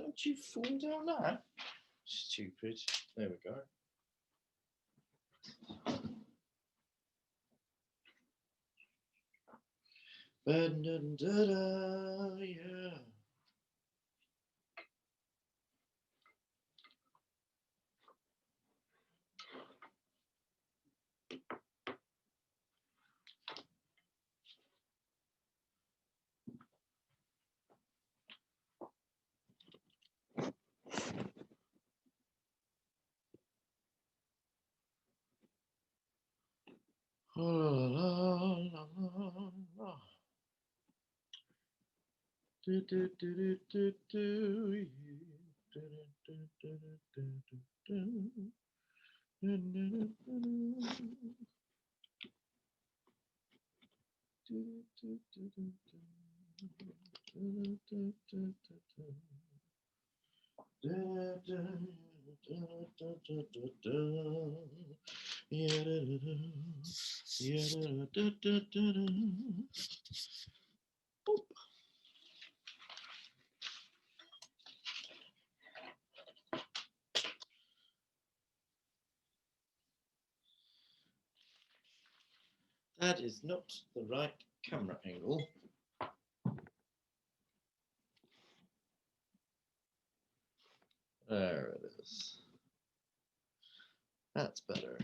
Don't you fall down that. Stupid. There we go. Yeah. That is not the right camera angle. There it is. That's better.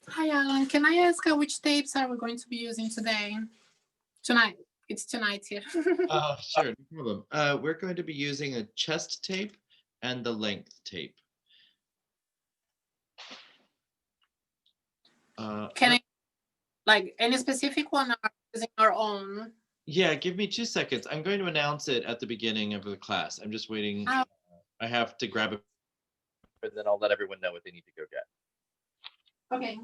Hi, Alan. Can I ask which tapes are we going to be using today? Tonight. It's tonight here. Sure, no problem. We're going to be using a chest tape and the length tape. Can I, like, any specific one, or using our own? Yeah, give me 2 seconds. I'm going to announce it at the beginning of the class. I'm just waiting. Oh. I have to grab it, and then I'll let everyone know what they need to go get. Okay.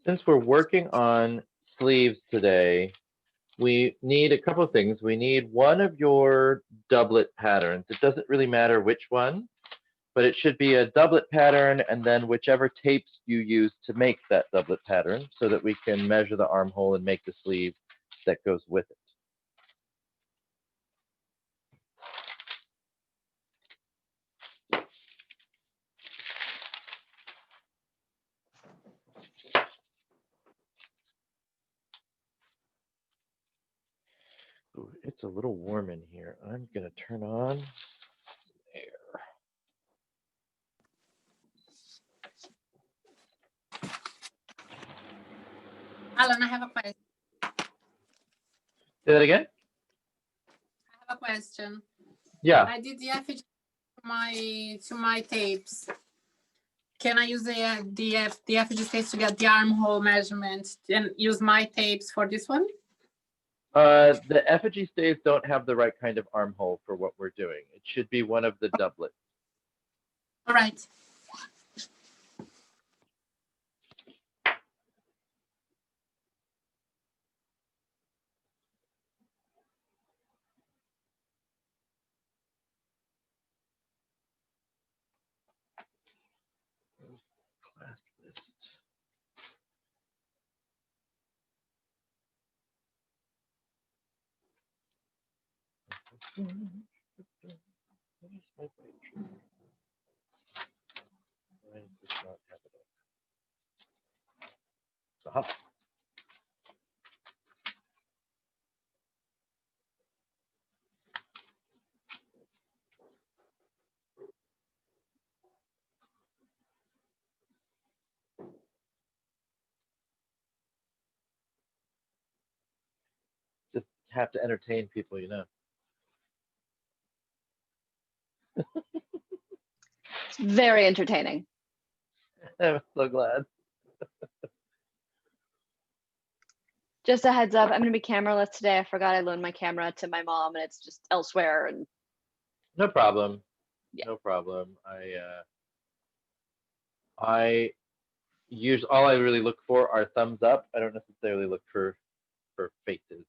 Since we're working on sleeves today, we need a couple of things. We need one of your doublet patterns. It doesn't really matter which one, but it should be a doublet pattern and then whichever tapes you use to make that doublet pattern so that we can measure the armhole and make the sleeve that goes with it. Ooh, it's a little warm in here. I'm going to turn on air. Alan, I have a question. Say that again? I have a question. Yeah. I did the effigy to my tapes. Can I use the effigy tapes to get the armhole measurement and use my tapes for this one? The effigy staves don't have the right kind of armhole for what we're doing. It should be one of the doublets. All right. Just have to entertain people, you know. It's very entertaining. I'm so glad. Just a heads up, I'm going to be cameraless today. I forgot I loaned my camera to my mom, and it's just elsewhere. And No problem. Yeah. No problem. I use all I really look for are thumbs up. I don't necessarily look for faces.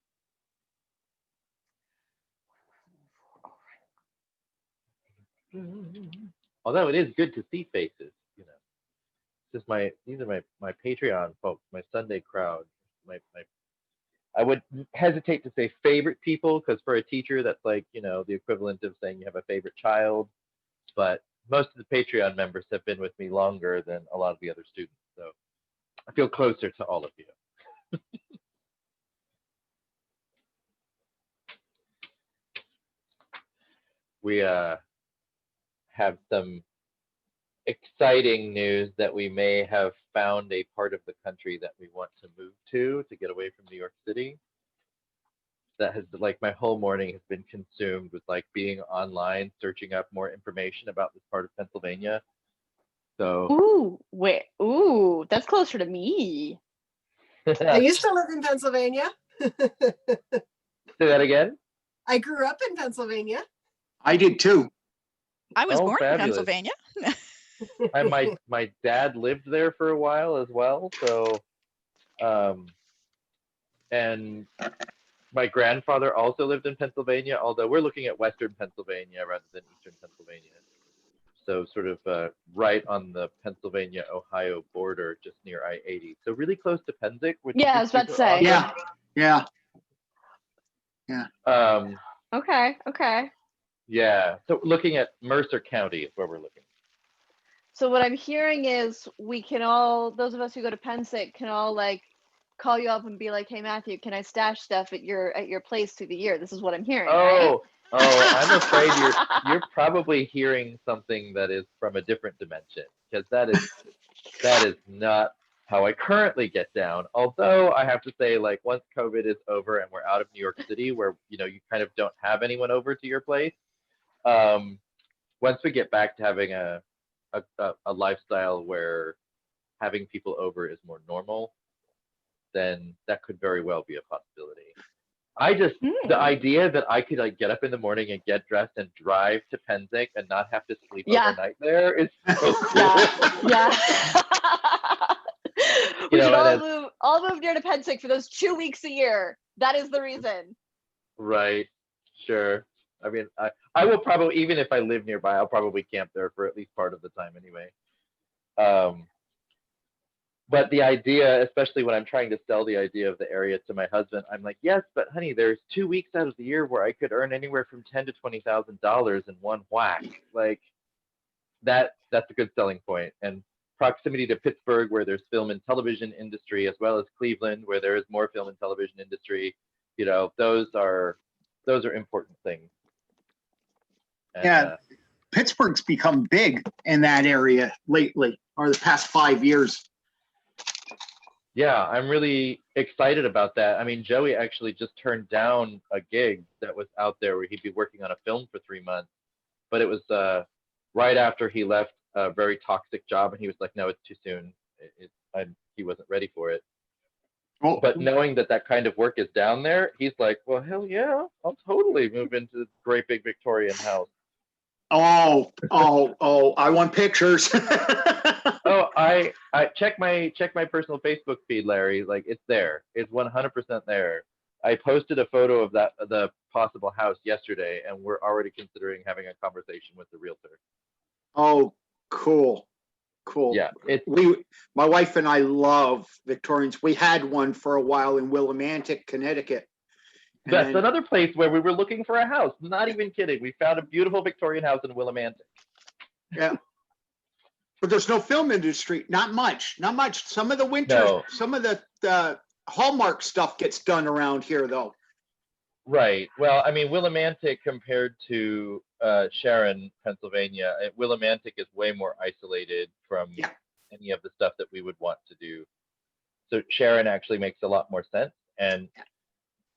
Although it is good to see faces, you know. These are my Patreon folks, my Sunday crowd. My I would hesitate to say favorite people, because for a teacher that's like, you know, the equivalent of saying you have a favorite child. But most of the Patreon members have been with me longer than a lot of the other students, so I feel closer to all of you. We have some exciting news that we may have found a part of the country that we want to move to get away from New York City. That has, like, my whole morning has been consumed with like being online, searching up more information about this part of Pennsylvania. So ooh, that's closer to me. I used to live in Pennsylvania. Say that again. I grew up in Pennsylvania. I did too. I was born fabulous. in Pennsylvania. And my dad lived there for a while as well. So, and my grandfather also lived in Pennsylvania, although we're looking at Western Pennsylvania rather than Eastern Pennsylvania. So sort of right on the Pennsylvania-Ohio border, just near I-80. So really close to Penzic, which Yeah, I is was about to super say. awesome. Yeah. Okay. Yeah. So looking at Mercer County is where we're looking. So what I'm hearing is we can all, those of us who go to Pensic, can all like call you up and be like, "Hey Matthew, can I stash stuff at your place through the year?" This is what I'm hearing. Right? I'm afraid you're probably hearing something that is from a different dimension, because that is not how I currently get down. Although I have to say, like, once COVID is over and we're out of New York City, where, you know, you kind of don't have anyone over to your place, once we get back to having a lifestyle where having people over is more normal, then that could very well be a possibility. The idea that I could like get up in the morning and get dressed and drive to Penzic and not have to sleep overnight there is so cool. Yeah. We You should know, all move near to Pensic for those 2 weeks a year. That is the reason. Right. Sure. I mean, I will probably, even if I live nearby, I'll probably camp there for at least part of the time anyway. But the idea, especially when I'm trying to sell the idea of the area to my husband, I'm like, yes, but honey, there's 2 weeks out of the year where I could earn anywhere from $10,000 to $20,000 in one whack. Like, that's a good selling point. And proximity to Pittsburgh, where there's film and television industry, as well as Cleveland, where there is more film and television industry, you know, those are important things. And, Yeah, Pittsburgh's become big in that area lately, or the past 5 years. Yeah, I'm really excited about that. I mean, Joey actually just turned down a gig that was out there where he'd be working on a film for 3 months, but it was right after he left a very toxic job, and he was like, no, it's too soon. He wasn't ready for it. Oh, But knowing that kind of work is down there, he's like, well, hell yeah, I'll totally move into this great big Victorian house. I want pictures. Oh, I check my personal Facebook feed, Larry. Like, it's there. It's 100% there. I posted a photo of the possible house yesterday, and we're already considering having a conversation with the realtor. Oh, cool. Yeah, my wife and I love Victorians. We had one for a while in Willimantic, Connecticut. That's another place where we were looking for a house. Not even kidding. We found a beautiful Victorian house in Willimantic. Yeah. But there's no film industry. Not much. Some of the Hallmark stuff gets done around here, though. Right. Well, I mean, Willimantic compared to Sharon, Pennsylvania, Willimantic is way more isolated from any of the stuff that we would want to do. So Sharon actually makes a lot more sense. And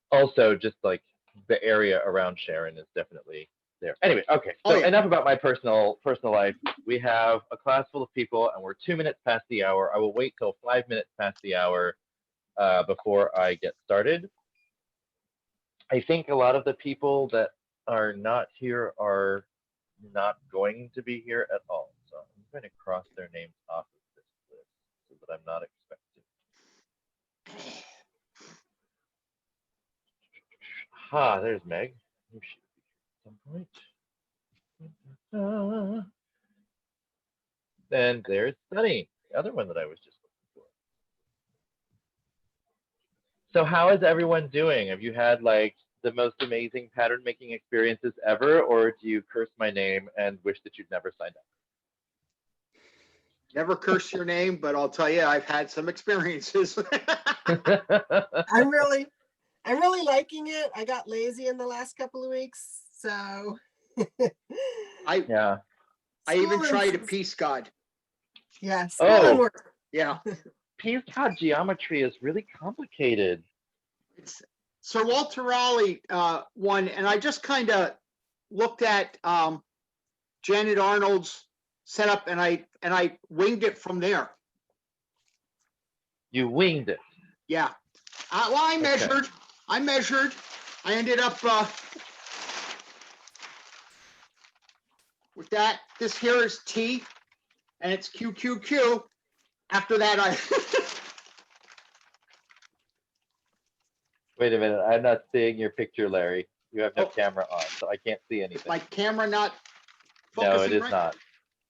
also just like the area around Sharon is definitely there. Anyway, okay. Oh, So yeah. enough about my personal life. We have a class full of people, and we're 2 minutes past the hour. I will wait till 5 minutes past the hour before I get started. I think a lot of the people that are not here are not going to be here at all. So I'm going to cross their names off of this list so that I'm not expected. Ha, there's Meg. Who should be here at some point. And there's Sunny, the other one that I was just looking for. So how is everyone doing? Have you had like the most amazing pattern making experiences ever, or do you curse my name and wish that you'd never signed Never curse your name, but I'll tell you, I've had some experiences. up? I'm really liking it. I got lazy in the last couple of weeks, so Yeah. I even School and- tried a peace god. yeah, school and Oh. work. Yeah. Peace God geometry is really complicated. It's Sir Walter Raleigh one, and I just kind of looked at Janet Arnold's setup, and I winged it from there. You winged it. Yeah. Well, I measured. I ended up with that. This here is T, and it's QQQ. After that, I Wait a minute, I'm not seeing your picture, Larry. You have no Oh. camera on, so I can't see anything. my camera not No, focusing it is right? not.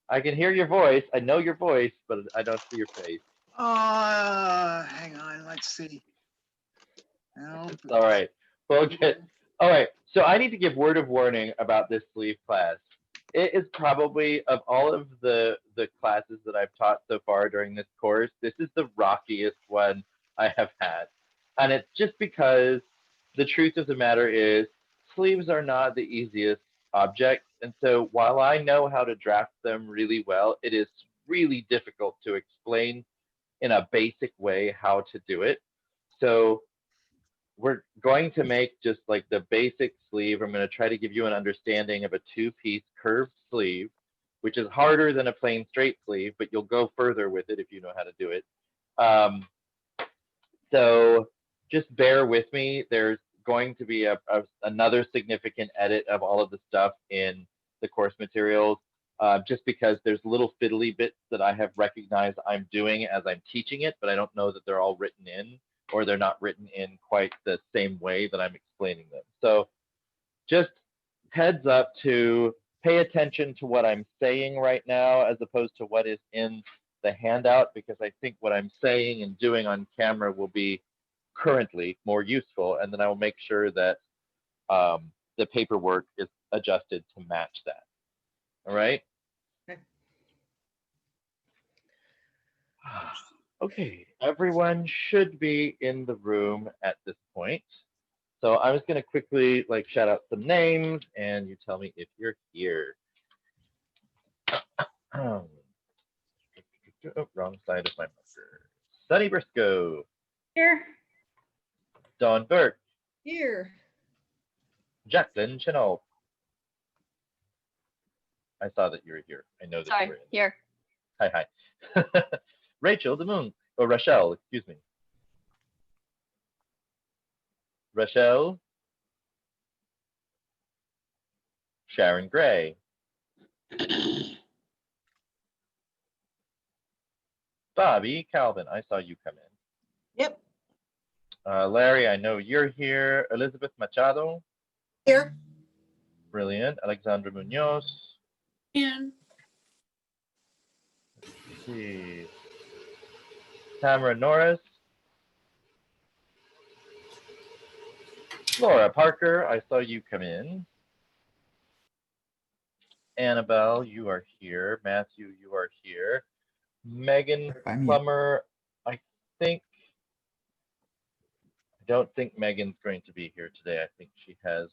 I can hear your voice. I know your voice, but I don't see your face. Hang on. Let's see. No. All right. Well, good. All right. So I need to give word of warning about this sleeve class. It is probably, of all of the classes that I've taught so far during this course, this is the rockiest one I have had. And it's just because the truth of the matter is sleeves are not the easiest object. And so while I know how to draft them really well, it is really difficult to explain in a basic way how to do it. So we're going to make just like the basic sleeve. I'm going to try to give you an understanding of a two-piece curved sleeve, which is harder than a plain straight sleeve, but you'll go further with it if you know how to do it. So just bear with me. There's going to be another significant edit of all of the stuff in the course materials, just because there's little fiddly bits that I have recognized I'm doing as I'm teaching it, but I don't know that they're all written in, or they're not written in quite the same way that I'm explaining them. So just heads up to pay attention to what I'm saying right now as opposed to what is in the handout, because I think what I'm saying and doing on camera will be currently more useful, and then I will make sure that the paperwork is adjusted to match that. All right? Okay, everyone should be in the room at this point. So I was going to quickly like shout out some names, and you tell me if you're here. Oh, wrong side of my marker. Sunny Briscoe. Here. Dawn Burke. Here. Jacqueline Chenault. I saw that you were here. I know that you Sorry, were in. here. Hi. Rachel DeMoon, or Rochelle, excuse me. Rochelle. Sharon Gray. Bobby Calvin, I saw you come in. Yep. Larry, I know you're here. Elizabeth Machado. Here. Brilliant. Alexandra Munoz. And Let's see. Tamara Norris. Laura Parker, I saw you come in. Annabelle, you are here. Matthew, you are here. Megan Plummer, I don't think Megan's going to be here today. I think she has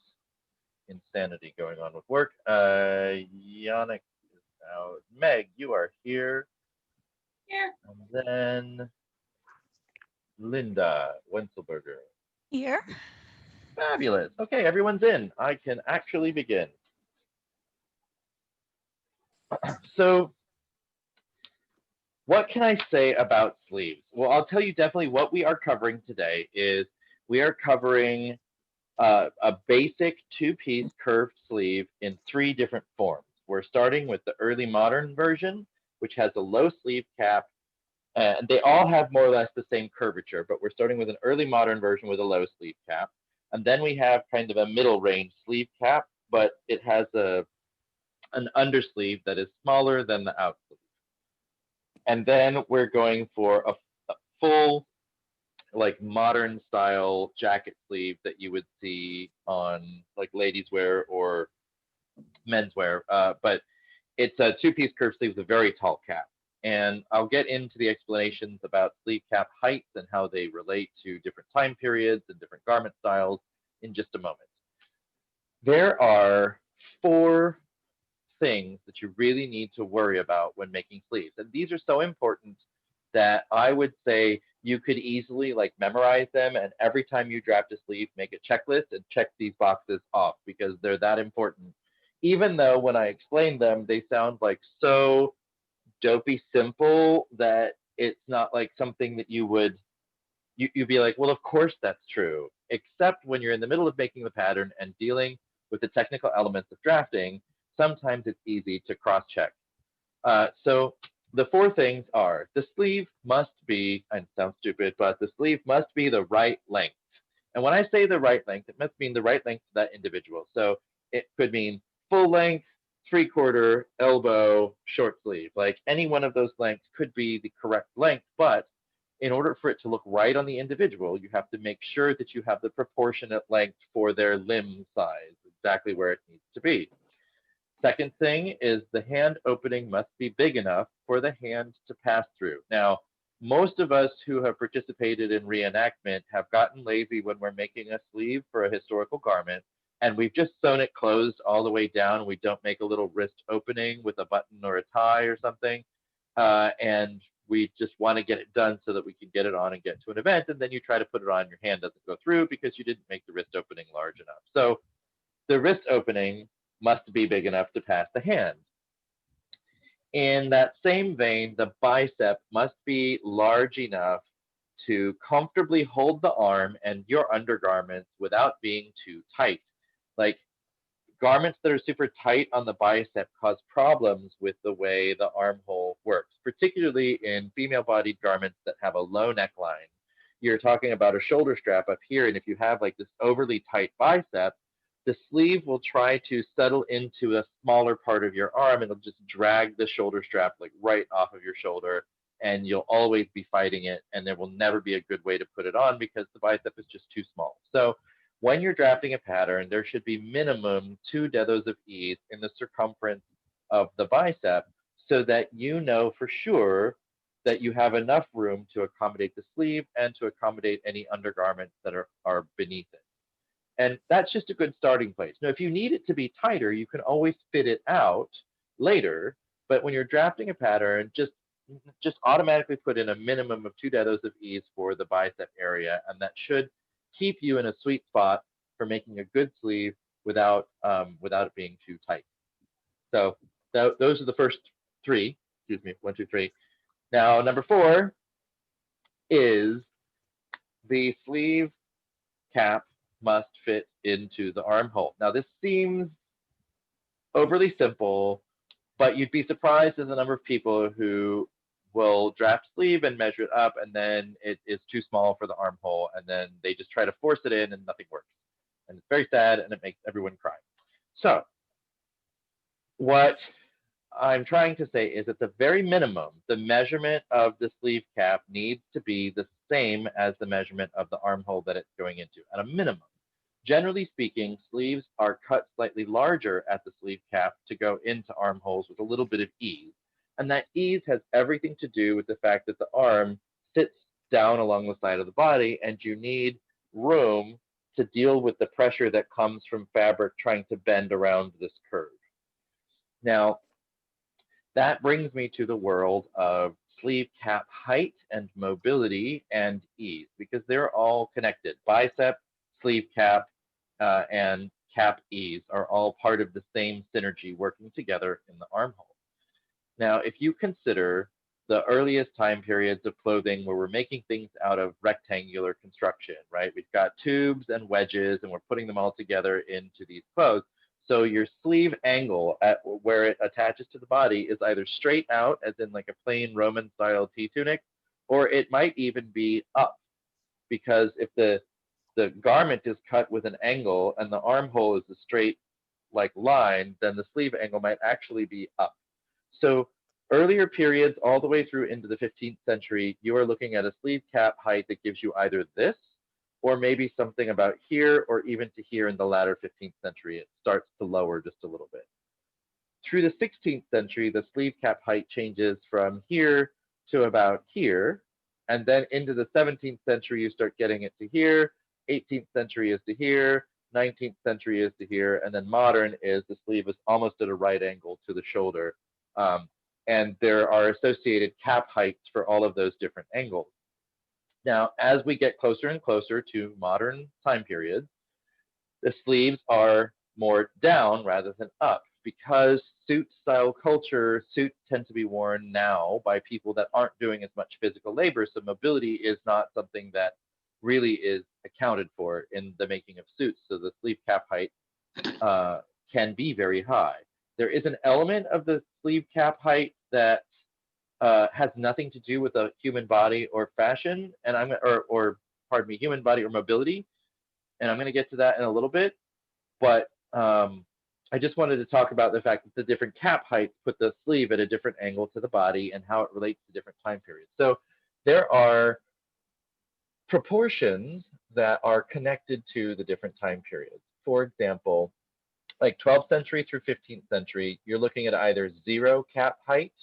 insanity going on with work. Yannick is out. Meg, you are here. Here. And then Linda Wenzelberger. Here. Fabulous. Okay, everyone's in. I can actually begin. So what can I say about sleeves? Well, I'll tell you definitely what we are covering today is we are covering a basic two-piece curved sleeve in 3 different forms. We're starting with the early modern version, which has a low sleeve cap, and they all have more or less the same curvature, but we're starting with an early modern version with a low sleeve cap. And then we have kind of a middle range sleeve cap, but it has an undersleeve that is smaller than the outsleeve. And then we're going for a full, like modern style jacket sleeve that you would see on like ladies wear or menswear. But it's a 2-piece curved sleeve with a very tall cap. And I'll get into the explanations about sleeve cap heights and how they relate to different time periods and different garment styles in just a moment. There are 4 things that you really need to worry about when making sleeves. And these are so important that I would say you could easily like memorize them, and every time you draft a sleeve, make a checklist and check these boxes off because they're that important. Even though when I explain them, they sound like so dopey simple that it's not like something that you'd be like, well, of course that's true. Except when you're in the middle of making the pattern and dealing with the technical elements of drafting, sometimes it's easy to cross-check. So the 4 things are the sleeve must be, and it sounds stupid, but the sleeve must be the right length. And when I say the right length, it must mean the right length to that individual. So it could mean full length, 3/4, elbow, short sleeve. Like any one of those lengths could be the correct length, but in order for it to look right on the individual, you have to make sure that you have the proportionate length for their limb size, exactly where it needs to be. Second thing is the hand opening must be big enough for the hand to pass through. Now, most of us who have participated in reenactment have gotten lazy when we're making a sleeve for a historical garment, and we've just sewn it closed all the way down. We don't make a little wrist opening with a button or a tie or something, and we just want to get it done so that we can get it on and get to an event, and then you try to put it on, your hand doesn't go through because you didn't make the wrist opening large enough. So the wrist opening must be big enough to pass the hand. In that same vein, the bicep must be large enough to comfortably hold the arm and your undergarments without being too tight. Like garments that are super tight on the bicep cause problems with the way the armhole works, particularly in female-bodied garments that have a low neckline. You're talking about a shoulder strap up here, and if you have like this overly tight bicep, the sleeve will try to settle into a smaller part of your arm, and it'll just drag the shoulder strap like right off of your shoulder, and you'll always be fighting it, and there will never be a good way to put it on because the bicep is just too small. So when you're drafting a pattern, there should be minimum 2 dedos of ease in the circumference of the bicep so that you know for sure that you have enough room to accommodate the sleeve and to accommodate any undergarments that are beneath it. And that's just a good starting place. Now, if you need it to be tighter, you can always fit it out later. But when you're drafting a pattern, just automatically put in a minimum of 2 dedos of ease for the bicep area, and that should keep you in a sweet spot for making a good sleeve without it being too tight. So those are the first 3. Excuse me, 1, 2, 3. Now, number 4 is the sleeve cap must fit into the armhole. Now, this seems overly simple, but you'd be surprised at the number of people who will draft sleeve and measure it up, and then it is too small for the armhole, and then they just try to force it in and nothing works. And it's very sad, and it makes everyone cry. So what I'm trying to say is at the very minimum, the measurement of the sleeve cap needs to be the same as the measurement of the armhole that it's going into, at a minimum. Generally speaking, sleeves are cut slightly larger at the sleeve cap to go into armholes with a little bit of ease. And that ease has everything to do with the fact that the arm sits down along the side of the body, and you need room to deal with the pressure that comes from fabric trying to bend around this curve. Now, that brings me to the world of sleeve cap height and mobility and ease, because they're all connected. Bicep, sleeve cap, and cap ease are all part of the same synergy working together in the armhole. Now, if you consider the earliest time periods of clothing where we're making things out of rectangular construction, right? We've got tubes and wedges and we're putting them all together into these clothes. So your sleeve angle at where it attaches to the body is either straight out, as in like a plain Roman style T-tunic, or it might even be up, because if the garment is cut with an angle and the armhole is a straight like line, then the sleeve angle might actually be up. So earlier periods all the way through into the 15th century, you are looking at a sleeve cap height that gives you either this or maybe something about here, or even to here in the latter 15th century. It starts to lower just a little bit. Through the 16th century, the sleeve cap height changes from here to about here. And then into the 17th century, you start getting it to here. 18th century is to here. 19th century is to here. And then modern is the sleeve is almost at a right angle to the shoulder. And there are associated cap heights for all of those different angles. Now, as we get closer and closer to modern time periods, the sleeves are more down rather than up, because suit style culture, suits tend to be worn now by people that aren't doing as much physical labor. So mobility is not something that really is accounted for in the making of suits. So the sleeve cap height can be very high. There is an element of the sleeve cap height that has nothing to do with the human body or fashion, and pardon me, human body or mobility. And I'm going to get to that in a little bit. But I just wanted to talk about the fact that the different cap heights put the sleeve at a different angle to the body and how it relates to different time periods. So there are proportions that are connected to the different time periods. For example, like 12th century through 15th century, you're looking at either 0 cap height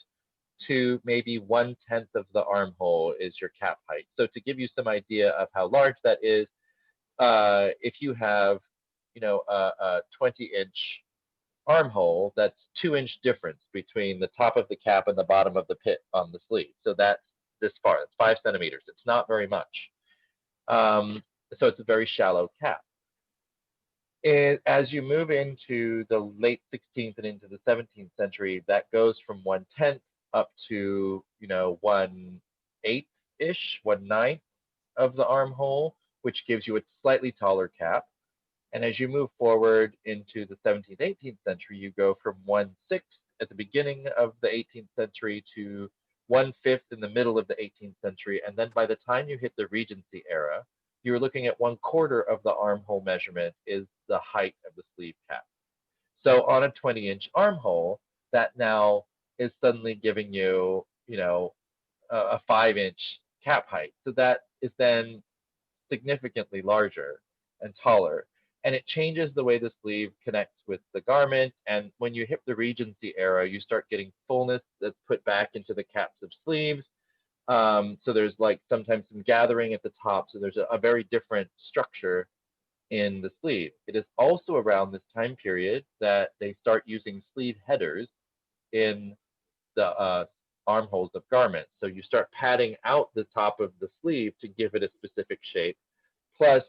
to maybe 1/10 of the armhole is your cap height. So to give you some idea of how large that is, if you have, a 20-inch armhole, that's 2-inch difference between the top of the cap and the bottom of the pit on the sleeve. So that's this far. It's 5 centimeters. It's not very much. So it's a very shallow cap. And as you move into the late 16th and into the 17th century, that goes from 1/10 up to 1/8-ish, 1/9 of the armhole, which gives you a slightly taller cap. And as you move forward into the 17th, 18th century, you go from 1/6 at the beginning of the 18th century to 1/5 in the middle of the 18th century. And then by the time you hit the Regency era, you're looking at 1/4 of the armhole measurement is the height of the sleeve cap. So on a 20-inch armhole, that now is suddenly giving you, a 5-inch cap height. So that is then significantly larger and taller. And it changes the way the sleeve connects with the garment. And when you hit the Regency era, you start getting fullness that's put back into the caps of sleeves. So there's like sometimes some gathering at the top. So there's a very different structure in the sleeve. It is also around this time period that they start using sleeve headers in the armholes of garments. So you start padding out the top of the sleeve to give it a specific shape. Plus,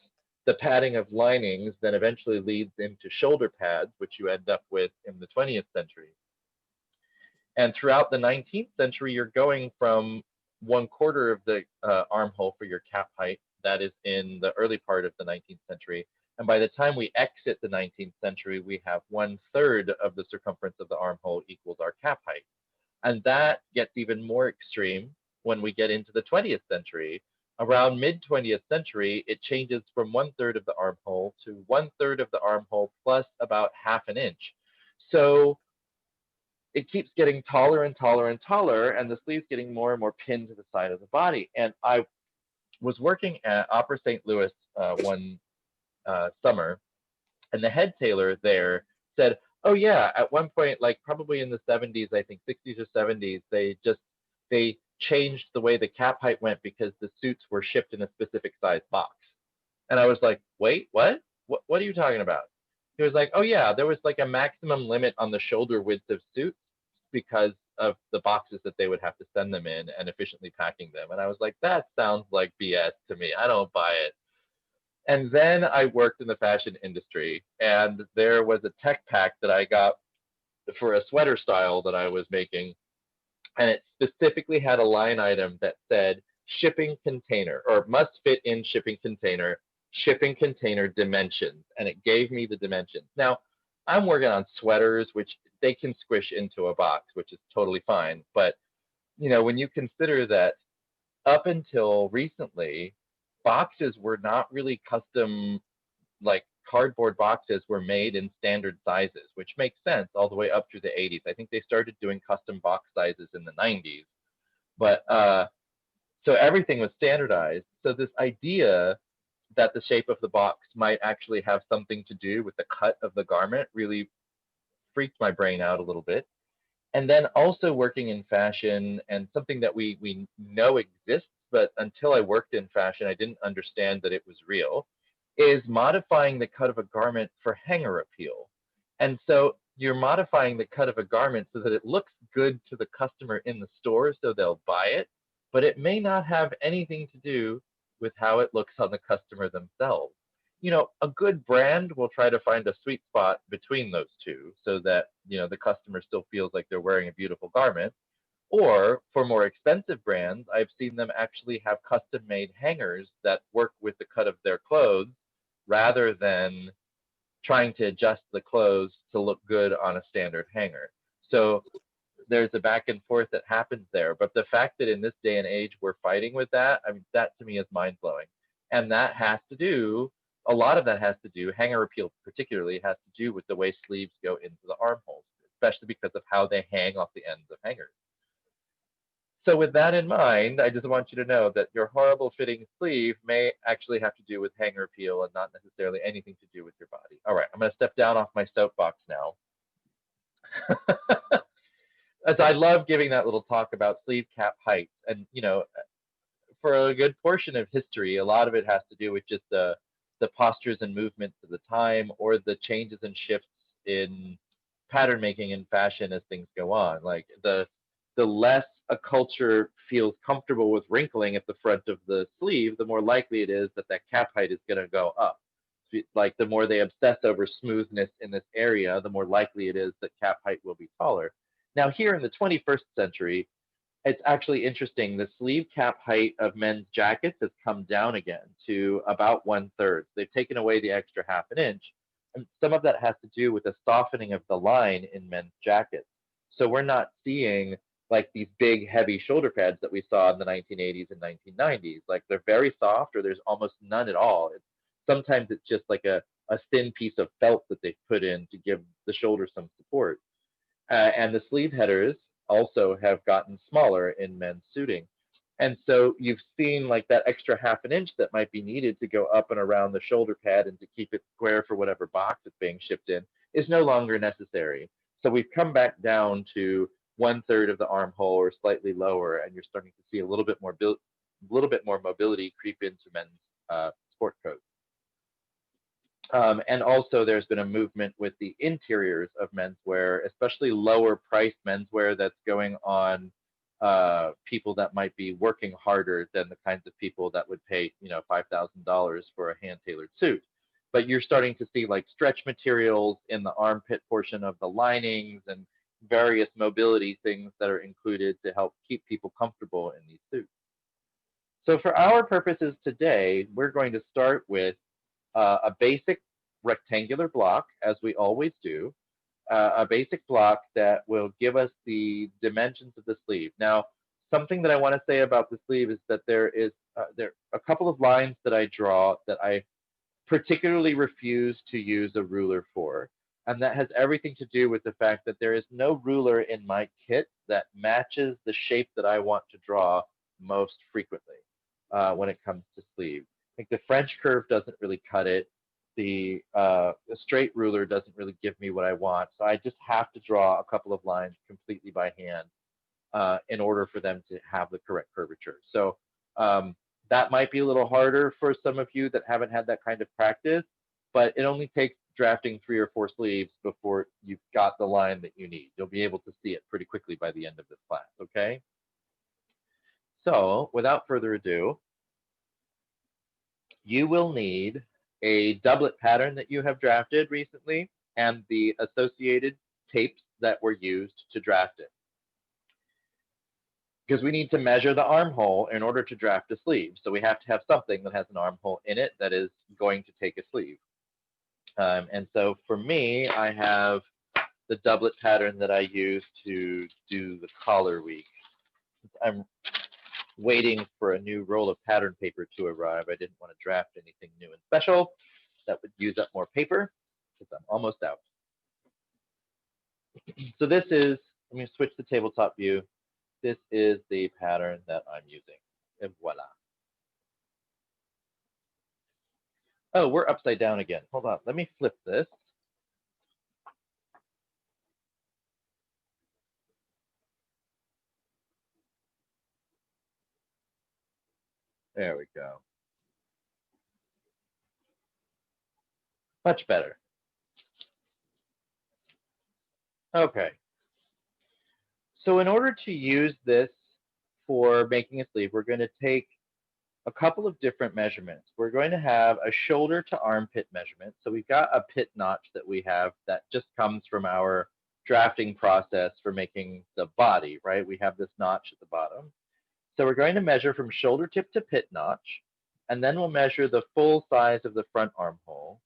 the padding of linings then eventually leads into shoulder pads, which you end up with in the 20th century. And throughout the 19th century, you're going from 1/4 of the armhole for your cap height. That is in the early part of the 19th century. And by the time we exit the 19th century, we have 1/3 of the circumference of the armhole equals our cap height. And that gets even more extreme when we get into the 20th century. Around mid-20th century, it changes from 1/3 of the armhole to 1/3 of the armhole plus about 1/2 inch. So it keeps getting taller and taller and taller, and the sleeve's getting more and more pinned to the side of the body. And I was working at Opera St. Louis one summer, and the head tailor there said, oh yeah, at one point, like probably in the 70s, I think 60s or 70s, they changed the way the cap height went because the suits were shipped in a specific size box. And I was like, wait, what are you talking about? He was like, oh yeah, there was like a maximum limit on the shoulder width of suits because of the boxes that they would have to send them in and efficiently packing them. And I was like, that sounds like BS to me. I don't buy it. And then I worked in the fashion industry, and there was a tech pack that I got for a sweater style that I was making. and it specifically had a line item that said shipping container, or must fit in shipping container dimensions, and it gave me the dimensions. Now, I'm working on sweaters, which they can squish into a box, which is totally fine. But, you know, when you consider that up until recently, boxes were not really custom, like cardboard boxes were made in standard sizes, which makes sense all the way up through the 80s. I think they started doing custom box sizes in the 90s. But so everything was standardized. So this idea that the shape of the box might actually have something to do with the cut of the garment really freaked my brain out a little bit. And then also working in fashion, and something that we know exists, but until I worked in fashion, I didn't understand that it was real, is modifying the cut of a garment for hanger appeal. And so you're modifying the cut of a garment so that it looks good to the customer in the store, so they'll buy it, but it may not have anything to do with how it looks on the customer themselves. You know, a good brand will try to find a sweet spot between those two so that, you know, the customer still feels like they're wearing a beautiful garment. Or for more expensive brands, I've seen them actually have custom made hangers that work with the cut of their clothes rather than trying to adjust the clothes to look good on a standard hanger. So there's a back and forth that happens there. But the fact that in this day and age we're fighting with that, I mean, that to me is mind blowing. And that has to do, a lot of that has to do, hanger appeal particularly, has to do with the way sleeves go into the armholes, especially because of how they hang off the ends of hangers. So with that in mind, I just want you to know that your horrible fitting sleeve may actually have to do with hanger appeal and not necessarily anything to do with your body. All right, I'm going to step down off my soapbox now. As I love giving that little talk about sleeve cap height. And, you know, for a good portion of history, a lot of it has to do with just the postures and movements of the time, or the changes and shifts in pattern making and fashion as things go on. Like the less a culture feels comfortable with wrinkling at the front of the sleeve, the more likely it is that that cap height is going to go up. Like the more they obsess over smoothness in this area, the more likely it is that cap height will be taller. Now here in the 21st century, it's actually interesting. The sleeve cap height of men's jackets has come down again to about 1/3. They've taken away the extra half an inch. And some of that has to do with the softening of the line in men's jackets. So we're not seeing like these big, heavy shoulder pads that we saw in the 1980s and 1990s. Like they're very soft, or there's almost none at all. Sometimes it's just like a thin piece of felt that they've put in to give the shoulder some support. And the sleeve headers also have gotten smaller in men's suiting. And so you've seen like that extra half an inch that might be needed to go up and around the shoulder pad and to keep it square for whatever box it's being shipped in is no longer necessary. So we've come back down to 1/3 of the armhole or slightly lower, and you're starting to see a little bit more mobility creep into men's sport coats. And also there's been a movement with the interiors of menswear, especially lower priced menswear that's going on people that might be working harder than the kinds of people that would pay, you know, $5,000 for a hand-tailored suit. But you're starting to see like stretch materials in the armpit portion of the linings and various mobility things that are included to help keep people comfortable in these suits. So for our purposes today, we're going to start with a basic rectangular block, as we always do, a basic block that will give us the dimensions of the sleeve. Now, something that I want to say about the sleeve is that there are a couple of lines that I draw that I particularly refuse to use a ruler for. And that has everything to do with the fact that there is no ruler in my kit that matches the shape that I want to draw most frequently when it comes to sleeves. I think the French curve doesn't really cut it. The straight ruler doesn't really give me what I want. So I just have to draw a couple of lines completely by hand in order for them to have the correct curvature. So that might be a little harder for some of you that haven't had that kind of practice, but it only takes drafting 3 or 4 sleeves before you've got the line that you need. You'll be able to see it pretty quickly by the end of this class, okay? So without further ado, you will need a doublet pattern that you have drafted recently and the associated tapes that were used to draft it. because we need to measure the armhole in order to draft a sleeve. So we have to have something that has an armhole in it that is going to take a sleeve. And so for me, I have the doublet pattern that I use to do the collar week. I'm waiting for a new roll of pattern paper to arrive. I didn't want to draft anything new and special. That would use up more paper because I'm almost out. So this is, let me switch the tabletop view. This is the pattern that I'm using. And voila. Oh, we're upside down again. Hold on. Let me flip this. There we go. Much better. Okay. So in order to use this for making a sleeve, we're going to take a couple of different measurements. We're going to have a shoulder to armpit measurement. So we've got a pit notch that we have that just comes from our drafting process for making the body, right? We have this notch at the bottom. So we're going to measure from shoulder tip to pit notch, and then we'll measure the full size of the front armhole,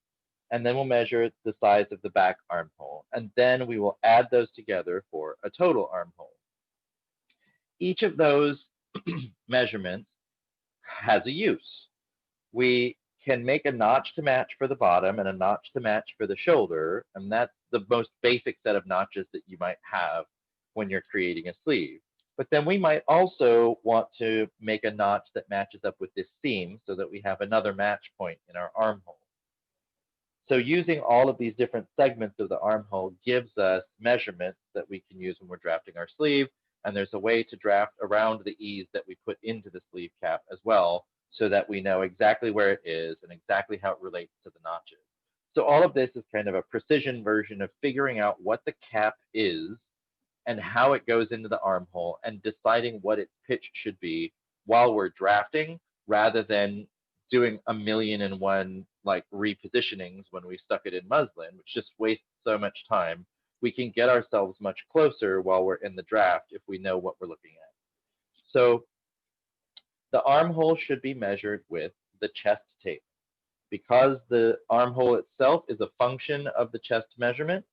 and then we'll measure the size of the back armhole, and then we will add those together for a total armhole. Each of those measurements has a use. We can make a notch to match for the bottom and a notch to match for the shoulder, and that's the most basic set of notches that you might have when you're creating a sleeve. But then we might also want to make a notch that matches up with this seam so that we have another match point in our armhole. So using all of these different segments of the armhole gives us measurements that we can use when we're drafting our sleeve. And there's a way to draft around the ease that we put into the sleeve cap as well, so that we know exactly where it is and exactly how it relates to the notches. So all of this is kind of a precision version of figuring out what the cap is and how it goes into the armhole and deciding what its pitch should be while we're drafting, rather than doing 1,000,001 like repositionings when we stuck it in muslin, which just wastes so much time. We can get ourselves much closer while we're in the draft if we know what we're looking at. So the armhole should be measured with the chest tape. Because the armhole itself is a function of the chest measurement,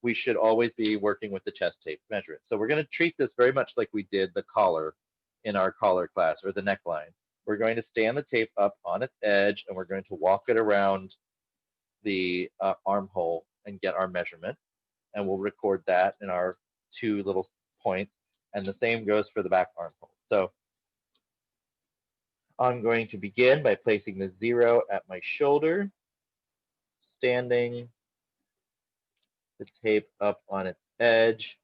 we should always be working with the chest tape measurement. So we're going to treat this very much like we did the collar in our collar class, or the neckline. We're going to stand the tape up on its edge, and we're going to walk it around the armhole and get our measurement. And we'll record that in our 2 little points. And the same goes for the back armhole. So I'm going to begin by placing the 0 at my shoulder, standing the tape up on its edge,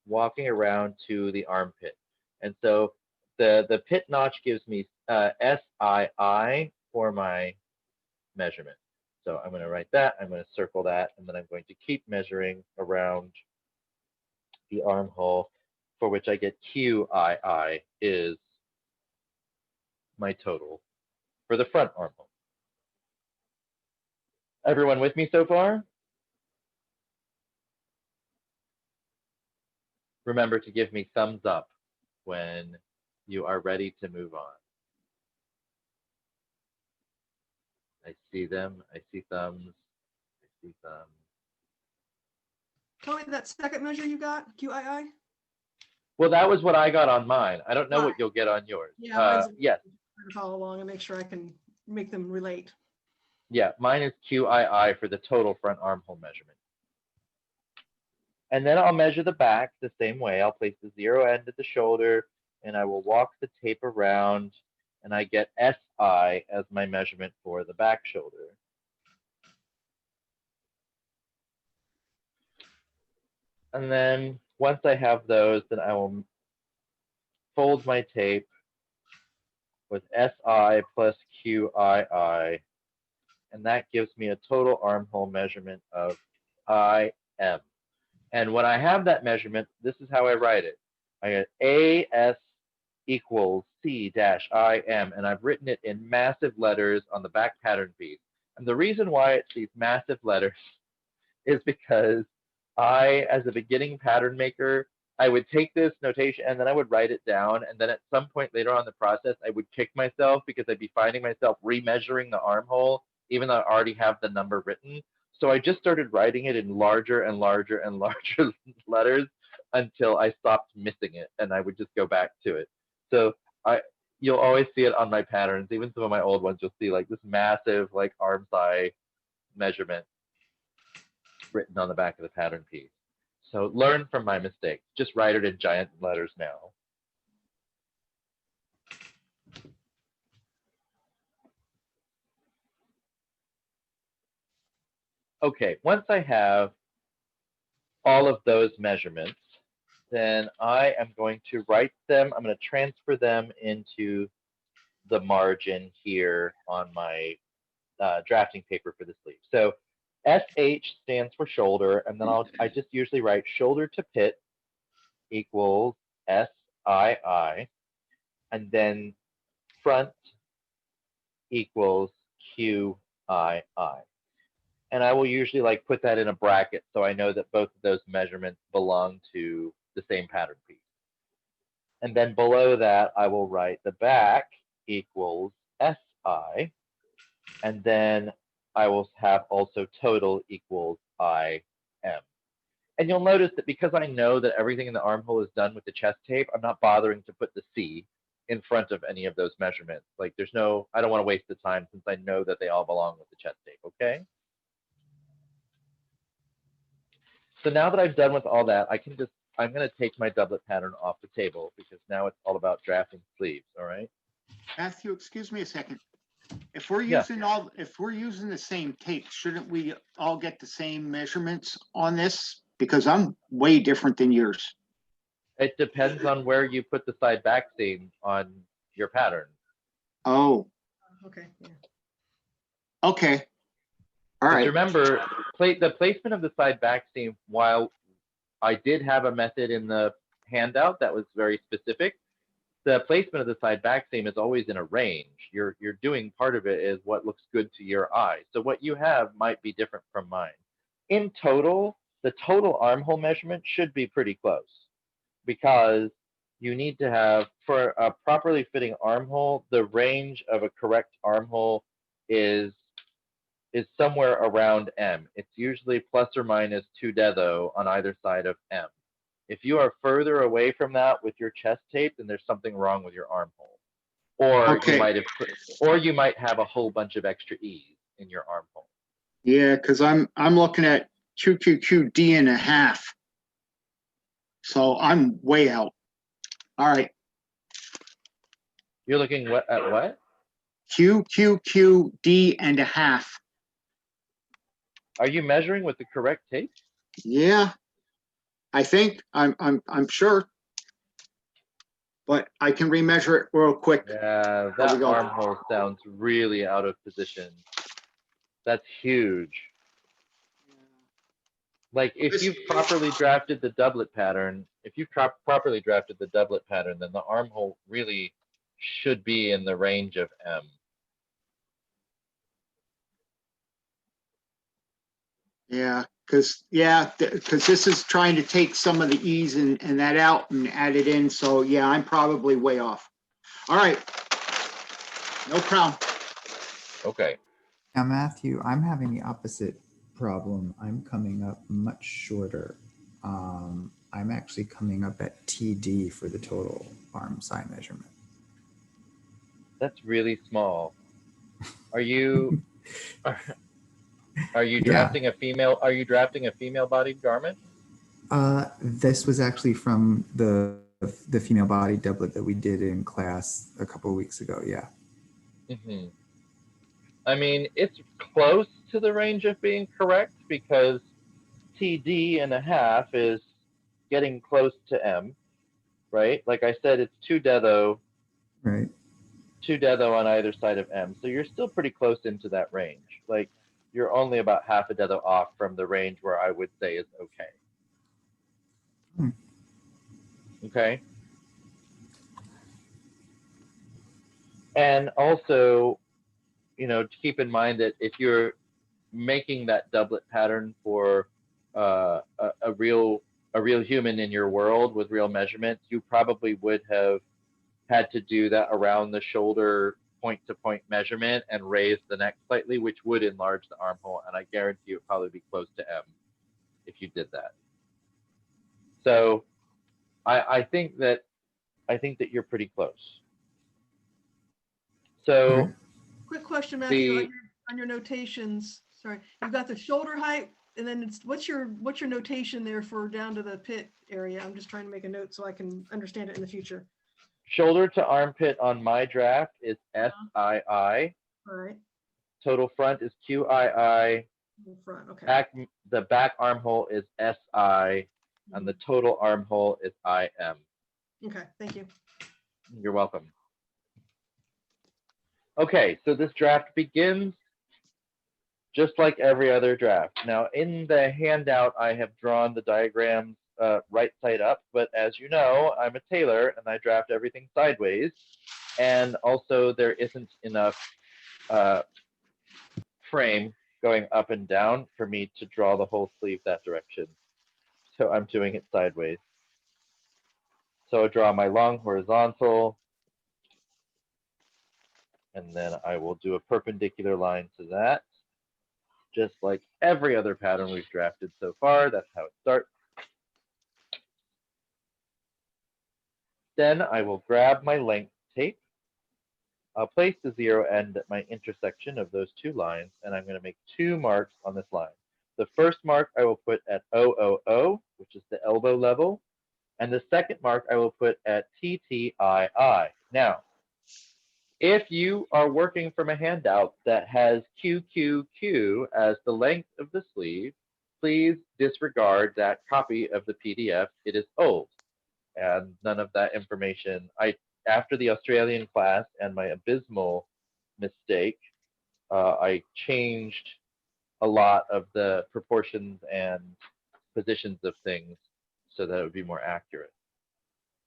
walking around to the armpit. And so the pit notch gives me SII for my measurement. So I'm going to write that, I'm going to circle that, and then I'm going to keep measuring around the armhole, for which I get QII is my total for the front armhole. Everyone with me so far? Remember to give me thumbs up when you are ready to move on. I see them. I see thumbs. I see thumbs. Tell me that second measure you got, QII? Well, that was what I got on mine. I don't know what you'll get on yours. Yeah, yes. Follow along and make sure I can make them relate. Yeah, mine is QII for the total front armhole measurement. And then I'll measure the back the same way. I'll place the 0 end at the shoulder, and I will walk the tape around, and I get SI as my measurement for the back shoulder. And then once I have those, then I will fold my tape with SI plus QII, and that gives me a total armhole measurement of IM. And when I have that measurement, this is how I write it. I get AS equals C-IM, and I've written it in massive letters on the back pattern piece. And the reason why it's these massive letters is because I, as a beginning pattern maker, I would take this notation and then I would write it down. And then at some point later on in the process, I would kick myself because I'd be finding myself remeasuring the armhole, even though I already have the number written. So I just started writing it in larger and larger and larger letters until I stopped missing it, and I would just go back to it. So you'll always see it on my patterns. Even some of my old ones, you'll see like this massive like arm size measurement written on the back of the pattern piece. So learn from my mistakes. Just write it in giant letters now. Okay, once I have all of those measurements, then I am going to write them. I'm going to transfer them into the margin here on my drafting paper for the sleeve. So SH stands for shoulder, and then I just usually write shoulder to pit equals SII, and then front equals QII. And I will usually like put that in a bracket so I know that both of those measurements belong to the same pattern piece. And then below that, I will write the back equals SI, and then I will have also total equals IM. And you'll notice that because I know that everything in the armhole is done with the chest tape, I'm not bothering to put the C in front of any of those measurements. Like I don't want to waste the time since I know that they all belong with the chest tape, okay? So now that I've done with all that, I'm going to take my doublet pattern off the table because now it's all about drafting sleeves, all right? Matthew, excuse me a second. If we're Yeah. using the same tape, shouldn't we all get the same measurements on this? Because I'm way different than yours. It depends on where you put the side back seam on your pattern. Oh, Okay, yeah. okay. All right. Remember, the placement of the side back seam, while I did have a method in the handout that was very specific, the placement of the side back seam is always in a range. You're doing part of it is what looks good to your eye. So what you have might be different from mine. In total, the total armhole measurement should be pretty close because you need to have, for a properly fitting armhole, the range of a correct armhole is somewhere around M. It's usually plus or minus 2 dedo on either side of M. If you are further away from that with your chest tape, then there's something wrong with your armhole. Or you might have a whole bunch of extra E's in your armhole. Yeah, because I'm looking at QQQD1/2. So I'm way out. All right. You're looking at what? QQQD1/2. Are you measuring with the correct tape? Yeah, I think I'm sure, but I can remeasure it real quick. Yeah, There we that go. armhole sounds really out of position. That's huge. Like if you've properly drafted the doublet pattern, then the armhole really should be in the range of M. Yeah, because this is trying to take some of the E's and that out and add it in. So yeah, I'm probably way off. All right, no problem. Okay. Now, Matthew, I'm having the opposite problem. I'm coming up much shorter. I'm actually coming up at TD for the total arm side measurement. That's really small. Are you Yeah. drafting a female? Are you drafting a female-bodied garment? This was actually from the female body doublet that we did in class a couple of weeks ago. Yeah. Mm-hmm. I mean, it's close to the range of being correct because TD1/2 is getting close to M, right? Like I said, it's 2 dedo. Right. 2 dedo on either side of M. So you're still pretty close into that range. Like you're only about half a dedo off from the range where I would say is okay. Okay. And also, to keep in mind that if you're making that doublet pattern for a real a real human in your world with real measurements, you probably would have had to do that around the shoulder point-to-point measurement and raise the neck slightly, which would enlarge the armhole, and I guarantee you it would probably be close to M if you did that. So I think that you're pretty close. So Okay. Quick question, Matthew, the on your notations. Sorry, you've got the shoulder height, and then it's what's your notation there for down to the pit area? I'm just trying to make a note so I can understand it in the future. shoulder to armpit on my draft is SII. All right, Total front is QII. in front. Okay. The back armhole is SI, and the total armhole is IM. Okay. Thank you. You're welcome. Okay, so this draft begins just like every other draft. Now, in the handout, I have drawn the diagrams right side up, but as you know, I'm a tailor and I draft everything sideways. And also, there isn't enough frame going up and down for me to draw the whole sleeve that direction. So I'm doing it sideways. So I draw my long horizontal, and then I will do a perpendicular line to that. Just like every other pattern we've drafted so far, that's how it starts. Then I will grab my length tape. I'll place the 0 end at my intersection of those two lines, and I'm going to make 2 marks on this line. The first mark I will put at 000, which is the elbow level, and the second mark I will put at TTII. Now, if you are working from a handout that has QQQ as the length of the sleeve, please disregard that copy of the PDF. It is old, and none of that information. After the Australian class and my abysmal mistake, I changed a lot of the proportions and positions of things so that it would be more accurate.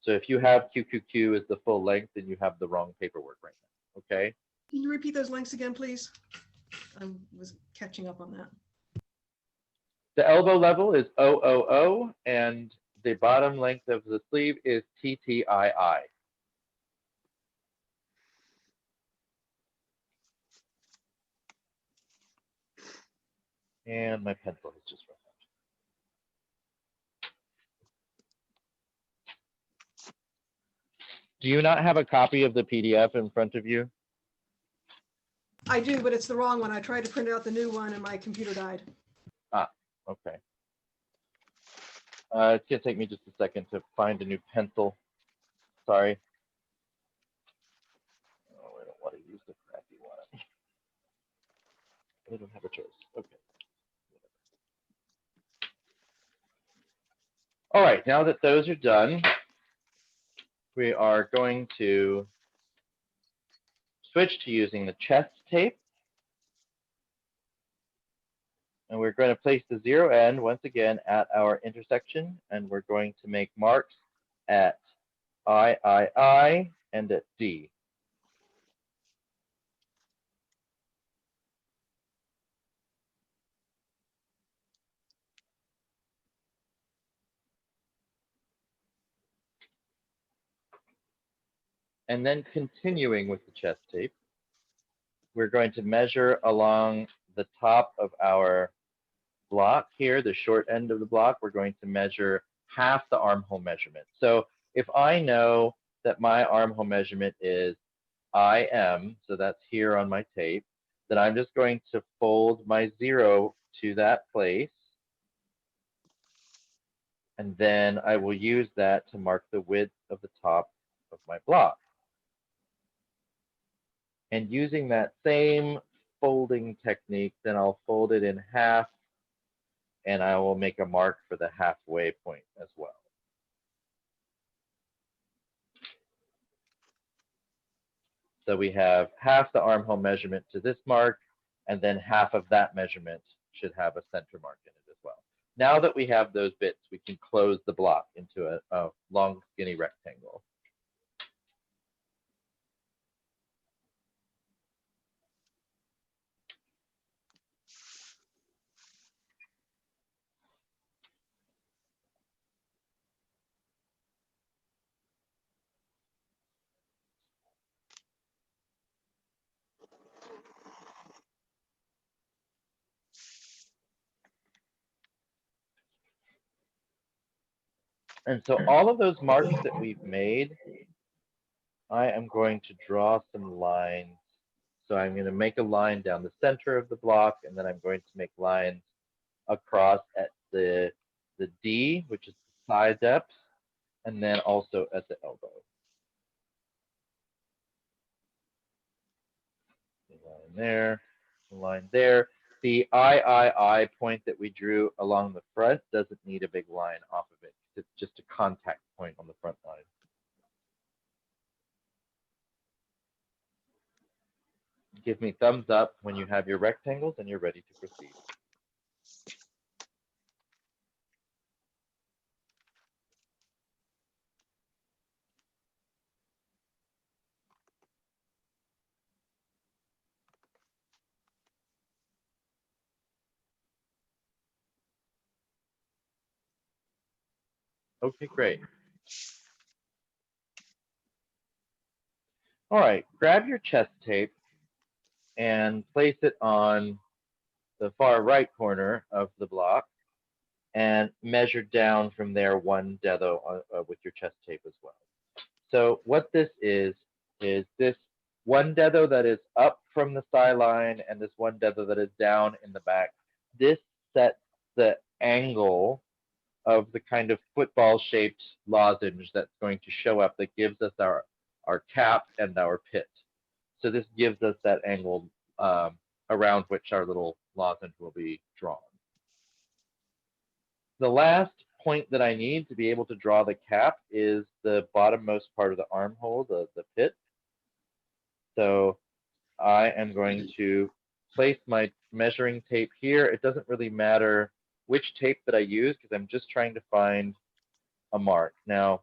So if you have QQQ as the full length, then you have the wrong paperwork right now, okay? Can you repeat those lengths again, please? I was catching up on that. The elbow level is 000, and the bottom length of the sleeve is TTII. And my pencil has just run out. Do you not have a copy of the PDF in front of you? I do, but it's the wrong one. I tried to print out the new one and my computer died. Ah, okay. It's gonna take me just a second to find a new pencil. Sorry. Oh, I don't want to use the crappy one. I don't have a choice. Okay. All right, now that those are done, we are going to switch to using the chest tape. And we're going to place the 0 end once again at our intersection, and we're going to make marks at III and at D. And then continuing with the chest tape, we're going to measure along the top of our block here, the short end of the block. We're going to measure half the armhole measurement. So if I know that my armhole measurement is IM, so that's here on my tape, then I'm just going to fold my 0 to that place. And then I will use that to mark the width of the top of my block. And using that same folding technique, then I'll fold it in half, and I will make a mark for the halfway point as well. So we have half the armhole measurement to this mark, and then half of that measurement should have a center mark in it as well. Now that we have those bits, we can close the block into a long, skinny rectangle. And so all of those marks that we've made, I am going to draw some lines. So I'm going to make a line down the center of the block, and then I'm going to make lines across at the D, which is the side depth, and then also at the elbow. A line there, a line there. The I point that we drew along the front doesn't need a big line off of it. It's just a contact point on the front line. Give me thumbs up when you have your rectangles and you're ready to proceed. Okay, great. All right, grab your chest tape and place it on the far right corner of the block and measure down from there 1 dedo with your chest tape as well. So what this is this 1 dedo that is up from the sideline and this 1 dedo that is down in the back. This sets the angle of the kind of football-shaped lozenge that's going to show up that gives us our cap and our pit. So this gives us that angle around which our little lozenge will be drawn. The last point that I need to be able to draw the cap is the bottommost part of the armhole, the pit. So I am going to place my measuring tape here. It doesn't really matter which tape that I use because I'm just trying to find a mark. Now,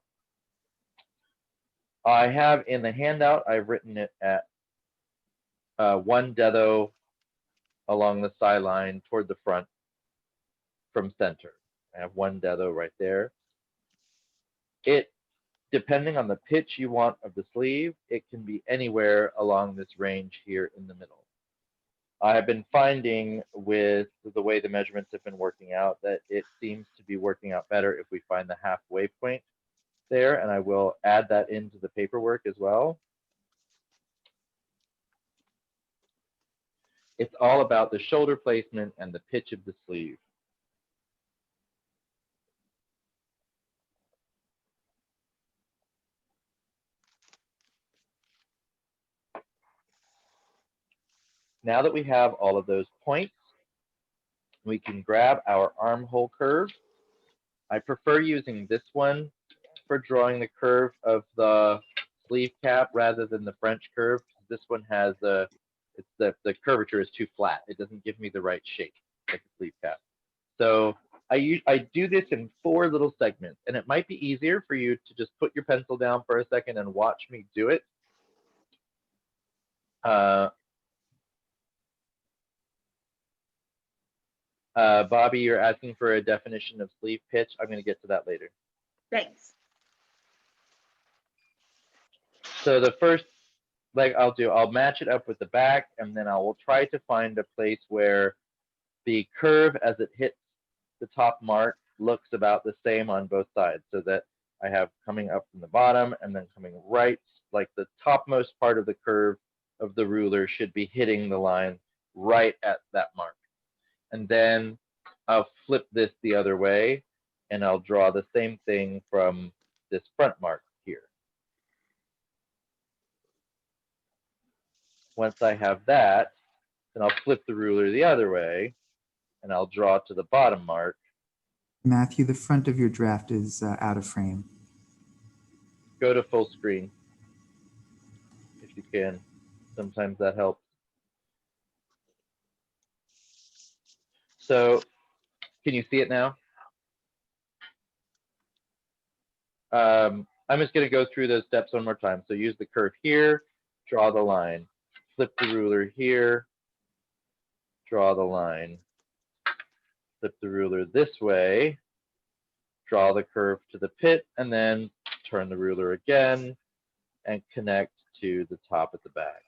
I have in the handout, I've written it at 1 dedo along the sideline toward the front from center. I have 1 dedo right there. Depending on the pitch you want of the sleeve, it can be anywhere along this range here in the middle. I have been finding with the way the measurements have been working out that it seems to be working out better if we find the halfway point there, and I will add that into the paperwork as well. It's all about the shoulder placement and the pitch of the sleeve. Now that we have all of those points, we can grab our armhole curve. I prefer using this one for drawing the curve of the sleeve cap rather than the French curve. This one has the curvature is too flat. It doesn't give me the right shape like the sleeve cap. So I do this in 4 little segments, and it might be easier for you to just put your pencil down for a second and watch me do it. Bobby, you're asking for a definition of sleeve pitch. I'm going to get to that later. Thanks. So the first leg I'll match it up with the back, and then I will try to find a place where the curve as it hits the top mark looks about the same on both sides, so that I have coming up from the bottom and then coming right, like the topmost part of the curve of the ruler should be hitting the line right at that mark. And then I'll flip this the other way, and I'll draw the same thing from this front mark here. Once I have that, then I'll flip the ruler the other way, and I'll draw to the bottom mark. Matthew, the front of your draft is out of frame. Go to full screen if you can. Sometimes that helps. So can you see it now? I'm just going to go through those steps one more time. So use the curve here, draw the line, flip the ruler here, draw the line, flip the ruler this way, draw the curve to the pit, and then turn the ruler again and connect to the top at the back.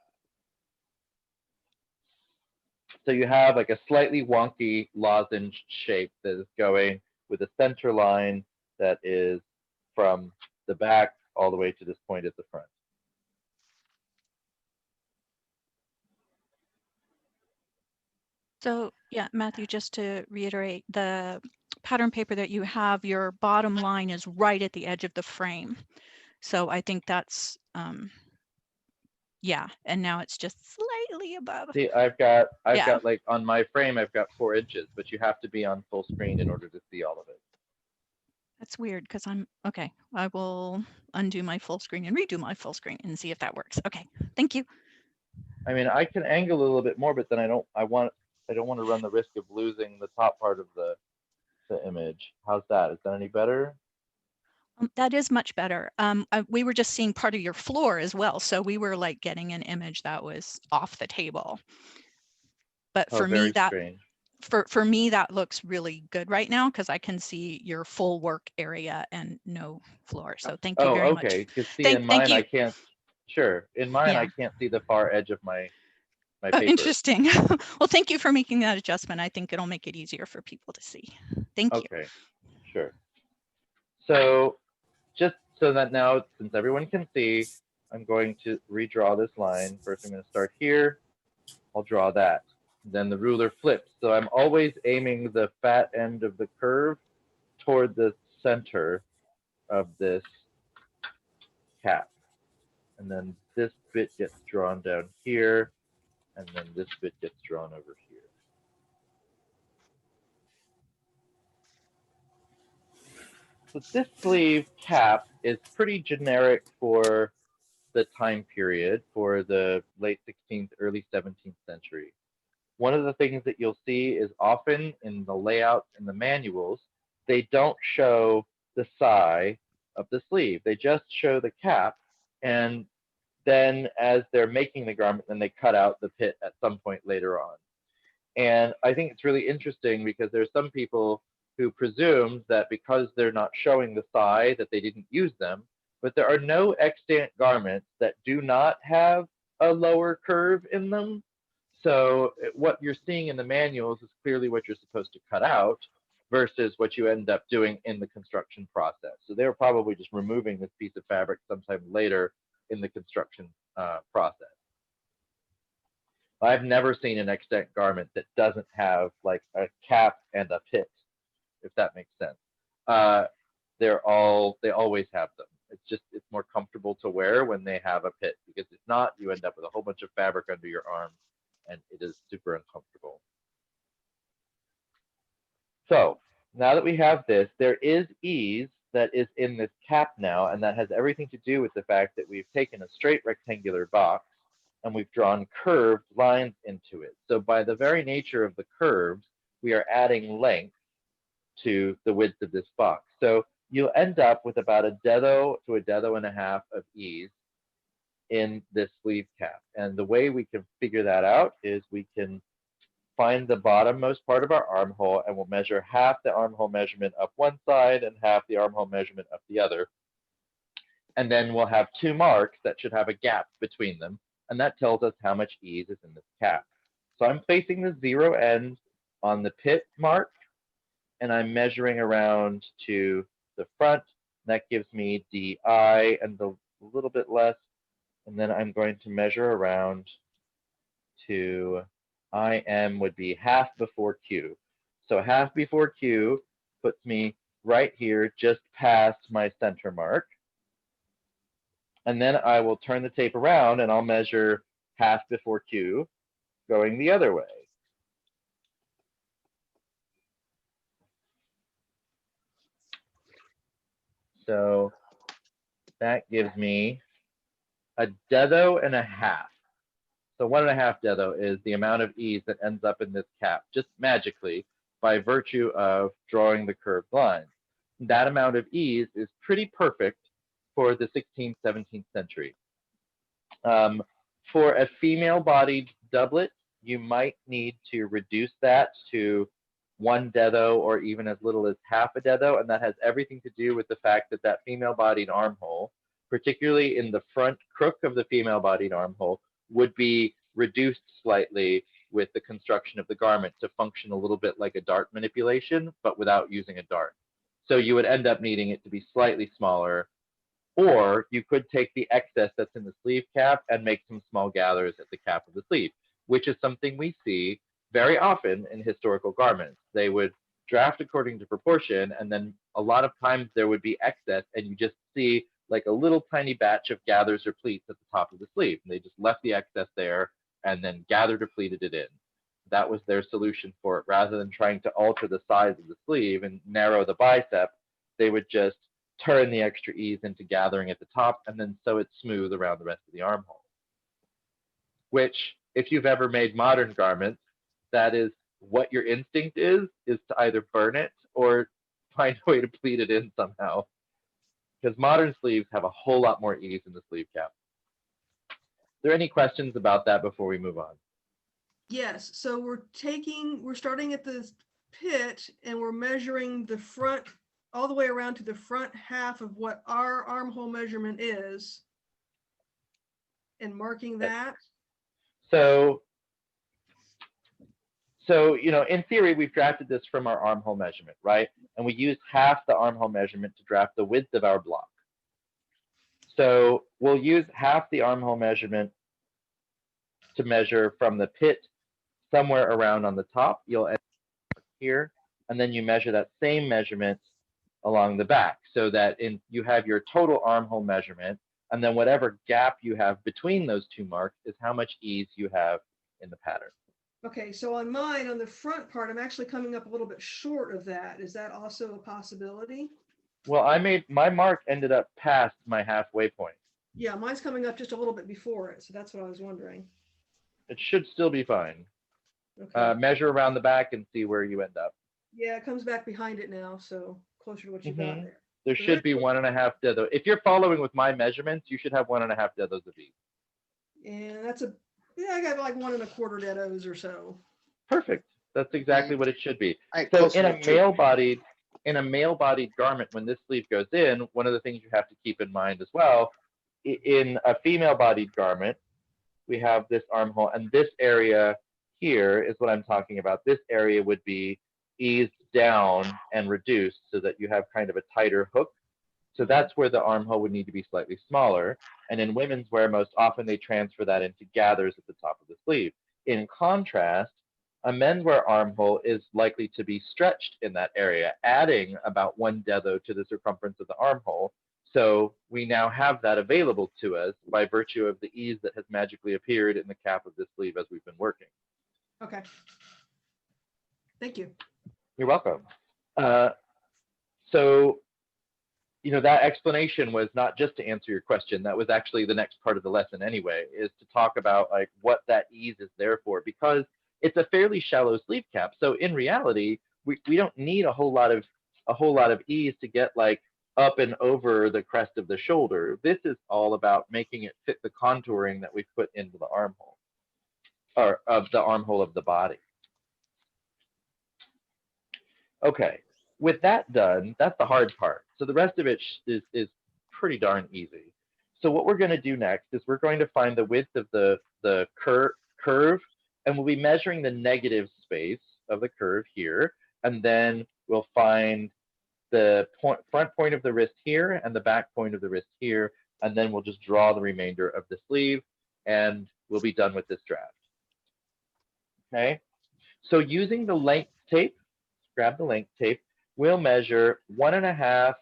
So you have like a slightly wonky lozenge shape that is going with a center line that is from the back all the way to this point at the front. So yeah, Matthew, just to reiterate, the pattern paper that you have, your bottom line is right at the edge of the frame. So I think that's, yeah, and now it's just slightly above. See, I've got Yeah. like on my frame, I've got 4 inches, but you have to be on full screen in order to see all of it. That's weird because okay, I will undo my full screen and redo my full screen and see if that works. Okay, thank you. I mean, I can angle a little bit more, but then I don't want to run the risk of losing the top part of the image. How's that? Is that any better? That is much better. We were just seeing part of your floor as well. So we were like getting an image that was off the table. But for me, that strange. For me, that looks really good right now because I can see your full work area and no floor. So thank you very much. Okay. Because see, in mine, I can't. Sure. In mine, Yeah. I can't see the far edge of my Oh, paper. interesting. Well, thank you for making that adjustment. I think it'll make it easier for people to see. Thank you. Okay. Sure. So just so that now, since everyone can see, I'm going to redraw this line. First, I'm going to start here. I'll draw that. Then the ruler flips. So I'm always aiming the fat end of the curve toward the center of this cap. And then this bit gets drawn down here, and then this bit gets drawn over here. So this sleeve cap is pretty generic for the time period, for the late 16th, early 17th century. One of the things that you'll see is often in the layout in the manuals, they don't show the side of the sleeve. They just show the cap, and then as they're making the garment, then they cut out the pit at some point later on. And I think it's really interesting because there's some people who presume that because they're not showing the side that they didn't use them, but there are no extant garments that do not have a lower curve in them. So what you're seeing in the manuals is clearly what you're supposed to cut out versus what you end up doing in the construction process. So they're probably just removing this piece of fabric sometime later in the construction process. I've never seen an extant garment that doesn't have like a cap and a pit, if that makes sense. They always have them. It's more comfortable to wear when they have a pit, because if not, you end up with a whole bunch of fabric under your arm, and it is super uncomfortable. So now that we have this, there is ease that is in this cap now, and that has everything to do with the fact that we've taken a straight rectangular box and we've drawn curved lines into it. So by the very nature of the curves, we are adding length to the width of this box. So you'll end up with about a dedo to a dedo and a half of ease in this sleeve cap. And the way we can figure that out is we can find the bottommost part of our armhole, and we'll measure half the armhole measurement up one side and half the armhole measurement up the other. And then we'll have 2 marks that should have a gap between them, and that tells us how much ease is in this cap. So I'm placing the 0 end on the pit mark, and I'm measuring around to the front. That gives me DI and a little bit less. And then I'm going to measure around to IM would be half before Q. So half before Q puts me right here just past my center mark. And then I will turn the tape around and I'll measure half before Q going the other way. So that gives me a dedo and a half. So 1.5 dedo is the amount of ease that ends up in this cap, just magically, by virtue of drawing the curved lines. That amount of ease is pretty perfect for the 16th, 17th century. For a female-bodied doublet, you might need to reduce that to 1 dedo or even as little as half a dedo, and that has everything to do with the fact that that female-bodied armhole, particularly in the front crook of the female-bodied armhole, would be reduced slightly with the construction of the garment to function a little bit like a dart manipulation, but without using a dart. So you would end up needing it to be slightly smaller, or you could take the excess that's in the sleeve cap and make some small gathers at the cap of the sleeve, which is something we see very often in historical garments. They would draft according to proportion, and then a lot of times there would be excess, and you just see like a little tiny batch of gathers or pleats at the top of the sleeve. And they just left the excess there and then gathered or pleated it in. That was their solution for it. Rather than trying to alter the size of the sleeve and narrow the bicep, they would just turn the extra ease into gathering at the top and then sew it smooth around the rest of the armhole. Which, if you've ever made modern garments, that is what your instinct is to either burn it or find a way to pleat it in somehow. Because modern sleeves have a whole lot more ease in the sleeve cap. Are there any questions about that before we move on? Yes, so we're starting at the pit and we're measuring the front all the way around to the front half of what our armhole measurement is and marking that. So in theory, we've drafted this from our armhole measurement, right? And we used half the armhole measurement to draft the width of our block. So we'll use half the armhole measurement to measure from the pit somewhere around on the top. You'll end up here, and then you measure that same measurement along the back, so that you have your total armhole measurement, and then whatever gap you have between those two marks is how much ease you have in the pattern. Okay, so on mine, on the front part, I'm actually coming up a little bit short of that. Is that also a possibility? Well, my mark ended up past my halfway point. Yeah, mine's coming up just a little bit before it, so that's what I was wondering. It should still be fine. Okay. Measure around the back and see where you end up. Yeah, it comes back behind it now, so closer to what you got there. There So should that- be 1.5 dedo. If you're following with my measurements, you should have 1.5 dedos of ease. And that's I got like 1 1/4 dedos or so. Perfect. That's exactly what it should be. Right, So closer in to a 2. male-bodied garment, when this sleeve goes in, one of the things you have to keep in mind as well, in a female-bodied garment, we have this armhole, and this area here is what I'm talking about. This area would be eased down and reduced so that you have kind of a tighter hook. So that's where the armhole would need to be slightly smaller. And in women's wear, most often they transfer that into gathers at the top of the sleeve. In contrast, a menswear armhole is likely to be stretched in that area, adding about 1 dedo to the circumference of the armhole. So we now have that available to us by virtue of the ease that has magically appeared in the cap of this sleeve as we've been working. Okay. Thank you. You're welcome. So, that explanation was not just to answer your question. That was actually the next part of the lesson anyway, is to talk about like what that ease is there for, because it's a fairly shallow sleeve cap. So in reality, we don't need a whole lot of ease to get like up and over the crest of the shoulder. This is all about making it fit the contouring that we've put into the armhole, or of the armhole of the body. Okay, with that done, that's the hard part. So the rest of it is pretty darn easy. So what we're going to do next is we're going to find the width of the curve, and we'll be measuring the negative space of the curve here, and then we'll find the front point of the wrist here and the back point of the wrist here, and then we'll just draw the remainder of the sleeve, and we'll be done with this draft. Okay, so using the length tape, grab the length tape, we'll measure 1.5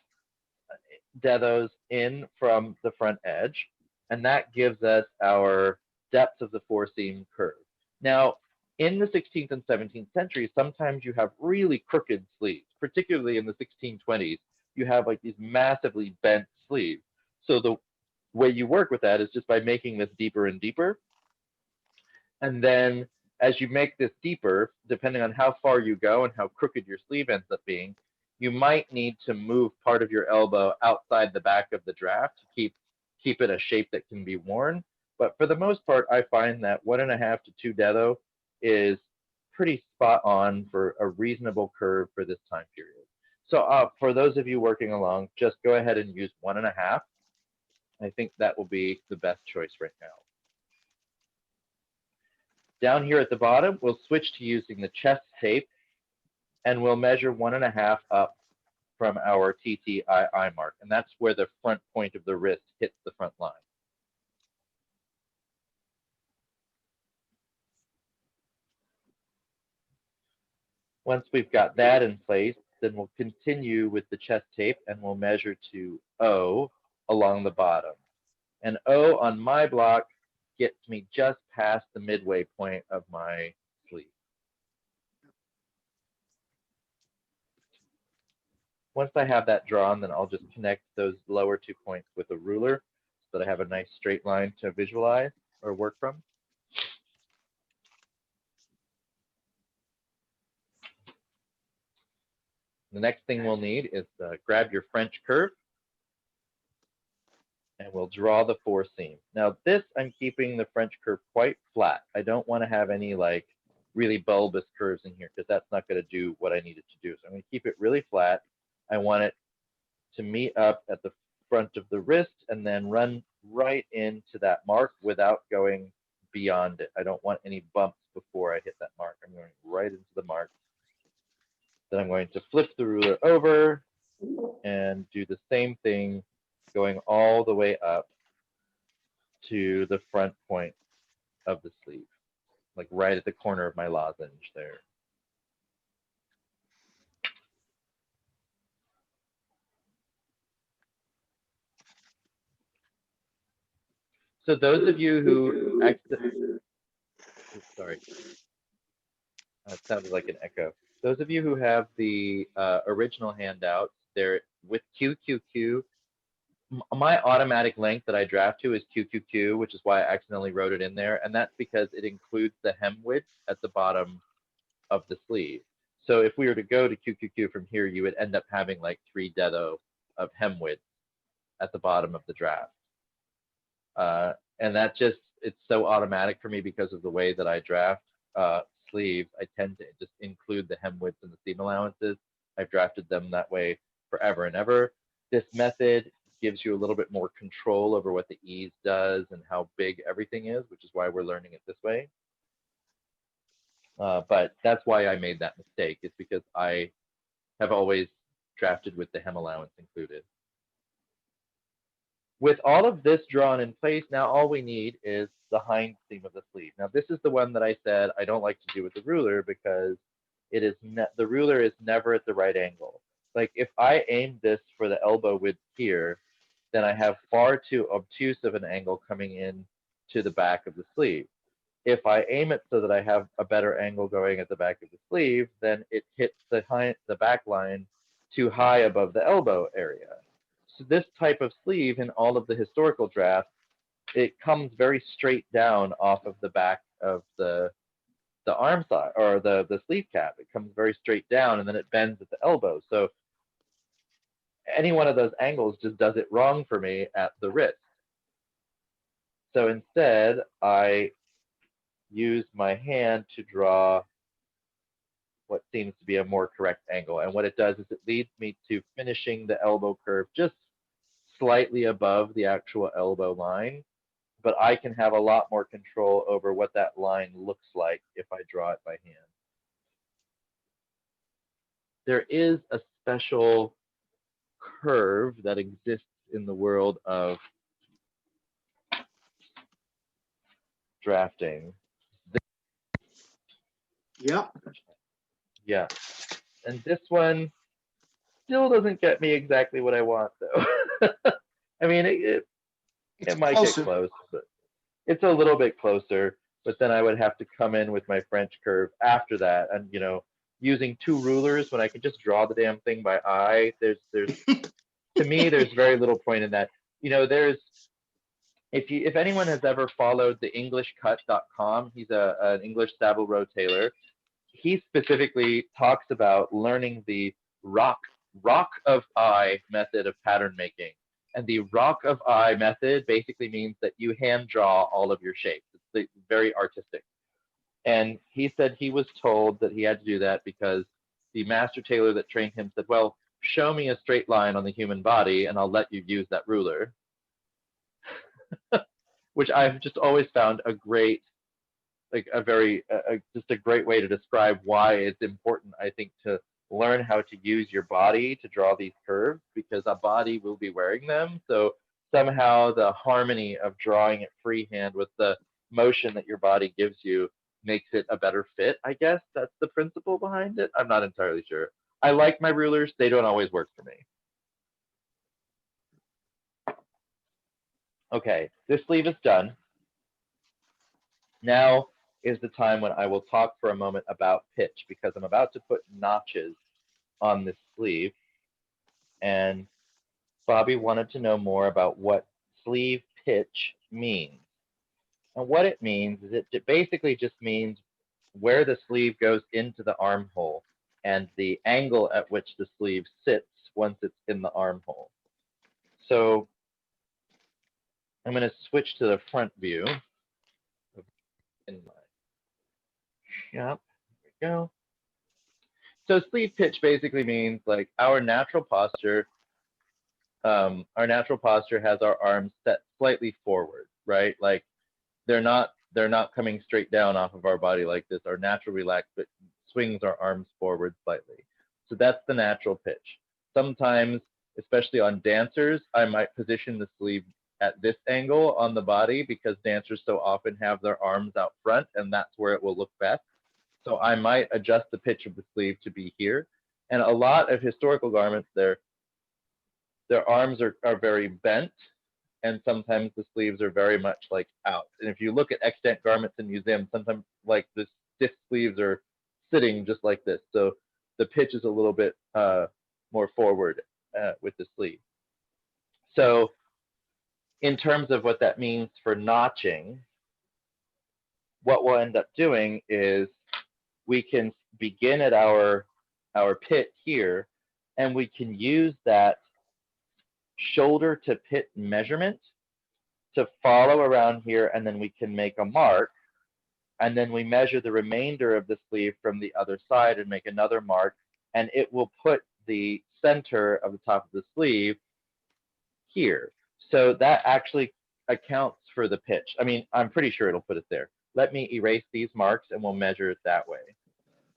dedos in from the front edge, and that gives us our depth of the 4-seam curve. Now, in the 16th and 17th centuries, sometimes you have really crooked sleeves, particularly in the 1620s. You have like these massively bent sleeves. So the way you work with that is just by making this deeper and deeper. And then as you make this deeper, depending on how far you go and how crooked your sleeve ends up being, you might need to move part of your elbow outside the back of the draft to keep it a shape that can be worn. But for the most part, I find that 1.5 to 2 dedo is pretty spot on for a reasonable curve for this time period. So for those of you working along, just go ahead and use 1.5. I think that will be the best choice right now. Down here at the bottom, we'll switch to using the chest tape, and we'll measure 1.5 up from our TTII mark, and that's where the front point of the wrist hits the front line. Once we've got that in place, then we'll continue with the chest tape and we'll measure to O along the bottom. And O on my block gets me just past the midway point of my sleeve. Once I have that drawn, then I'll just connect those lower 2 points with a ruler so that I have a nice straight line to visualize or work from. The next thing we'll need is grab your French curve and we'll draw the 4 seam. Now this, I'm keeping the French curve quite flat. I don't want to have any like really bulbous curves in here because that's not going to do what I need it to do. So I'm going to keep it really flat. I want it to meet up at the front of the wrist and then run right into that mark without going beyond it. I don't want any bumps before I hit that mark. I'm going right into the mark. Then I'm going to flip the ruler over and do the same thing, going all the way up to the front point of the sleeve, like right at the corner of my lozenge there. So those of you who sorry, that sounded like an echo. Those of you who have the original handout, they're with QQQ. My automatic length that I draft to is QQQ, which is why I accidentally wrote it in there. And that's because it includes the hem width at the bottom of the sleeve. So if we were to go to QQQ from here, you would end up having like 3 dedo of hem width at the bottom of the draft. And that just, it's so automatic for me because of the way that I draft sleeves. I tend to just include the hem widths and the seam allowances. I've drafted them that way forever and ever. This method gives you a little bit more control over what the ease does and how big everything is, which is why we're learning it this way. But that's why I made that mistake. It's because I have always drafted with the hem allowance included. With all of this drawn in place, now all we need is the hind seam of the sleeve. Now this is the one that I said I don't like to do with the ruler because it is the ruler is never at the right angle. Like if I aim this for the elbow width here, then I have far too obtuse of an angle coming in to the back of the sleeve. If I aim it so that I have a better angle going at the back of the sleeve, then it hits the back line too high above the elbow area. So this type of sleeve in all of the historical drafts, it comes very straight down off of the back of the arm side or the sleeve cap. It comes very straight down and then it bends at the elbow. So any one of those angles just does it wrong for me at the wrist. So instead, I use my hand to draw what seems to be a more correct angle. And what it does is it leads me to finishing the elbow curve just slightly above the actual elbow line, but I can have a lot more control over what that line looks like if I draw it by hand. There is a special curve that exists in the world of drafting. Yep. Yeah. And this one still doesn't get me exactly what I want, though. I mean, it might closer. get close, but it's a little bit closer. But then I would have to come in with my French curve after that, and using 2 rulers when I could just draw the damn thing by eye. There's to me, there's very little point in that. There's if anyone has ever followed the EnglishCut.com, he's an English Savile Row tailor. He specifically talks about learning the rock of eye method of pattern making. And the rock of eye method basically means that you hand draw all of your shapes. It's very artistic. And he said he was told that he had to do that because the master tailor that trained him said, well, show me a straight line on the human body and I'll let you use that ruler. Which I've just always found a great, just a great way to describe why it's important, I think, to learn how to use your body to draw these curves, because a body will be wearing them. So somehow the harmony of drawing it freehand with the motion that your body gives you makes it a better fit, I guess. That's the principle behind it. I'm not entirely sure. I like my rulers. They don't always work for me. Okay, this sleeve is done. Now is the time when I will talk for a moment about pitch, because I'm about to put notches on this sleeve. And Bobby wanted to know more about what sleeve pitch means. And what it means is it basically just means where the sleeve goes into the armhole and the angle at which the sleeve sits once it's in the armhole. So I'm going to switch to the front view. In my shop, there we go. So sleeve pitch basically means like our natural posture. Our natural posture has our arms set slightly forward, right? Like they're not coming straight down off of our body like this. Our natural relaxed but swings our arms forward slightly. So that's the natural pitch. Sometimes, especially on dancers, I might position the sleeve at this angle on the body because dancers so often have their arms out front, and that's where it will look best. So I might adjust the pitch of the sleeve to be here. And a lot of historical garments, their arms are very bent, and sometimes the sleeves are very much like out. And if you look at extant garments in museums, sometimes like the stiff sleeves are sitting just like this. So the pitch is a little bit more forward with the sleeve. So in terms of what that means for notching, what we'll end up doing is we can begin at our pit here, and we can use that shoulder to pit measurement to follow around here, and then we can make a mark, and then we measure the remainder of the sleeve from the other side and make another mark, and it will put the center of the top of the sleeve here. So that actually accounts for the pitch. I mean, I'm pretty sure it'll put it there. Let me erase these marks and we'll measure it that way.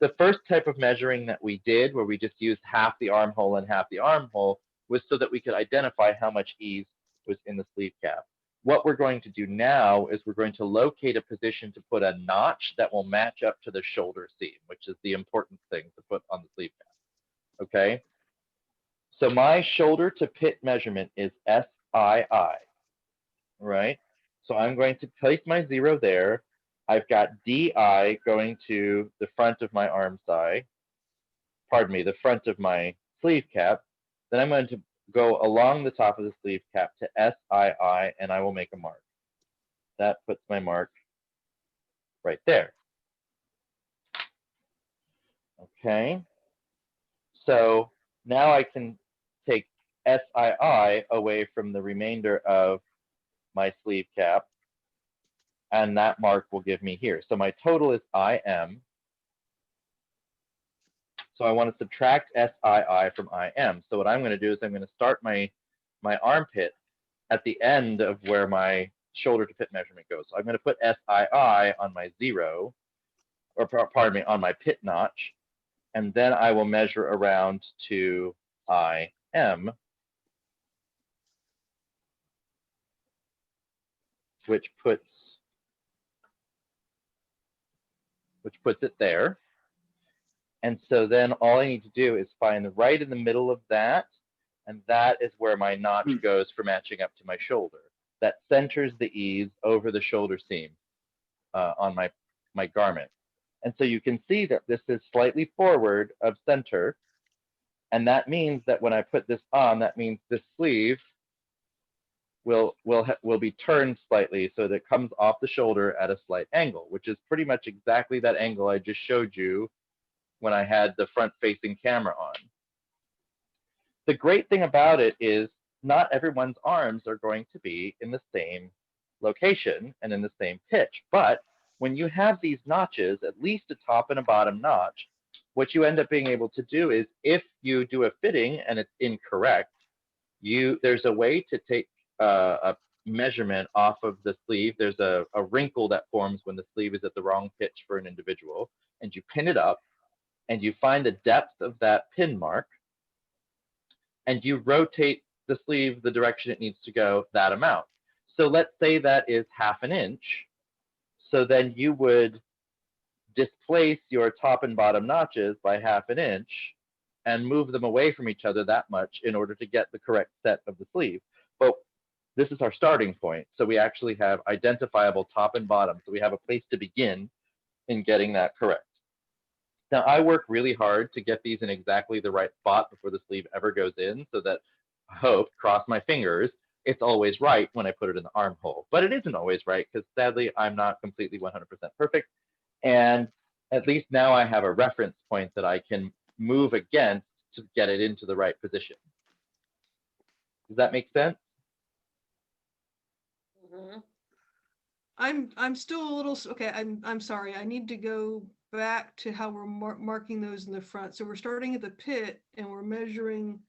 The first type of measuring that we did, where we just used half the armhole and half the armhole, was so that we could identify how much ease was in the sleeve cap. What we're going to do now is we're going to locate a position to put a notch that will match up to the shoulder seam, which is the important thing to put on the sleeve cap. Okay? So my shoulder to pit measurement is SII, right? So I'm going to place my 0 there. I've got DI going to the front of my arm side, pardon me, the front of my sleeve cap. Then I'm going to go along the top of the sleeve cap to SII, and I will make a mark. That puts my mark right there. Okay. So now I can take SII away from the remainder of my sleeve cap, and that mark will give me here. So my total is IM. So I want to subtract SII from IM. So what I'm going to do is I'm going to start my armpit at the end of where my shoulder to pit measurement goes. So I'm going to put SII on my 0, or pardon me, on my pit notch, and then I will measure around to IM, which puts it there. And so then all I need to do is find right in the middle of that, and that is where my notch goes for matching up to my shoulder. That centers the ease over the shoulder seam on my garment. And so you can see that this is slightly forward of center, and that means that when I put this on, that means this sleeve will be turned slightly so that it comes off the shoulder at a slight angle, which is pretty much exactly that angle I just showed you when I had the front-facing camera on. The great thing about it is not everyone's arms are going to be in the same location and in the same pitch, but when you have these notches, at least a top and a bottom notch, what you end up being able to do is, if you do a fitting and it's incorrect, there's a way to take a measurement off of the sleeve. There's a wrinkle that forms when the sleeve is at the wrong pitch for an individual, and you pin it up, and you find the depth of that pin mark, and you rotate the sleeve the direction it needs to go that amount. So let's say that is 1/2 inch. So then you would displace your top and bottom notches by 1/2 inch and move them away from each other that much in order to get the correct set of the sleeve. But this is our starting point. So we actually have identifiable top and bottom. So we have a place to begin in getting that correct. Now I work really hard to get these in exactly the right spot before the sleeve ever goes in, so that I hope, cross my fingers, it's always right when I put it in the armhole. But it isn't always right, because sadly I'm not completely 100% perfect. And at least now I have a reference point that I can move against to get it into the right position. Does that make sense? I'm still a little, okay, I'm sorry. I need to go back to how we're marking those in the front. So we're starting at the pit and we're measuring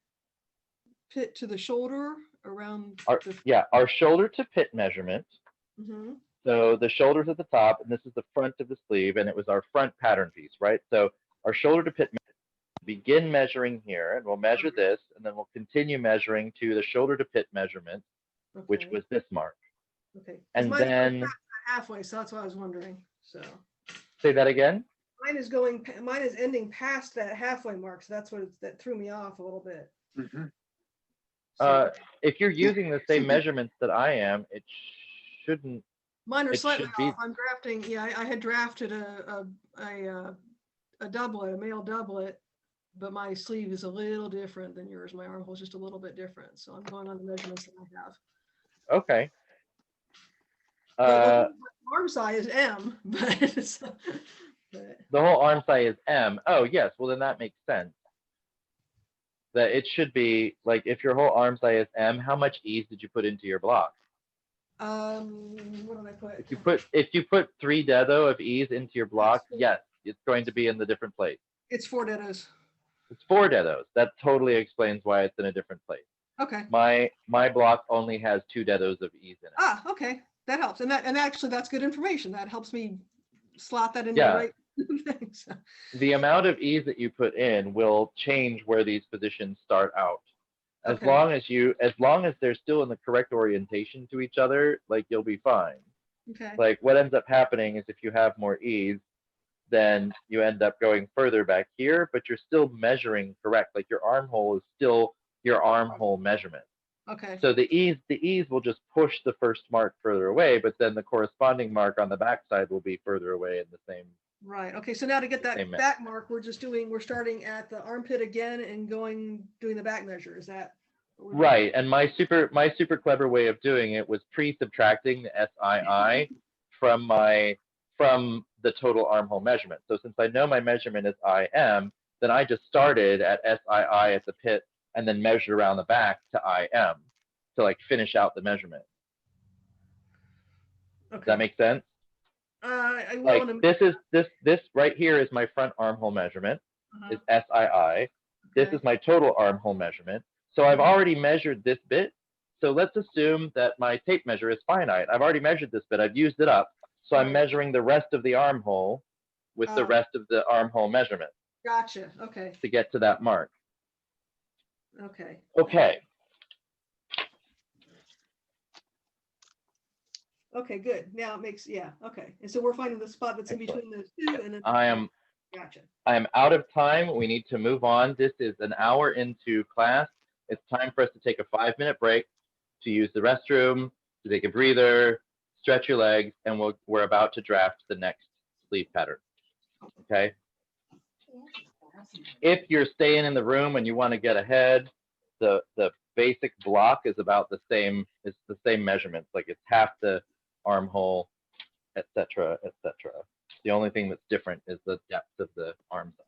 pit to the shoulder around our shoulder to pit measurement. Mm-hmm. So the shoulder's at the top, and this is the front of the sleeve, and it was our front pattern piece, right? So our shoulder to pit begin measuring here, and we'll measure this, and then we'll continue measuring to the shoulder to pit measurement, which was this mark. Okay. And then halfway, so that's what I was wondering. So say that again. Mine is ending past that halfway mark, so that's what that threw me off a little bit. Mm-hmm. If you're using the same measurements that I am, it shouldn't. Mine are slightly off. I'm drafting. Yeah, I had drafted a doublet, a male doublet, but my sleeve is a little different than yours. My armhole is just a little bit different, so I'm going on the measurements that I have. Okay. Arm size is M, but the whole arm size is M. Oh yes, well then that makes sense. That it should be like, if your whole arm size is M, how much ease did you put into your block? What did I put? If you put 3 dedo of ease into your block, yes, it's going to be in the different place. It's 4 dedos. It's 4 dedos. That totally explains why it's in a different place. Okay. My block only has 2 dedos of ease in it. Ah, okay, that helps, and actually that's good information. That helps me slot that into the right thing. So. The amount of ease that you put in will change where these positions start out. As long as they're still in the correct orientation to each other, like, you'll be fine. Okay. Like, what ends up happening is if you have more ease, then you end up going further back here, but you're still measuring correct. Like, your armhole is still your armhole measurement. Okay. So the ease will just push the first mark further away, but then the corresponding mark on the back side will be further away in the same. Right. Okay. So now to get that back mark, we're starting at the armpit again and doing the back measure. Is that right? And my super clever way of doing it was pre-subtracting the SII from the total armhole measurement. So since I know my measurement is IM, then I just started at SII at the pit and then measured around the back to IM to, like, finish out the measurement. Okay. Does that make sense? Like, this right here is my front armhole measurement, is SII. This is my total armhole measurement. So I've already measured this bit. So let's assume that my tape measure is finite. I've already measured this bit. I've used it up. So I'm measuring the rest of the armhole with the rest of the armhole measurement. Gotcha. Okay. To get to that mark. Okay. Okay. Okay, good. Now it makes, okay. And so we're finding the spot that's in between those two, and then gotcha. I am out of time. We need to move on. This is an hour into class. It's time for us to take a 5-minute break to use the restroom, to take a breather, stretch your legs, and we're about to draft the next sleeve pattern. Okay? If you're staying in the room and you want to get ahead, the basic block is about the same. It's the same measurements. Like, it's half the armhole, etc., etc. The only thing that's different is the depth of the arm side.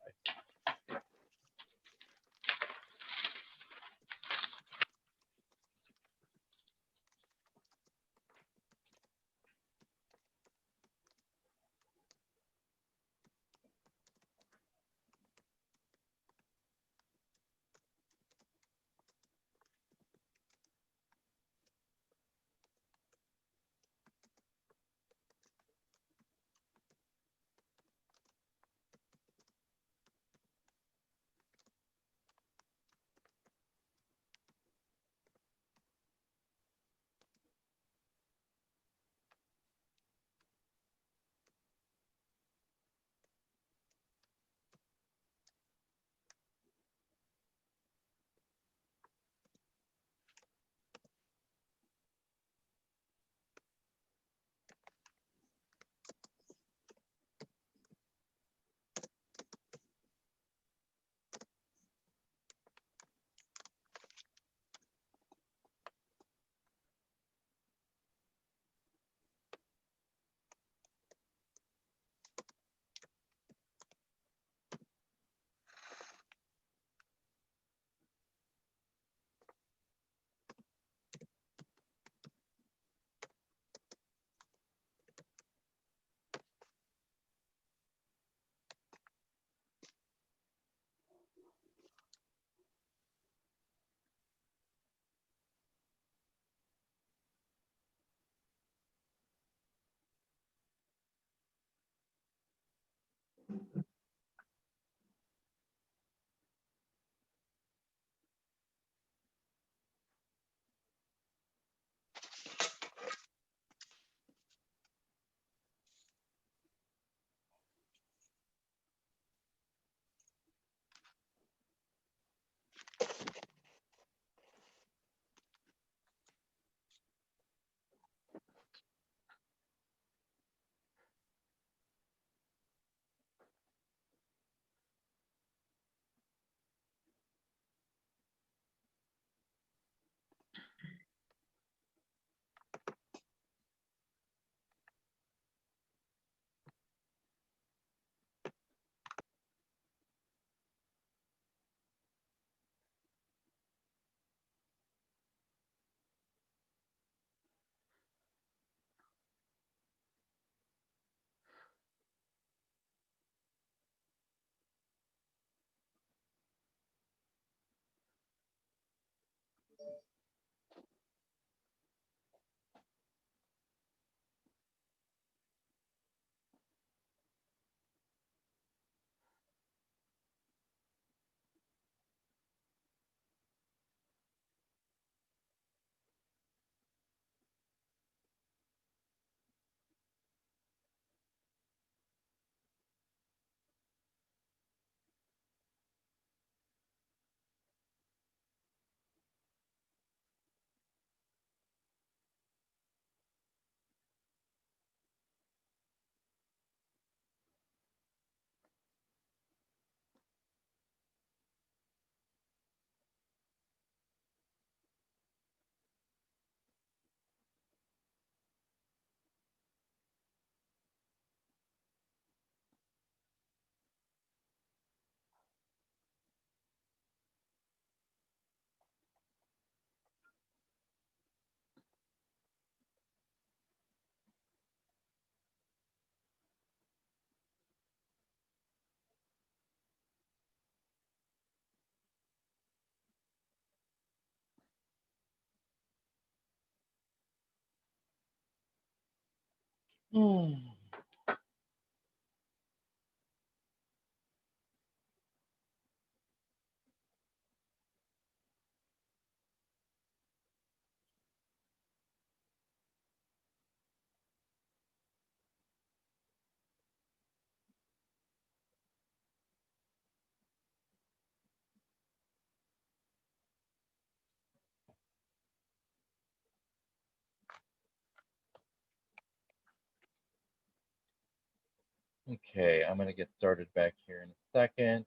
Okay, I'm going to get started back here in a second.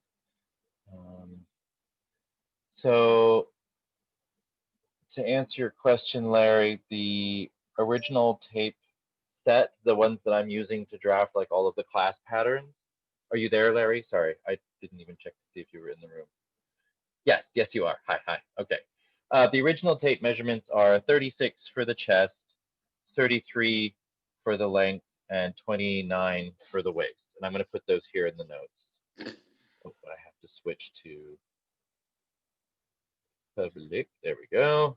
So to answer your question, Larry, the original tape set, the ones that I'm using to draft like all of the class patterns. Are you there, Larry? Sorry, I didn't even check to see if you were in the room. Yes, yes, you are. Hi. Okay. The original tape measurements are 36 for the chest, 33 for the length, and 29 for the waist. And I'm going to put those here in the notes. Oh, but I have to switch to public. There we go.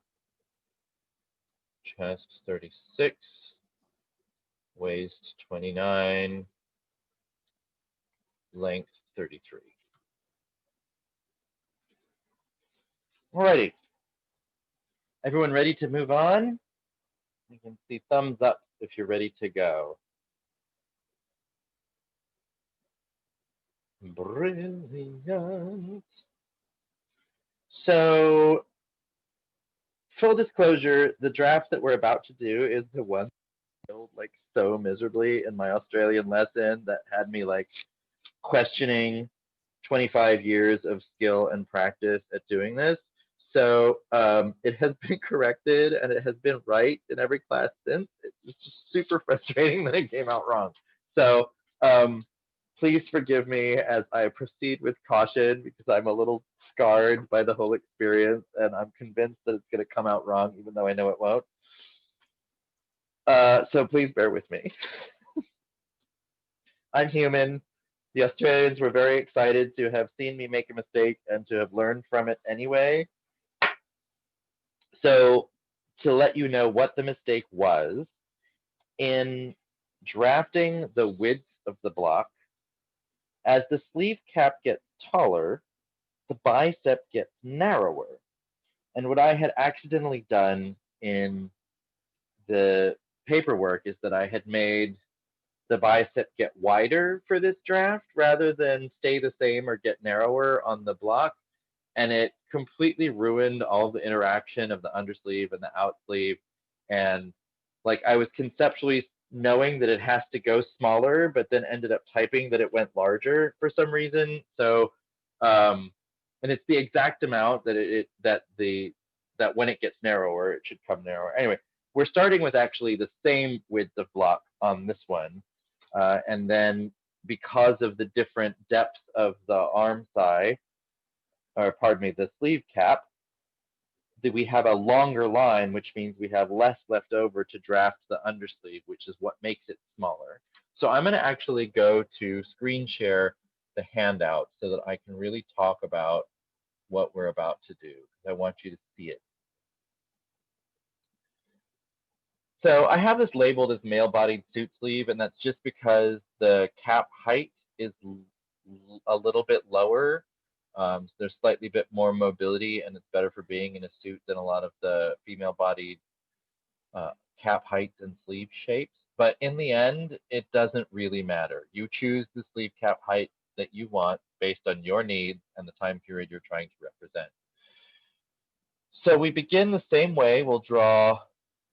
Chest 36, waist 29, length 33. Alrighty. Everyone ready to move on? You can see thumbs up if you're ready to go. Brilliant. So, full disclosure, the draft that we're about to do is the one that failed like so miserably in my Australian lesson that had me like questioning 25 years of skill and practice at doing this. So it has been corrected and it has been right in every class since. It's just super frustrating that it came out wrong. So please forgive me as I proceed with caution because I'm a little scarred by the whole experience and I'm convinced that it's going to come out wrong even though I know it won't. So please bear with me. I'm human. The Australians were very excited to have seen me make a mistake and to have learned from it anyway. So to let you know what the mistake was, in drafting the width of the block, as the sleeve cap gets taller, the bicep gets narrower. And what I had accidentally done in the paperwork is that I had made the bicep get wider for this draft rather than stay the same or get narrower on the block. And it completely ruined all the interaction of the undersleeve and the outsleeve. And like I was conceptually knowing that it has to go smaller, but then ended up typing that it went larger for some reason. So, and it's the exact amount that that when it gets narrower, it should come narrower. Anyway, we're starting with actually the same width of block on this one. And then because of the different depths of the arm side, or pardon me, the sleeve cap, we have a longer line, which means we have less left over to draft the undersleeve, which is what makes it smaller. So I'm going to actually go to screen share the handout so that I can really talk about what we're about to do. I want you to see it. So I have this labeled as male-bodied suit sleeve, and that's just because the cap height is a little bit lower. So there's slightly bit more mobility, and it's better for being in a suit than a lot of the female-bodied cap heights and sleeve shapes. But in the end, it doesn't really matter. You choose the sleeve cap height that you want based on your needs and the time period you're trying to represent. So we begin the same way. We'll draw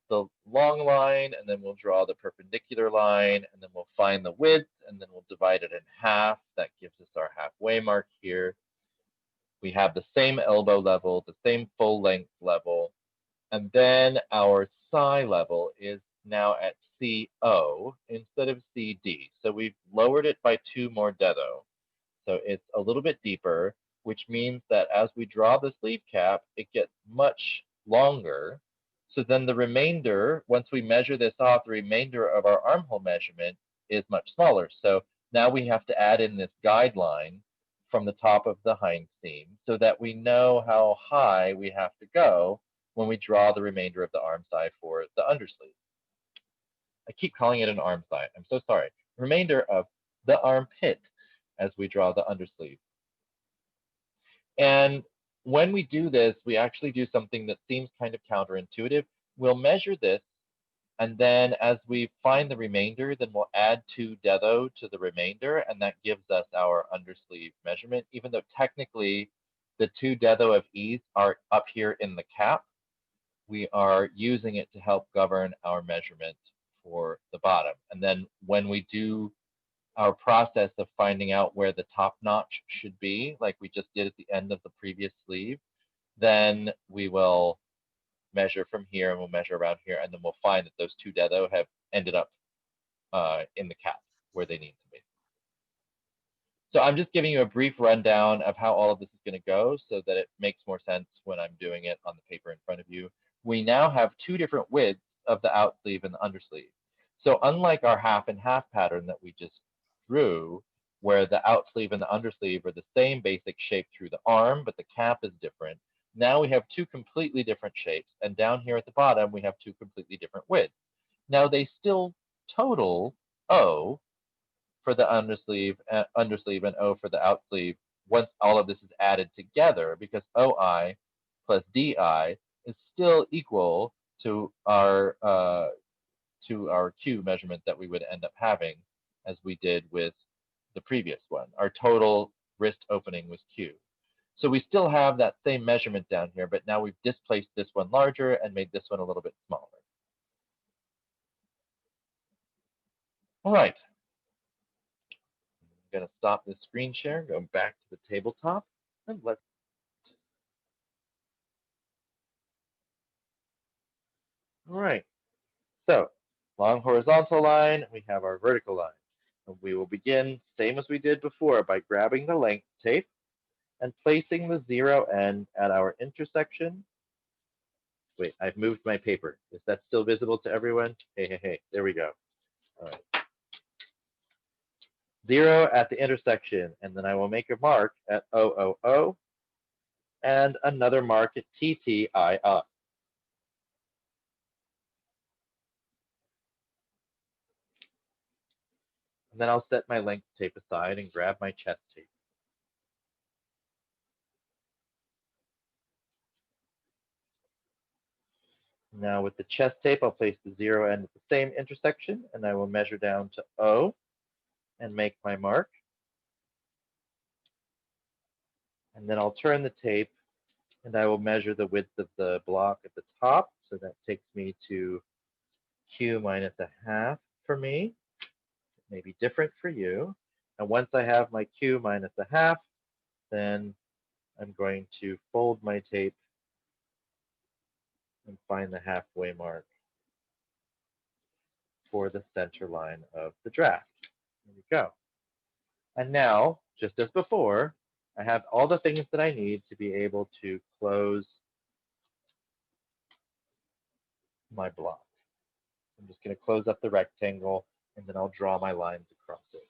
the long line, and then we'll draw the perpendicular line, and then we'll find the width, and then we'll divide it in half. That gives us our halfway mark here. We have the same elbow level, the same full length level, and then our thigh level is now at CO instead of CD. So we've lowered it by 2 more dedo. So it's a little bit deeper, which means that as we draw the sleeve cap, it gets much longer. So then the remainder, once we measure this off, the remainder of our armhole measurement is much smaller. So now we have to add in this guideline from the top of the hind seam so that we know how high we have to go when we draw the remainder of the arm side for the undersleeve. I keep calling it an arm side. I'm so sorry. Remainder of the armpit as we draw the undersleeve. And when we do this, we actually do something that seems kind of counterintuitive. We'll measure this, and then as we find the remainder, then we'll add 2 dedo to the remainder, and that gives us our undersleeve measurement, even though technically the 2 dedo of ease are up here in the cap. We are using it to help govern our measurement for the bottom. And then when we do our process of finding out where the top notch should be, like we just did at the end of the previous sleeve, then we will measure from here and we'll measure around here, and then we'll find that those 2 dedo have ended up in the cap where they need to be. So I'm just giving you a brief rundown of how all of this is going to go so that it makes more sense when I'm doing it on the paper in front of you. We now have 2 different widths of the outsleeve and the undersleeve. So unlike our half and half pattern that we just drew, where the outsleeve and the undersleeve are the same basic shape through the arm, but the cap is different, now we have 2 completely different shapes. And down here at the bottom, we have 2 completely different widths. Now they still total O for the undersleeve and O for the outsleeve once all of this is added together, because OI plus DI is still equal to our Q measurement that we would end up having as we did with the previous one. Our total wrist opening was Q. So we still have that same measurement down here, but now we've displaced this one larger and made this one a little bit smaller. All right. I'm going to stop this screen share, go back to the tabletop, and let's. All right. So long horizontal line, we have our vertical line. And we will begin, same as we did before, by grabbing the length tape and placing the 0 end at our intersection. Wait, I've moved my paper. Is that still visible to everyone? Hey, there we go. All right. 0 at the intersection, and then I will make a mark at OOO and another mark at TTII. And then I'll set my length tape aside and grab my chest tape. Now with the chest tape, I'll place the 0 end at the same intersection, and I will measure down to O and make my mark. And then I'll turn the tape, and I will measure the width of the block at the top. So that takes me to Q minus a half for me. It may be different for you. And once I have my Q minus a half, then I'm going to fold my tape and find the halfway mark for the center line of the draft. There we go. And now, just as before, I have all the things that I need to be able to close my block. I'm just going to close up the rectangle, and then I'll draw my lines across it.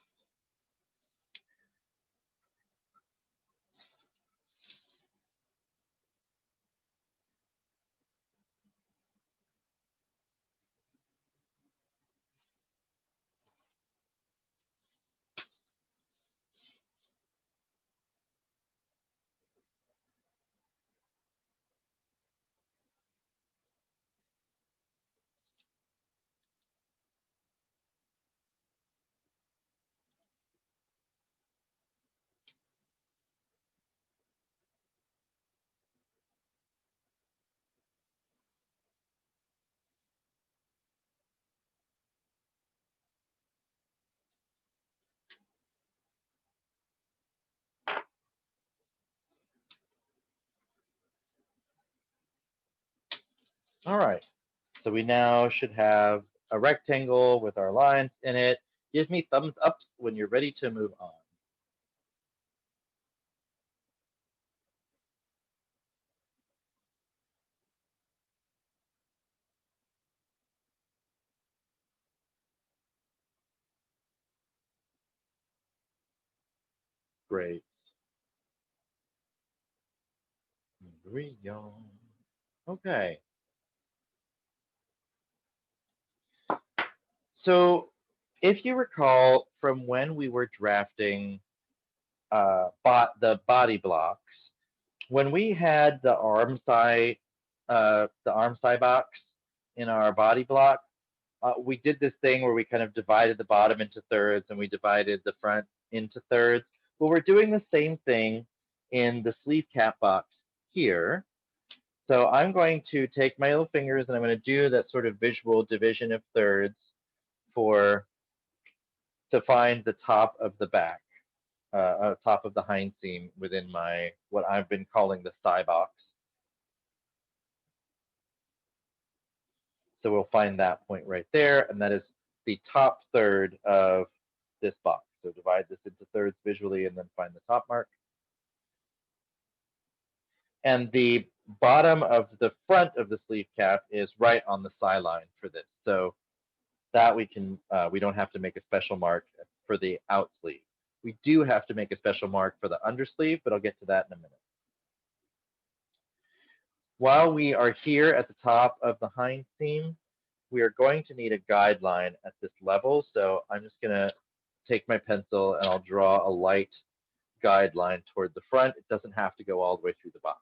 All right, so we now should have a rectangle with our lines in it. Give me thumbs up when you're ready to move on. Great. Okay. So if you recall from when we were drafting the body blocks, when we had the arm side box in our body block, we did this thing where we kind of divided the bottom into thirds and we divided the front into thirds. Well, we're doing the same thing in the sleeve cap box here. So I'm going to take my little fingers and I'm going to do that sort of visual division of thirds to find the top of the back, top of the hind seam within my, what I've been calling the thigh box. So we'll find that point right there, and that is the top third of this box. So divide this into thirds visually and then find the top mark. And the bottom of the front of the sleeve cap is right on the side line for this. So that we don't have to make a special mark for the out sleeve. We do have to make a special mark for the undersleeve, but I'll get to that in a minute. While we are here at the top of the hind seam, we are going to need a guideline at this level. So I'm just going to take my pencil and I'll draw a light guideline toward the front. It doesn't have to go all the way through the box.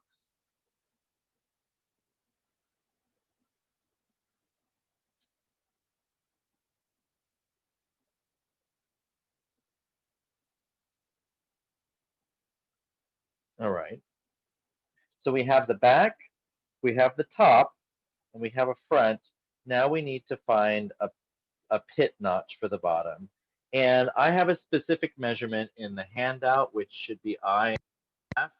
All right. So we have the back, we have the top, and we have a front. Now we need to find a pit notch for the bottom. And I have a specific measurement in the handout, which should be I.5.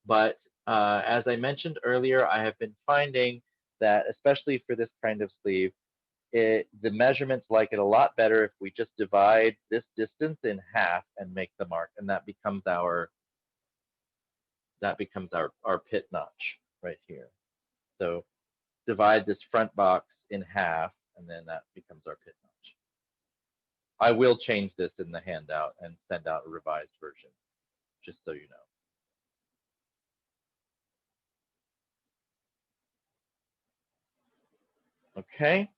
But as I mentioned earlier, I have been finding that, especially for this kind of sleeve, the measurements like it a lot better if we just divide this distance in half and make the mark, and that becomes our pit notch right here. So divide this front box in half, and then that becomes our pit notch. I will change this in the handout and send out a revised version, just so you know. Okay,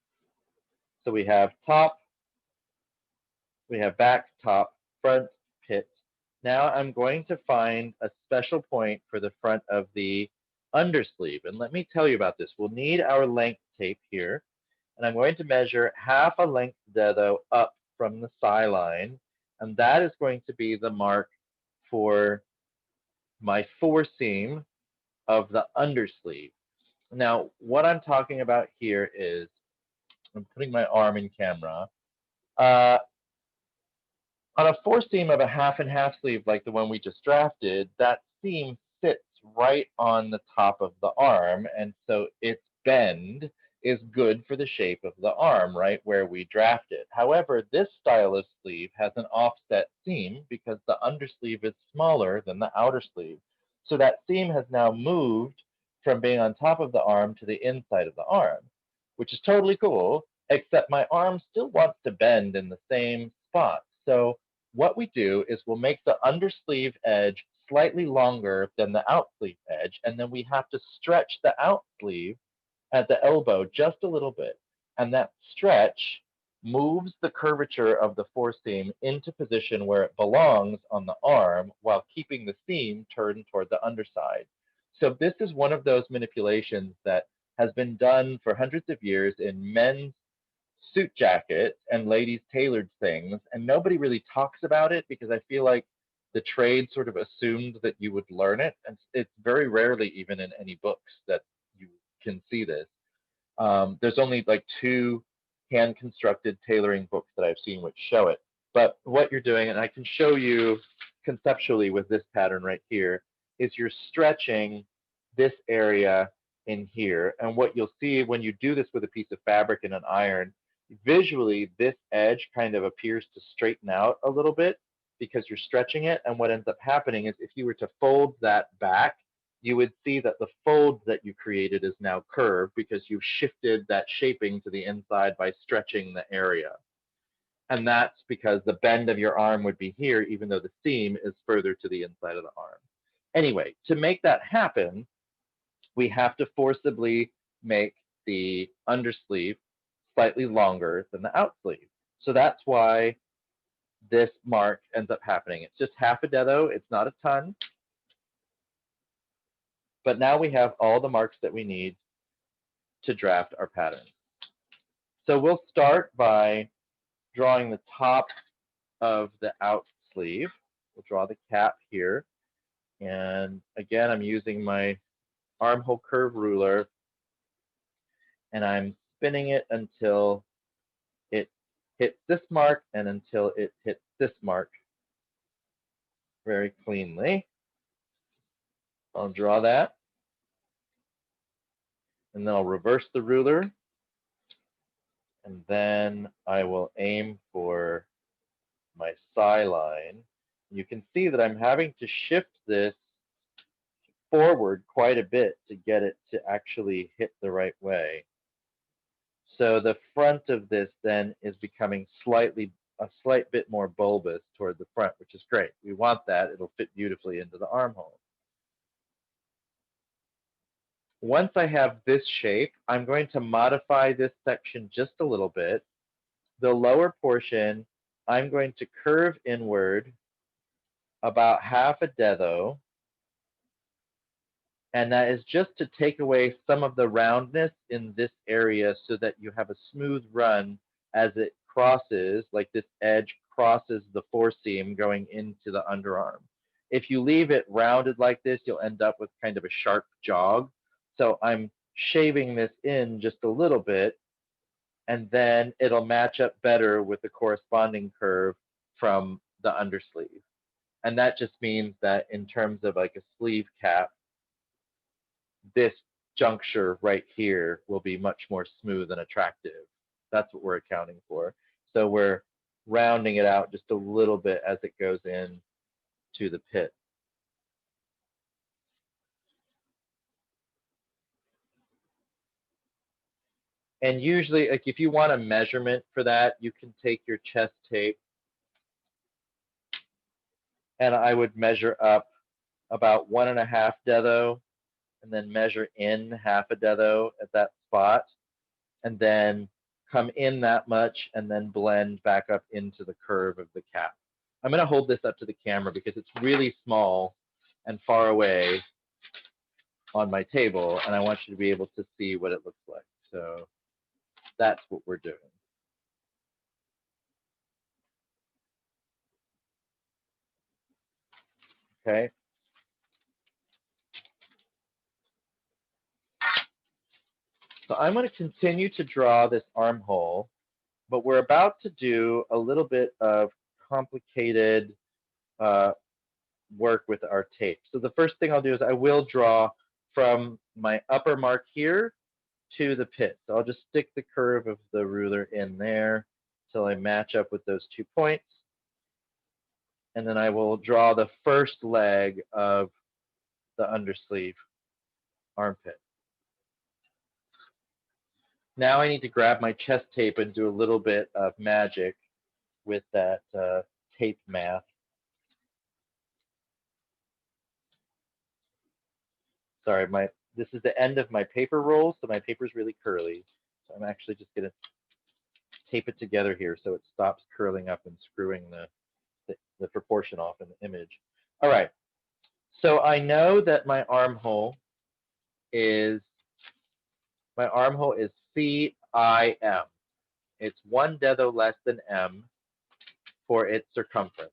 so we have top, we have back, top, front, pit. Now I'm going to find a special point for the front of the undersleeve. And let me tell you about this. We'll need our length tape here. And I'm going to measure half a length ditto up from the side line. And that is going to be the mark for my foreseam of the undersleeve. Now, what I'm talking about here is, I'm putting my arm in camera. On a foreseam of a half and half sleeve like the one we just drafted, that seam sits right on the top of the arm, and so its bend is good for the shape of the arm, right where we drafted. However, this style of sleeve has an offset seam because the undersleeve is smaller than the outer sleeve. So that seam has now moved from being on top of the arm to the inside of the arm, which is totally cool, except my arm still wants to bend in the same spot. So what we do is we'll make the undersleeve edge slightly longer than the outsleeve edge, and then we have to stretch the outsleeve at the elbow just a little bit. And that stretch moves the curvature of the foreseam into position where it belongs on the arm while keeping the seam turned toward the underside. So this is one of those manipulations that has been done for hundreds of years in men's suit jackets and ladies tailored things, and nobody really talks about it because I feel like the trade sort of assumed that you would learn it, and it's very rarely even in any books that you can see this. There's only like 2 hand constructed tailoring books that I've seen which show it. But what you're doing, and I can show you conceptually with this pattern right here, is you're stretching this area in here, and what you'll see when you do this with a piece of fabric and an iron, visually this edge kind of appears to straighten out a little bit because you're stretching it, and what ends up happening is if you were to fold that back, you would see that the fold that you created is now curved because you've shifted that shaping to the inside by stretching the area. And that's because the bend of your arm would be here even though the seam is further to the inside of the arm. Anyway, to make that happen, we have to forcibly make the undersleeve slightly longer than the outsleeve. So that's why this mark ends up happening. It's just half a dedo. It's not a ton. But now we have all the marks that we need to draft our pattern. So we'll start by drawing the top of the out sleeve. We'll draw the cap here. And again, I'm using my armhole curve ruler, and I'm spinning it until it hits this mark and until it hits this mark very cleanly. I'll draw that, and then I'll reverse the ruler, and then I will aim for my psi line. You can see that I'm having to shift this forward quite a bit to get it to actually hit the right way. So the front of this then is becoming a slight bit more bulbous toward the front, which is great. We want that. It'll fit beautifully into the armhole. Once I have this shape, I'm going to modify this section just a little bit. The lower portion, I'm going to curve inward about half a dedo. And that is just to take away some of the roundness in this area so that you have a smooth run as it crosses, like this edge crosses the foreseam going into the underarm. If you leave it rounded like this, you'll end up with kind of a sharp jog. So I'm shaving this in just a little bit, and then it'll match up better with the corresponding curve from the undersleeve. And that just means that in terms of like a sleeve cap, this juncture right here will be much more smooth and attractive. That's what we're accounting for. So we're rounding it out just a little bit as it goes in to the pit. And usually, like if you want a measurement for that, you can take your chest tape, and I would measure up about 1.5 dedo, and then measure in half a dedo at that spot, and then come in that much and then blend back up into the curve of the cap. I'm going to hold this up to the camera because it's really small and far away on my table, and I want you to be able to see what it looks like. So that's what we're doing. Okay. So I'm going to continue to draw this armhole, but we're about to do a little bit of complicated work with our tape. So the first thing I'll do is I will draw from my upper mark here to the pit. So I'll just stick the curve of the ruler in there till I match up with those 2 points. And then I will draw the first leg of the undersleeve armpit. Now I need to grab my chest tape and do a little bit of magic with that tape math. Sorry, this is the end of my paper roll, so my paper is really curly. So I'm actually just going to tape it together here so it stops curling up and screwing the proportion off in the image. All right, so I know that my armhole is CIM. It's 1 dedo less than M for its circumference.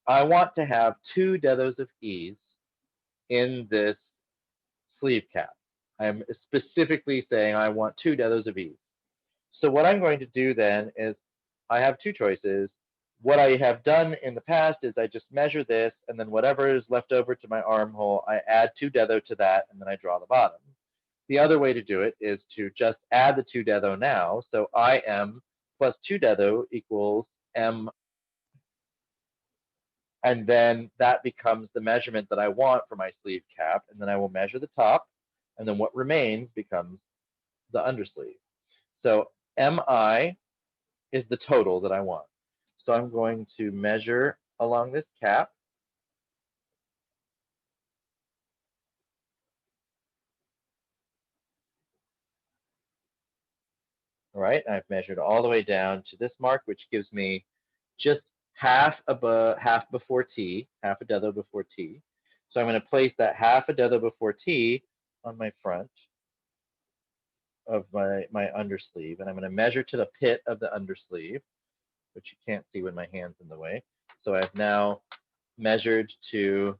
I want to have 2 dedos of ease in this sleeve cap. I'm specifically saying I want 2 dedos of ease. So what I'm going to do then is I have 2 choices. What I have done in the past is I just measure this, and then whatever is left over to my armhole, I add 2 dedo to that, and then I draw the bottom. The other way to do it is to just add the 2 dedo now. So IM plus 2 dedo equals M. And then that becomes the measurement that I want for my sleeve cap. And then I will measure the top. And then what remains becomes the undersleeve. So MI is the total that I want. So I'm going to measure along this cap. All right, I've measured all the way down to this mark, which gives me just half before T, half a dedo before T. So I'm going to place that half a dedo before T on my front of my undersleeve, and I'm going to measure to the pit of the undersleeve, which you can't see when my hand's in the way. So I've now measured to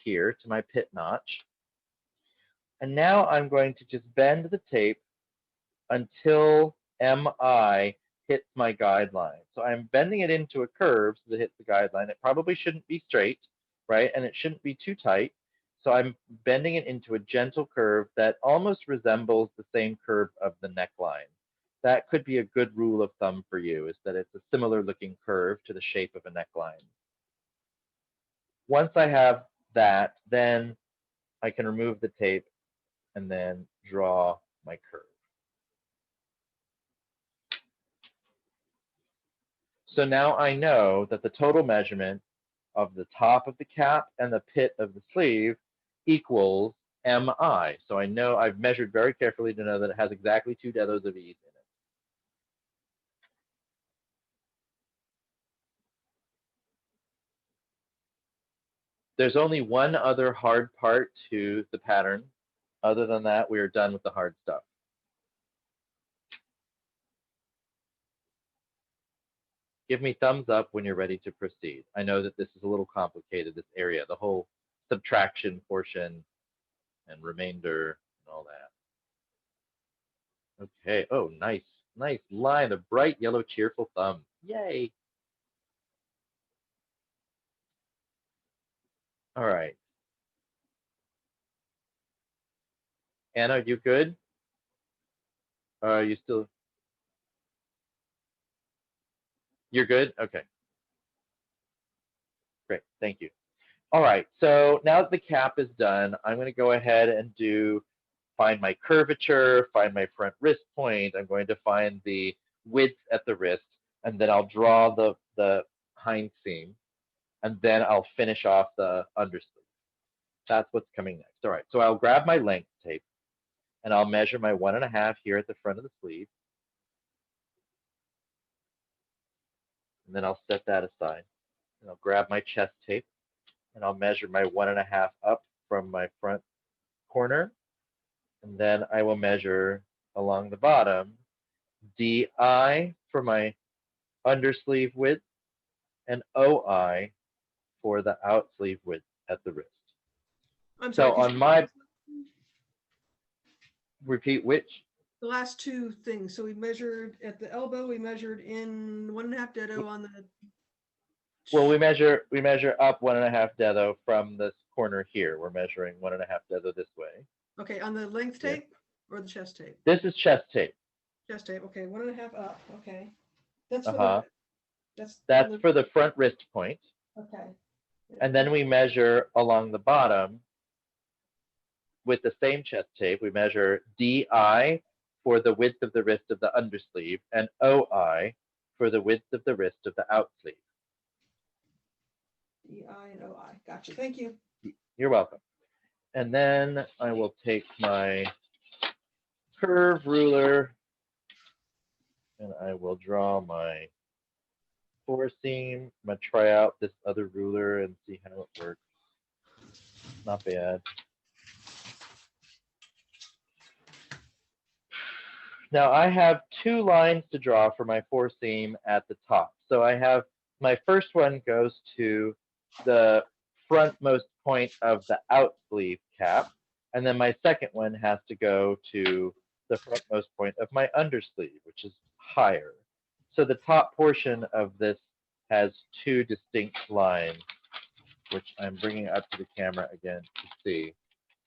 here, to my pit notch. And now I'm going to just bend the tape until MI hits my guideline. So I'm bending it into a curve so that it hits the guideline. It probably shouldn't be straight, right? And it shouldn't be too tight. So I'm bending it into a gentle curve that almost resembles the same curve of the neckline. That could be a good rule of thumb for you, is that it's a similar looking curve to the shape of a neckline. Once I have that, then I can remove the tape and then draw my curve. So now I know that the total measurement of the top of the cap and the pit of the sleeve equals MI. So I know I've measured very carefully to know that it has exactly 2 dedos of ease in it. There's only one other hard part to the pattern. Other than that, we are done with the hard stuff. Give me thumbs up when you're ready to proceed. I know that this is a little complicated, this area, the whole subtraction portion and remainder and all that. Okay, oh, nice, nice line, a bright yellow cheerful thumb. Yay. All right. Anna, you good? Are you still? You're good? Okay. Great, thank you. All right, so now that the cap is done, I'm going to go ahead and find my curvature, find my front wrist point. I'm going to find the width at the wrist, and then I'll draw the hind seam, and then I'll finish off the undersleeve. That's what's coming next. All right, so I'll grab my length tape, and I'll measure my 1.5 here at the front of the sleeve. And then I'll set that aside. And I'll grab my chest tape, and I'll measure my 1.5 up from my front corner. And then I will measure along the bottom DI for my undersleeve width and OI for the outsleeve width at the wrist. I'm sorry, So on my, repeat which? the last 2 things. So we measured at the elbow, we measured in 1.5 dedo on the. Well, we measure up 1.5 dedo from this corner here. We're measuring 1.5 dedo this way. Okay, on the length tape or the chest tape? This is chest tape. Chest tape, okay, 1.5 up, okay. That's for That's for the front wrist point. Okay. And then we measure along the bottom with the same chest tape. We measure DI for the width of the wrist of the undersleeve and OI for the width of the wrist of the outsleeve. DI and OI, gotcha, thank you. You're welcome. And then I will take my curve ruler and I will draw my 4 seam. I'm going to try out this other ruler and see how it works. Not bad. Now I have 2 lines to draw for my 4 seam at the top. So I have, my first one goes to the frontmost point of the outsleeve cap, and then my second one has to go to the frontmost point of my undersleeve, which is higher. So the top portion of this has 2 distinct lines, which I'm bringing up to the camera again to see.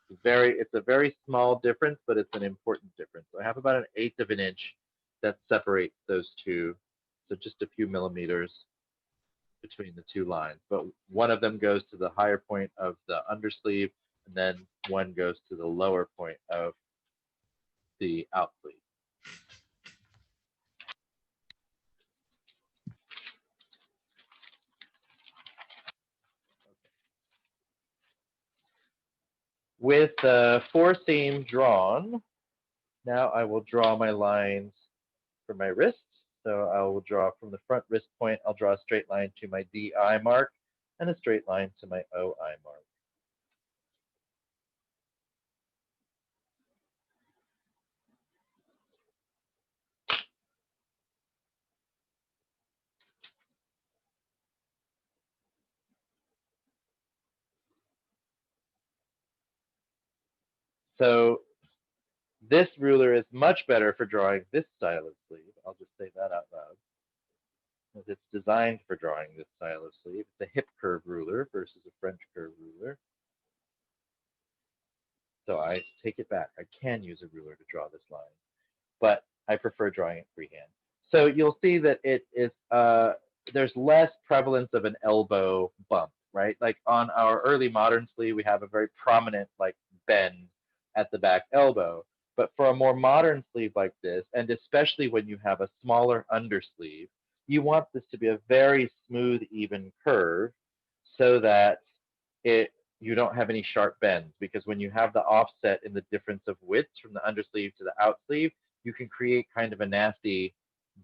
It's a very small difference, but it's an important difference. So I have about 1/8 of an inch that separates those 2, so just a few millimeters between the 2 lines. But one of them goes to the higher point of the undersleeve, and then one goes to the lower point of the outsleeve. With the 4 seam drawn, Now I will draw my lines for my wrists. So I will draw from the front wrist point, I'll draw a straight line to my DI mark and a straight line to my OI mark. So this ruler is much better for drawing this style of sleeve. I'll just say that out loud. It's designed for drawing this style of sleeve. It's a hip curve ruler versus a French curve ruler. So I take it back. I can use a ruler to draw this line, but I prefer drawing it freehand. So you'll see that it is, there's less prevalence of an elbow bump, right? Like on our early modern sleeve, we have a very prominent like bend at the back elbow. But for a more modern sleeve like this, and especially when you have a smaller undersleeve, you want this to be a very smooth, even curve so that you don't have any sharp bends, because when you have the offset in the difference of width from the undersleeve to the outsleeve, you can create kind of a nasty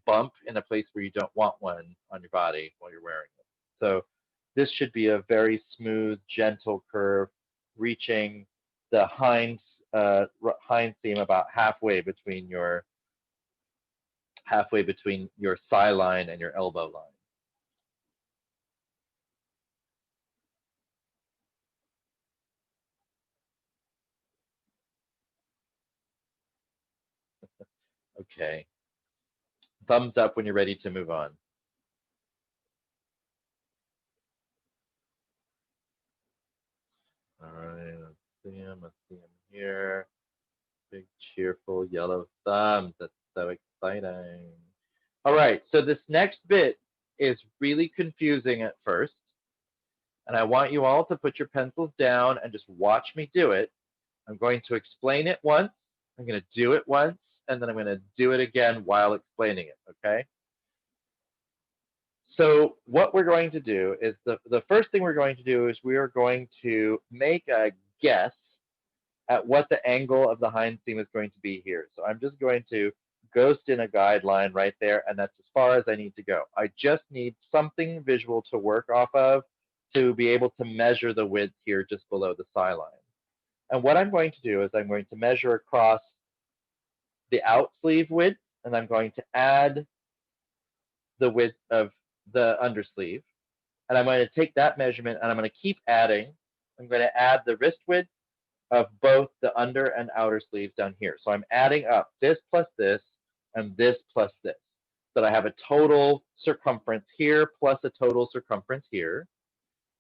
bump in a place where you don't want one on your body while you're wearing it. So this should be a very smooth, gentle curve, reaching the hind seam about halfway between your thigh line and your elbow line. Okay. Thumbs up when you're ready to move on. All right, let's see him here. Big cheerful yellow thumbs. That's so exciting. All right, so this next bit is really confusing at first. And I want you all to put your pencils down and just watch me do it. I'm going to explain it once. I'm going to do it once, and then I'm going to do it again while explaining it, okay? So what we're going to do is the first thing we're going to do is we are going to make a guess at what the angle of the hind seam is going to be here. So I'm just going to ghost in a guideline right there, and that's as far as I need to go. I just need something visual to work off of to be able to measure the width here just below the thigh line. And what I'm going to do is I'm going to measure across the out sleeve width, and I'm going to add the width of the undersleeve. And I'm going to take that measurement and I'm going to keep adding. I'm going to add the wrist width of both the under and outer sleeves down here. So I'm adding up this plus this and this plus this. So that I have a total circumference here plus a total circumference here.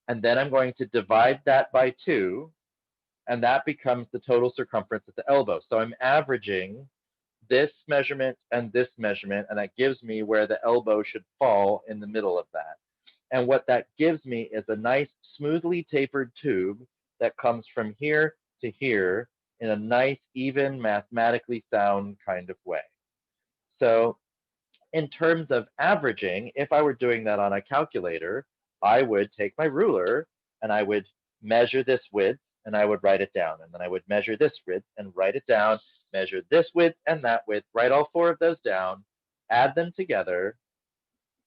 And then I'm going to divide that by 2, and that becomes the total circumference at the elbow. So I'm averaging this measurement and this measurement, and that gives me where the elbow should fall in the middle of that. And what that gives me is a nice smoothly tapered tube that comes from here to here in a nice, even, mathematically sound kind of way. So in terms of averaging, if I were doing that on a calculator, I would take my ruler and I would measure this width and I would write it down. And then I would measure this width and write it down, measure this width and that width, write all 4 of those down, add them together,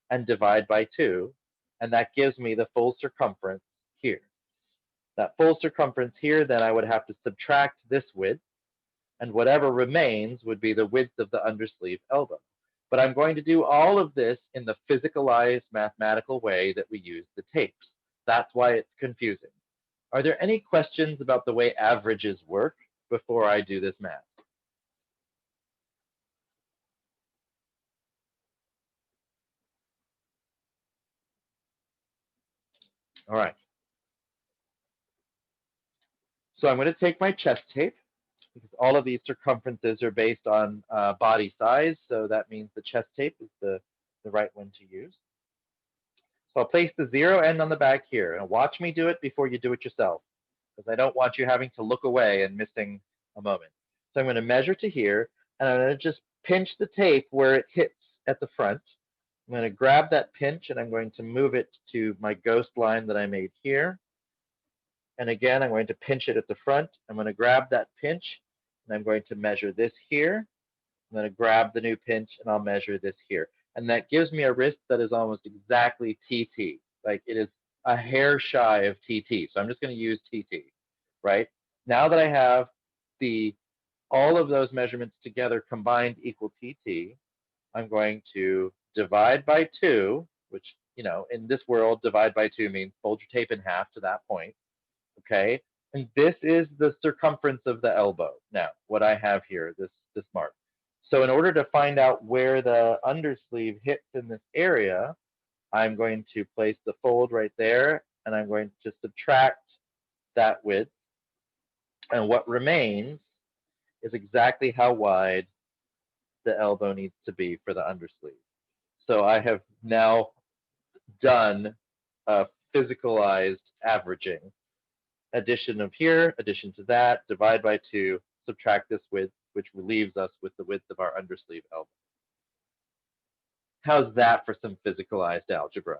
and divide by 2. And that gives me the full circumference here. That full circumference here, then I would have to subtract this width, and whatever remains would be the width of the undersleeve elbow. But I'm going to do all of this in the physicalized mathematical way that we use the tapes. That's why it's confusing. Are there any questions about the way averages work before I do this math? All right. So I'm going to take my chest tape, because all of these circumferences are based on body size, so that means the chest tape is the right one to use. So I'll place the 0 end on the back here, and watch me do it before you do it yourself, because I don't want you having to look away and missing a moment. So I'm going to measure to here, and I'm going to just pinch the tape where it hits at the front. I'm going to grab that pinch, and I'm going to move it to my ghost line that I made here. And again, I'm going to pinch it at the front. I'm going to grab that pinch, and I'm going to measure this here. I'm going to grab the new pinch and I'll measure this here. And that gives me a wrist that is almost exactly TT. Like it is a hair shy of TT. So I'm just going to use TT, right? Now that I have all of those measurements together combined equal TT, I'm going to divide by 2, which, you know, in this world, divide by 2 means fold your tape in half to that point, okay? And this is the circumference of the elbow. Now, what I have here, this mark. So in order to find out where the undersleeve hits in this area, I'm going to place the fold right there, and I'm going to subtract that width. And what remains is exactly how wide the elbow needs to be for the undersleeve. So I have now done a physicalized averaging. Addition of here, addition to that, divide by 2, subtract this width, which relieves us with the width of our undersleeve elbow. How's that for some physicalized algebra?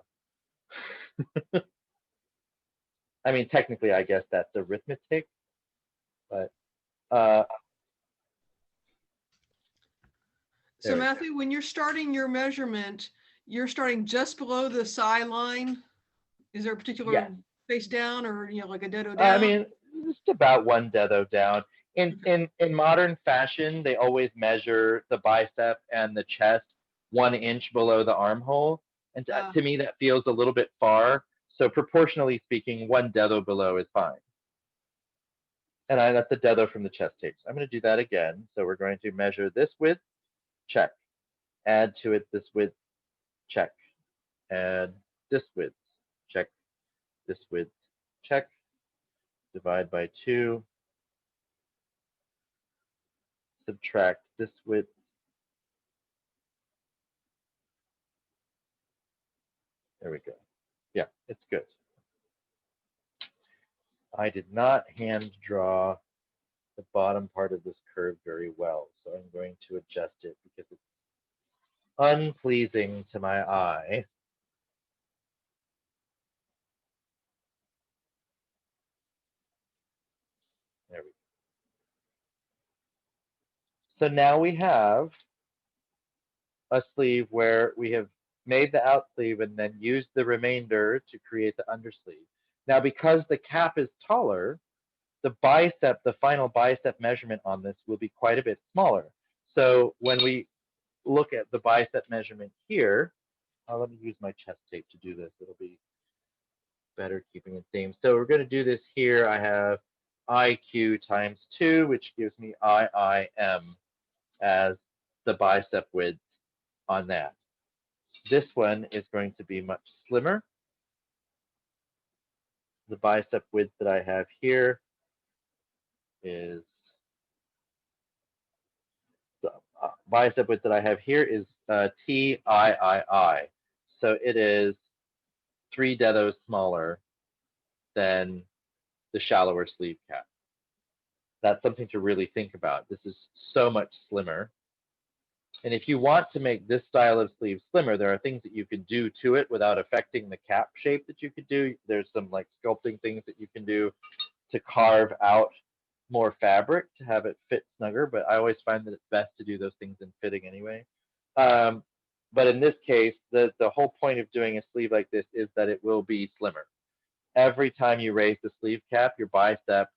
I mean, technically, I guess that's arithmetic, but So Matthew, when you're starting your measurement, you're starting just below the side line. Is there a particular face down, or like a dedo down? I mean, just about 1 dedo down. In modern fashion, they always measure the bicep and the chest 1 inch below the armhole, and to me that feels a little bit far. So proportionally speaking, 1 dedo below is fine. And that's the dedo from the chest tape. So I'm going to do that again. So we're going to measure this width, check. Add to it this width, check. Add this width, check. This width, check. Divide by 2. Subtract this width. There we go. Yeah, it's good. I did not hand draw the bottom part of this curve very well, so I'm going to adjust it because it's unpleasing to my eye. There we go. So now we have a sleeve where we have made the out sleeve and then used the remainder to create the undersleeve. Now, because the cap is taller, the bicep, the final bicep measurement on this will be quite a bit smaller. So when we look at the bicep measurement here, let me use my chest tape to do this. It'll be better keeping it same. So we're going to do this here. I have IQ times 2, which gives me IIM as the bicep width on that. This one is going to be much slimmer. The bicep width that I have here is bicep width that I have here is TIII. So it is 3 dedos smaller than the shallower sleeve cap. That's something to really think about. This is so much slimmer. And if you want to make this style of sleeve slimmer, there are things that you can do to it without affecting the cap shape that you could do. There's some like sculpting things that you can do to carve out more fabric to have it fit snugger, but I always find that it's best to do those things in fitting anyway. But in this case, the whole point of doing a sleeve like this is that it will be slimmer. Every time you raise the sleeve cap, your bicep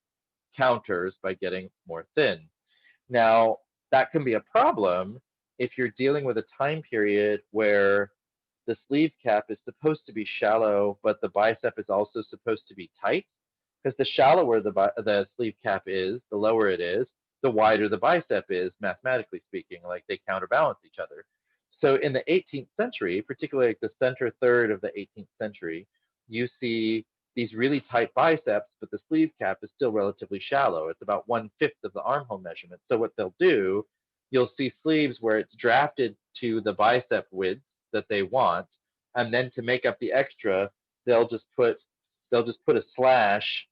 counters by getting more thin. Now, that can be a problem if you're dealing with a time period where the sleeve cap is supposed to be shallow, but the bicep is also supposed to be tight. Because the shallower the sleeve cap is, the lower it is, the wider the bicep is, mathematically speaking, like they counterbalance each other. So in the 18th century, particularly like the center third of the 18th century, you see these really tight biceps, but the sleeve cap is still relatively shallow. It's about 1/5 of the armhole measurement. So what they'll do, you'll see sleeves where it's drafted to the bicep width that they want, and then to make up the extra, they'll just put a slash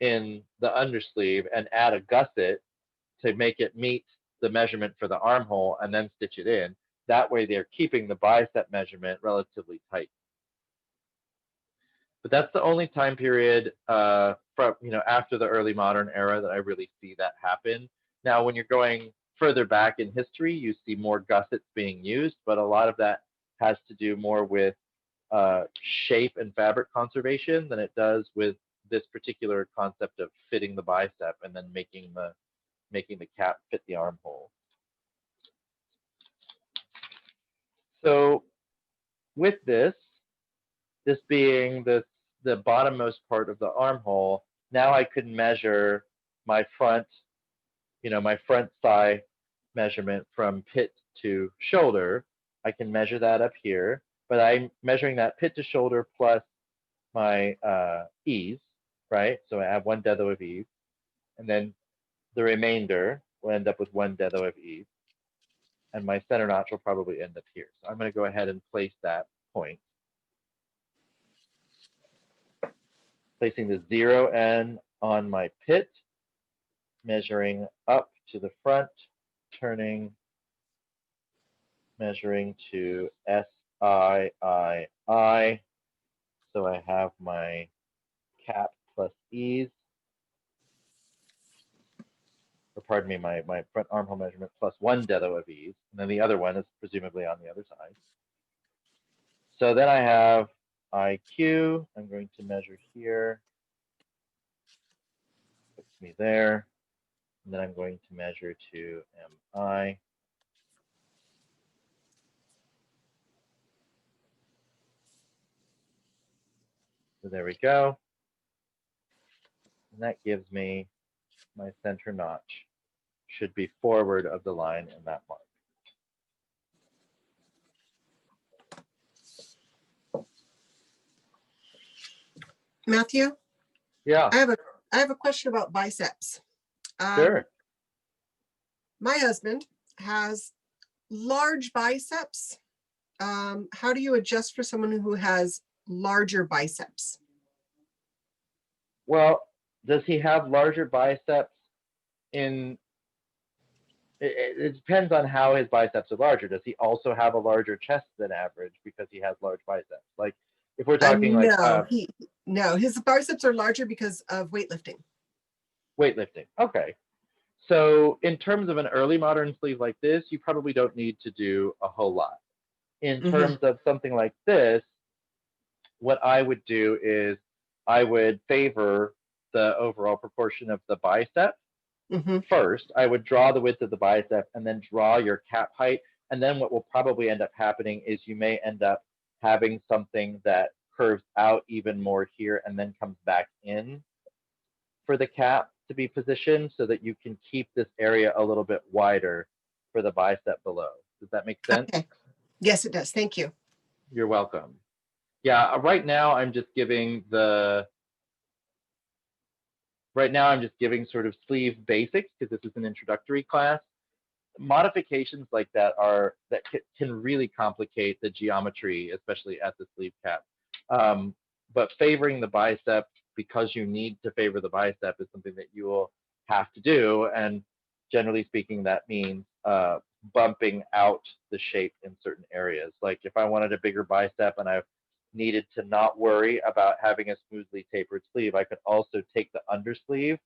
in the undersleeve and add a gusset to make it meet the measurement for the armhole and then stitch it in. That way they're keeping the bicep measurement relatively tight. But that's the only time period from after the early modern era that I really see that happen. Now, when you're going further back in history, you see more gussets being used, but a lot of that has to do more with shape and fabric conservation than it does with this particular concept of fitting the bicep and then making the cap fit the armhole. So with this being the bottommost part of the armhole, now I could measure my front, my front thigh measurement from pit to shoulder. I can measure that up here, but I'm measuring that pit to shoulder plus my ease, right? So I have 1 deadlift of ease, and then the remainder will end up with 1 deadlift of ease, and my center notch will probably end up here. So I'm going to go ahead and place that point. Placing the 0 end on my pit, measuring up to the front, turning, measuring to SIII. So I have my cap plus ease, or pardon me, my front armhole measurement plus 1 deadlift of ease, and then the other one is presumably on the other side. So then I have IQ. I'm going to measure here. Puts me there. And then I'm going to measure to MI. So there we go. And that gives me my center notch. Should be forward of the line in that mark. Matthew, Yeah, I have a question about biceps. sure. My husband has large biceps. How do you adjust for someone who has larger biceps? Well, does he have larger biceps in, it depends on how his biceps are larger. Does he also have a larger chest than average because he has large biceps? Like if we're talking like no, his biceps are larger because of weightlifting. weightlifting. Okay. So in terms of an early modern sleeve like this, you probably don't need to do a whole lot. In terms of something like this, what I would do is I would favor the overall proportion of the bicep. First, I would draw the width of the bicep and then draw your cap height. And then what will probably end up happening is you may end up having something that curves out even more here and then comes back in for the cap to be positioned so that you can keep this area a little bit wider for the bicep below. Does that make sense? Okay. Yes, it does. Thank you. You're welcome. Yeah, right now I'm just giving sort of sleeve basics because this is an introductory class. Modifications like that can really complicate the geometry, especially at the sleeve cap. But favoring the bicep because you need to favor the bicep is something that you will have to do. And generally speaking, that means bumping out the shape in certain areas. Like if I wanted a bigger bicep and I needed to not worry about having a smoothly tapered sleeve, I could also take the undersleeve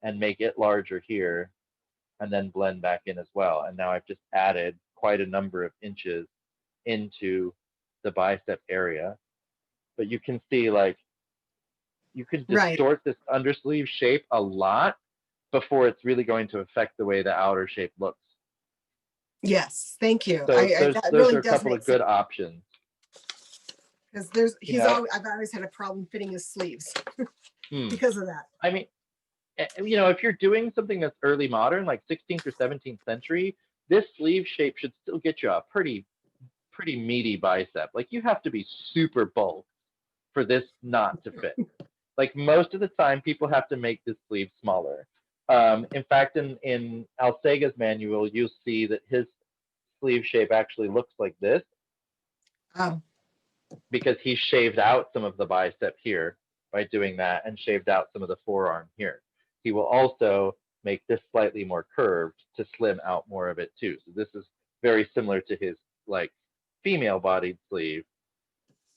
and make it larger here and then blend back in as well. And now I've just added quite a number of inches into the bicep area. But you can see like you could distort this undersleeve shape a lot before it's really going to affect the way the outer shape looks. Yes, thank you. So those are a couple of good options. Because I've always had a problem fitting his sleeves because of that. I mean, if you're doing something that's early modern, like 16th or 17th century, this sleeve shape should still get you a pretty meaty bicep. Like you have to be super bulk for this not to fit. Like most of the time, people have to make this sleeve smaller. In fact, in Alsega's manual, you'll see that his sleeve shape actually looks like this. Oh. Because he shaved out some of the bicep here by doing that and shaved out some of the forearm here. He will also make this slightly more curved to slim out more of it too. So this is very similar to his like female bodied sleeve.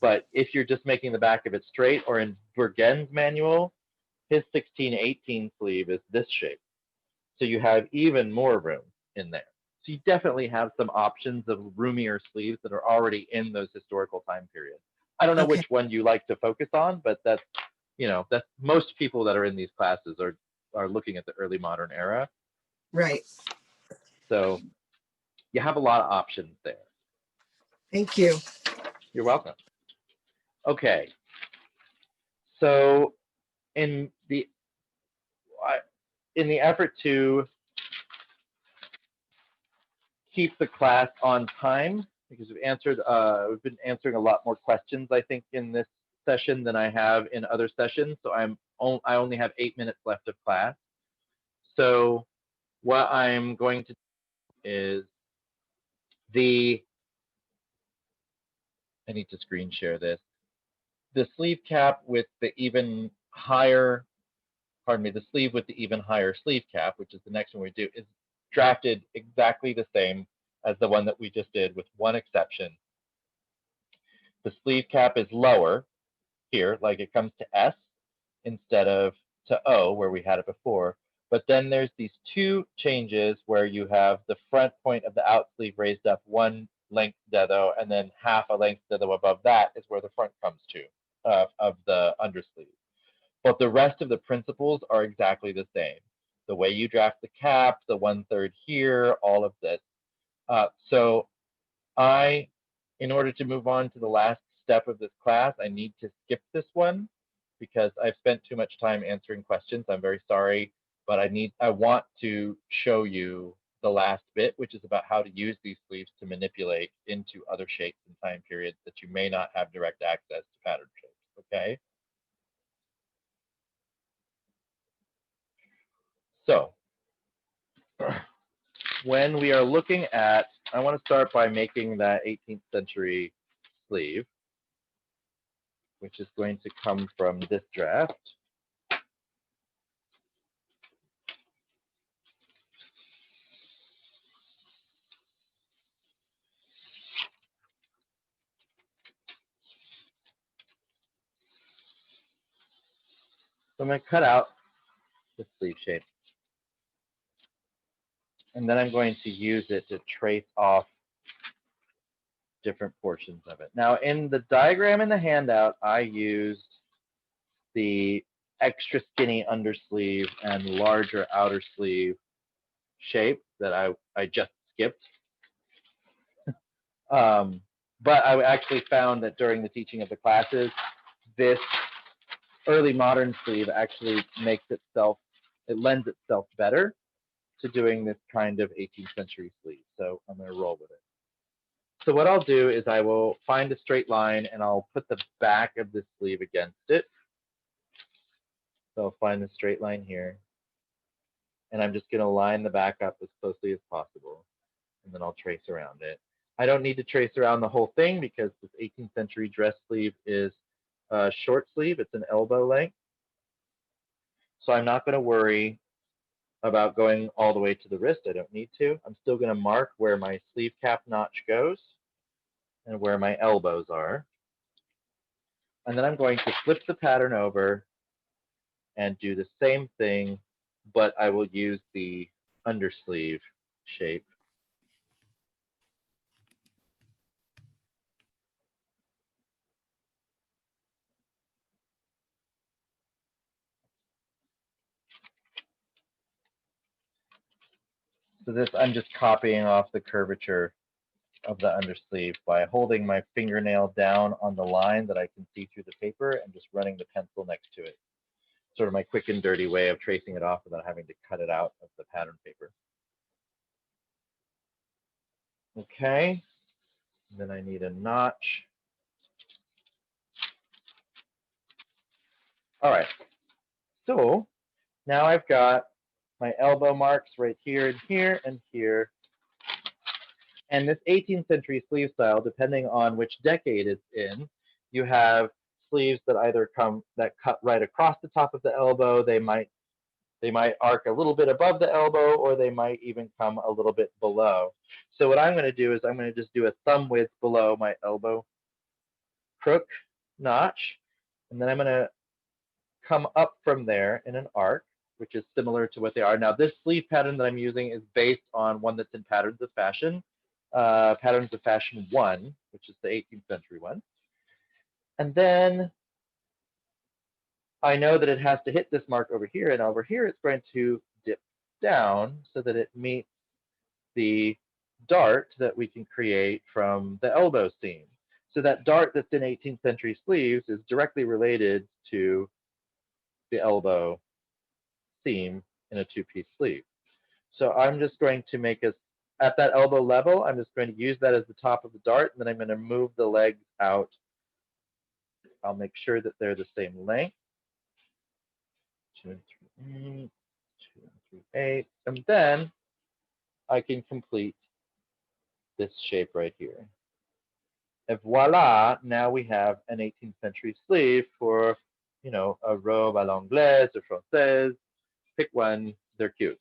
But if you're just making the back of it straight, or in Bergen's manual, his 16-18 sleeve is this shape. So you have even more room in there. So you definitely have some options of roomier sleeves that are already in those historical time periods. I don't know Okay. which one you like to focus on, but that's, that's most people that are in these classes are looking at the early modern era. Right. So you have a lot of options there. Thank you. You're welcome. Okay. So in the effort to keep the class on time, because we've been answering a lot more questions, I think, in this session than I have in other sessions. So I only have 8 minutes left of class. So what I'm going to do is I need to screen share this. The sleeve cap with the even higher, the sleeve with the even higher sleeve cap, which is the next one we do, is drafted exactly the same as the one that we just did, with one exception. The sleeve cap is lower here, like it comes to S instead of to O where we had it before. But then there's these two changes where you have the front point of the out sleeve raised up one length ditto, and then half a length ditto above that is where the front comes to of the undersleeve. But the rest of the principles are exactly the same. The way you draft the cap, the 1/3 here, all of this. So in order to move on to the last step of this class, I need to skip this one because I've spent too much time answering questions. I'm very sorry, but I want to show you the last bit, which is about how to use these sleeves to manipulate into other shapes and time periods that you may not have direct access to pattern shapes, okay? So when we are looking at, I want to start by making that 18th century sleeve, which is going to come from this draft. So I'm going to cut out the sleeve shape. And then I'm going to use it to trace off different portions of it. Now, in the diagram in the handout, I used the extra skinny undersleeve and larger outer sleeve shape that I just skipped. But I actually found that during the teaching of the classes, this early modern sleeve actually it lends itself better to doing this kind of 18th century sleeve. So I'm going to roll with it. So what I'll do is I will find a straight line and I'll put the back of the sleeve against it. So I'll find the straight line here. And I'm just going to line the back up as closely as possible. And then I'll trace around it. I don't need to trace around the whole thing because this 18th century dress sleeve is a short sleeve. It's an elbow length. So I'm not going to worry about going all the way to the wrist. I don't need to. I'm still going to mark where my sleeve cap notch goes and where my elbows are. And then I'm going to flip the pattern over and do the same thing, but I will use the undersleeve shape. So this, I'm just copying off the curvature of the undersleeve by holding my fingernail down on the line that I can see through the paper and just running the pencil next to it. Sort of my quick and dirty way of tracing it off without having to cut it out of the pattern paper. Okay, and then I need a notch. All right, so now I've got my elbow marks right here and here and here. And this 18th century sleeve style, depending on which decade it's in, you have sleeves that either cut right across the top of the elbow. They might arc a little bit above the elbow, or they might even come a little bit below. So what I'm going to do is I'm going to just do a thumb width below my elbow crook notch, and then I'm going to come up from there in an arc. which is similar to what they are. Now, this sleeve pattern that I'm using is based on one that's in Patterns of Fashion, Patterns of Fashion 1, which is the 18th century one. And then I know that it has to hit this mark over here, and over here it's going to dip down so that it meets the dart that we can create from the elbow seam. So that dart that's in 18th century sleeves is directly related to the elbow seam in a two-piece sleeve. So I'm just going to make us, at that elbow level, I'm just going to use that as the top of the dart, and then I'm going to move the legs out. I'll make sure that they're the same length. 2 and 3, 8, 2 and 3, 8, and then I can complete this shape right here. And voila, now we have an 18th century sleeve for, you know, a robe à l'anglaise or française. Pick one, they're cute.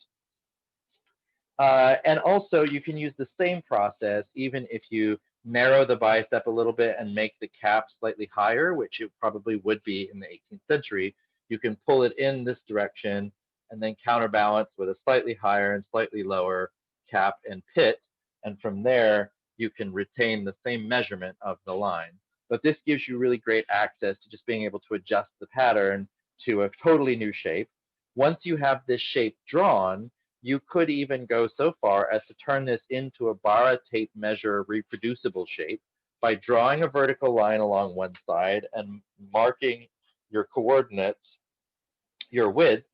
And also, you can use the same process even if you narrow the bicep a little bit and make the cap slightly higher, which it probably would be in the 18th century. You can pull it in this direction and then counterbalance with a slightly higher and slightly lower cap and pit. And from there, you can retain the same measurement of the line. But this gives you really great access to just being able to adjust the pattern to a totally new shape. Once you have this shape drawn, you could even go so far as to turn this into a bara tape measure reproducible shape by drawing a vertical line along one side and marking your coordinates, your width,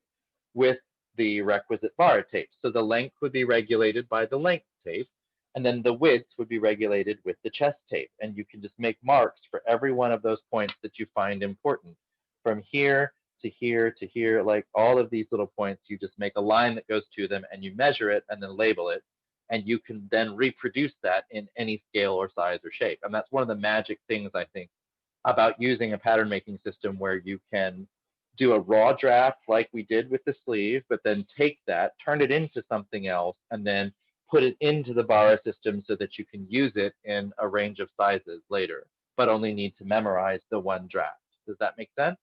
with the requisite bara tape. So the length would be regulated by the length tape, and then the width would be regulated with the chest tape. And you can just make marks for every one of those points that you find important. From here to here to here, like all of these little points, you just make a line that goes to them and you measure it and then label it. And you can then reproduce that in any scale or size or shape. And that's one of the magic things, I think, about using a pattern making system where you can do a raw draft like we did with the sleeve, but then take that, turn it into something else, and then put it into the bara system so that you can use it in a range of sizes later, but only need to memorize the one draft. Does that make sense?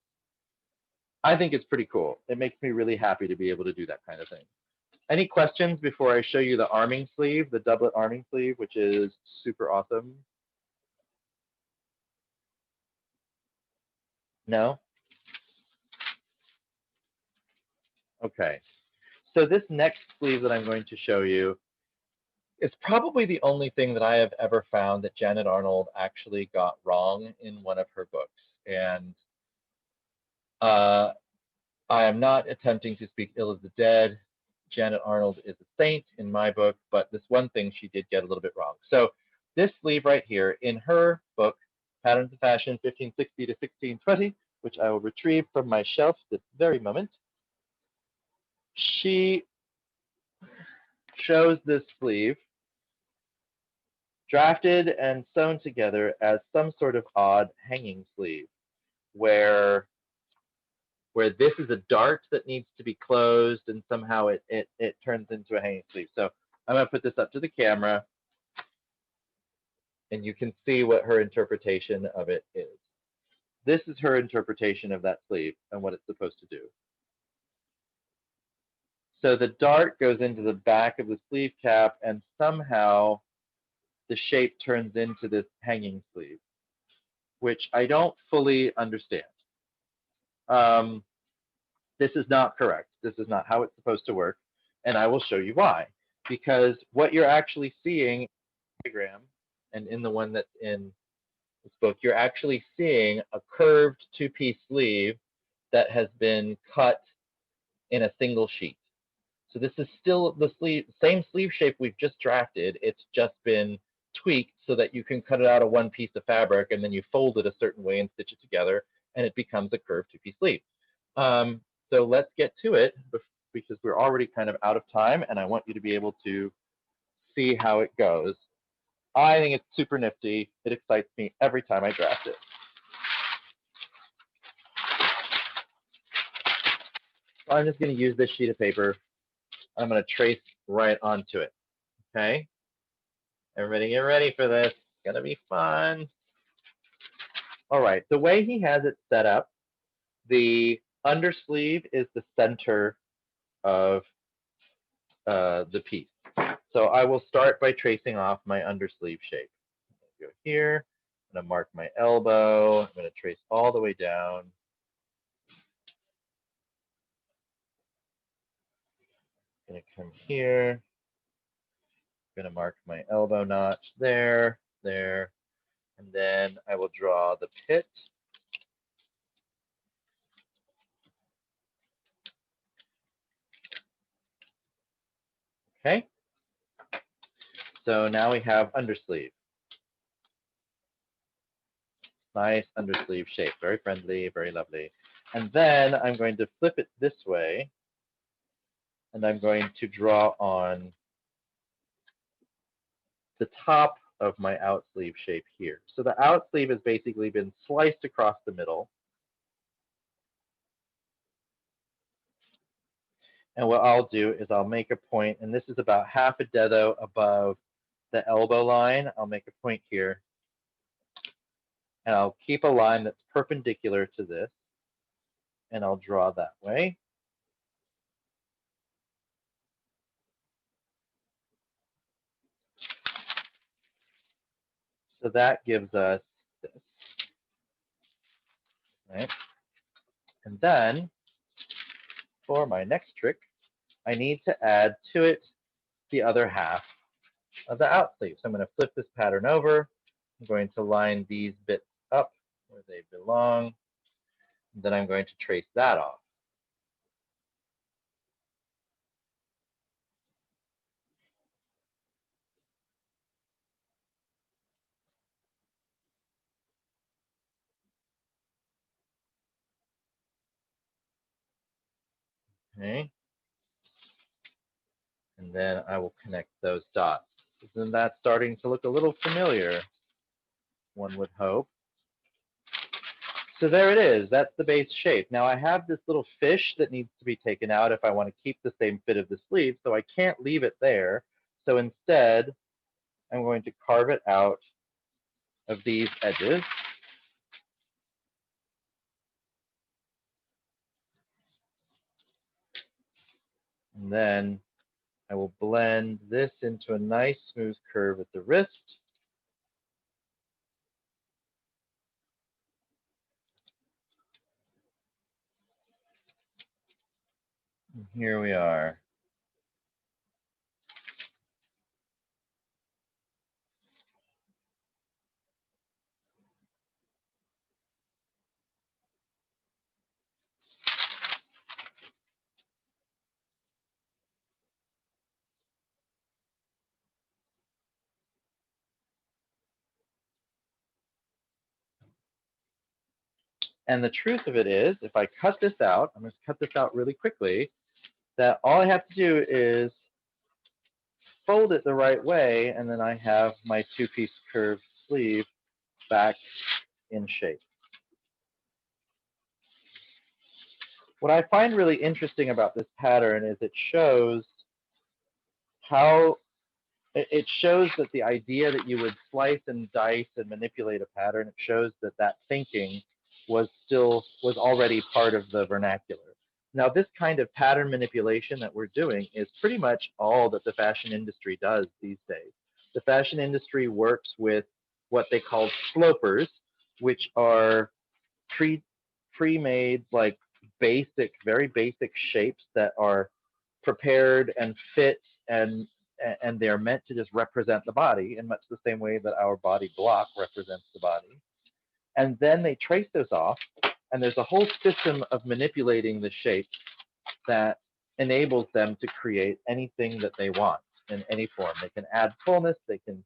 I think it's pretty cool. It makes me really happy to be able to do that kind of thing. Any questions before I show you the arming sleeve, the doublet arming sleeve, which is super awesome? No? Okay. So this next sleeve that I'm going to show you is probably the only thing that I have ever found that Janet Arnold actually got wrong in one of her books. And I am not attempting to speak ill of the dead. Janet Arnold is a saint in my book, but this one thing she did get a little bit wrong. So this sleeve right here, in her book, Patterns of Fashion 1560 to 1620, which I will retrieve from my shelf this very moment, she shows this sleeve drafted and sewn together as some sort of odd hanging sleeve, where this is a dart that needs to be closed and somehow it turns into a hanging sleeve. So I'm going to put this up to the camera and you can see what her interpretation of it is. This is her interpretation of that sleeve and what it's supposed to do. So the dart goes into the back of the sleeve cap and somehow the shape turns into this hanging sleeve, which I don't fully understand. This is not correct. This is not how it's supposed to work, and I will show you why. Because what you're actually seeing in the diagram and in the one that's in this book, you're actually seeing a curved two-piece sleeve that has been cut in a single sheet. So this is still the same sleeve shape we've just drafted. It's just been tweaked so that you can cut it out of one piece of fabric and then you fold it a certain way and stitch it together and it becomes a curved two-piece sleeve. So let's get to it because we're already kind of out of time and I want you to be able to see how it goes. I think it's super nifty. It excites me every time I draft it. So I'm just going to use this sheet of paper. I'm going to trace right onto it. Okay? Everybody get ready for this. It's going to be fun. All right. The way he has it set up, the undersleeve is the center of the piece. So I will start by tracing off my undersleeve shape. Go here, I'm going to mark my elbow, I'm going to trace all the way down. I'm going to come here, I'm going to mark my elbow notch there, there, and then I will draw the pit. Okay, so now we have undersleeve. Nice undersleeve shape, very friendly, very lovely. And then I'm going to flip it this way, and I'm going to draw on the top of my outsleeve shape here. So the outsleeve has basically been sliced across the middle. And what I'll do is I'll make a point, and this is about half a dedo above the elbow line. I'll make a point here, and I'll keep a line that's perpendicular to this, and I'll draw that way. So that gives us this, right? And then for my next trick, I need to add to it the other half of the outsleeve. So I'm going to flip this pattern over. I'm going to line these bits up where they belong. And then I'm going to trace that off. Okay. And then I will connect those dots. Isn't that starting to look a little familiar? One would hope. So there it is. That's the base shape. Now I have this little fish that needs to be taken out if I want to keep the same fit of the sleeve, so I can't leave it there. So instead, I'm going to carve it out of these edges. And then I will blend this into a nice smooth curve at the wrist. And here we are. And the truth of it is, if I cut this out, I'm going to cut this out really quickly, that all I have to do is fold it the right way, and then I have my two-piece curved sleeve back in shape. What I find really interesting about this pattern is it shows how it shows that the idea that you would slice and dice and manipulate a pattern, it shows that that thinking was already part of the vernacular. Now, this kind of pattern manipulation that we're doing is pretty much all that the fashion industry does these days. The fashion industry works with what they call slopers, which are pre-made, like very basic shapes that are prepared and fit, and they're meant to just represent the body in much the same way that our body block represents the body. And then they trace those off, and there's a whole system of manipulating the shape that enables them to create anything that they want in any form. They can add fullness, they can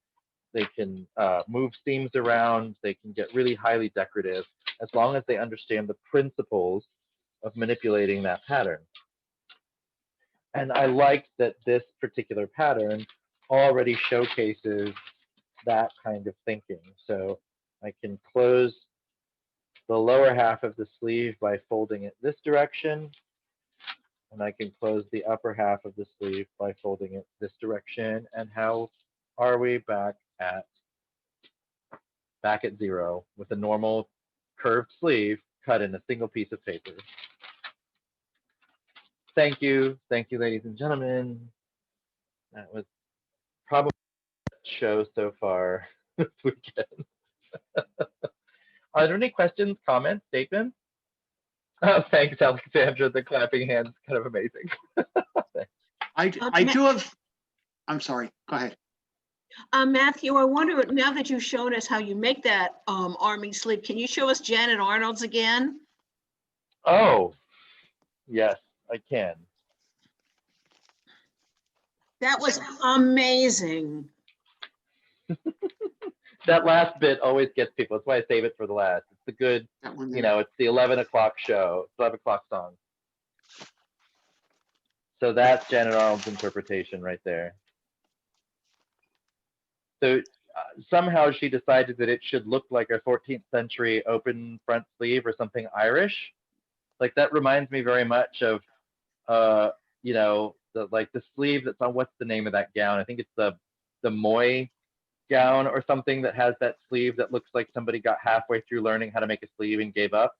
move seams around, they can get really highly decorative, as long as they understand the principles of manipulating that pattern. And I like that this particular pattern already showcases that kind of thinking. So I can close the lower half of the sleeve by folding it this direction, and I can close the upper half of the sleeve by folding it this direction. And how are we back at zero with a normal curved sleeve cut in a single piece of paper? thank you, ladies and gentlemen. That was probably the show so far this weekend. Are there any questions, comments, statements? Oh, thanks, Alexandra. The clapping hands, kind of amazing. I do have, I'm sorry, go ahead. Matthew, I wonder, now that you've shown us how you make that arming sleeve, can you show us Janet Arnold's again? Oh, yes, I can. That was amazing. That last bit always gets people. That's why I save it for the last. It's the good, That one you there. know, it's the 11 o'clock show, 11 o'clock song. So that's Janet Arnold's interpretation right there. So somehow she decided that it should look like a 14th century open front sleeve or something Irish. Like that reminds me very much of, you know, the sleeve that's on, what's the name of that gown? I think it's the Moy gown or something that has that sleeve that looks like somebody got halfway through learning how to make a sleeve and gave up.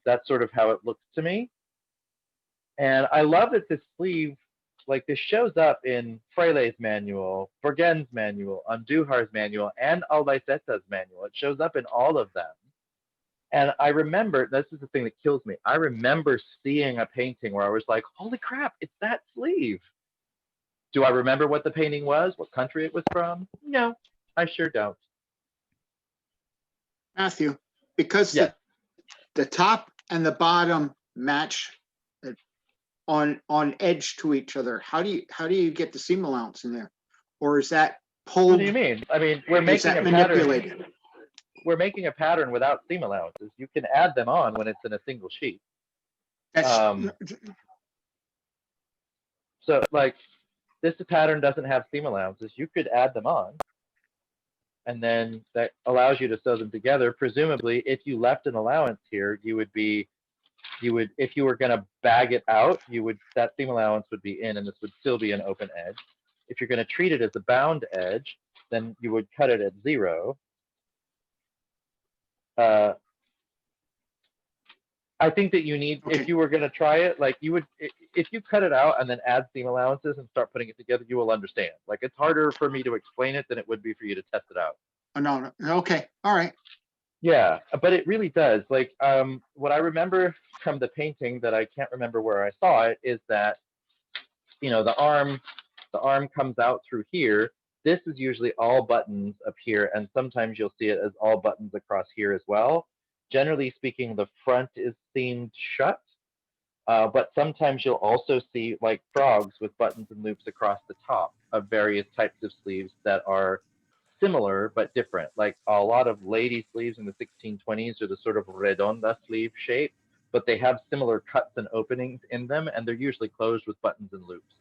That's sort of how it looks to me. And I love that this sleeve, like this shows up in Freyle's manual, Vergen's manual, Andujar's manual, and Albaiceta's manual. It shows up in all of them. And I remember, this is the thing that kills me, I remember seeing a painting where I was like, holy crap, it's that sleeve. Do I remember what the painting was, what country it was from? No, I sure don't. Matthew, because Yes. the top and the bottom match on edge to each other, how do you get the seam allowance in there? Or is that pulled? What do you mean? I mean, we're Is making that a pattern. manipulated? We're making a pattern without seam allowances. You can add them on when it's in a single sheet. That's, So like this pattern doesn't have seam allowances. You could add them on. And then that allows you to sew them together. Presumably, if you left an allowance here, you would, if you were going to bag it out, that seam allowance would be in and this would still be an open edge. If you're going to treat it as a bound edge, then you would cut it at 0. I think that you need, Okay. if you were going to try it, like you would, if you cut it out and then add seam allowances and start putting it together, you will understand. Like it's harder for me to explain it than it would be for you to test it out. no, okay, all right. Yeah, but it really does. Like what I remember from the painting that I can't remember where I saw it is that, you know, the arm comes out through here. This is usually all buttons up here, and sometimes you'll see it as all buttons across here as well. Generally speaking, the front is seamed shut, but sometimes you'll also see like frogs with buttons and loops across the top of various types of sleeves that are similar but different. Like a lot of lady sleeves in the 1620s are the sort of redonda sleeve shape, but they have similar cuts and openings in them, and they're usually closed with buttons and loops.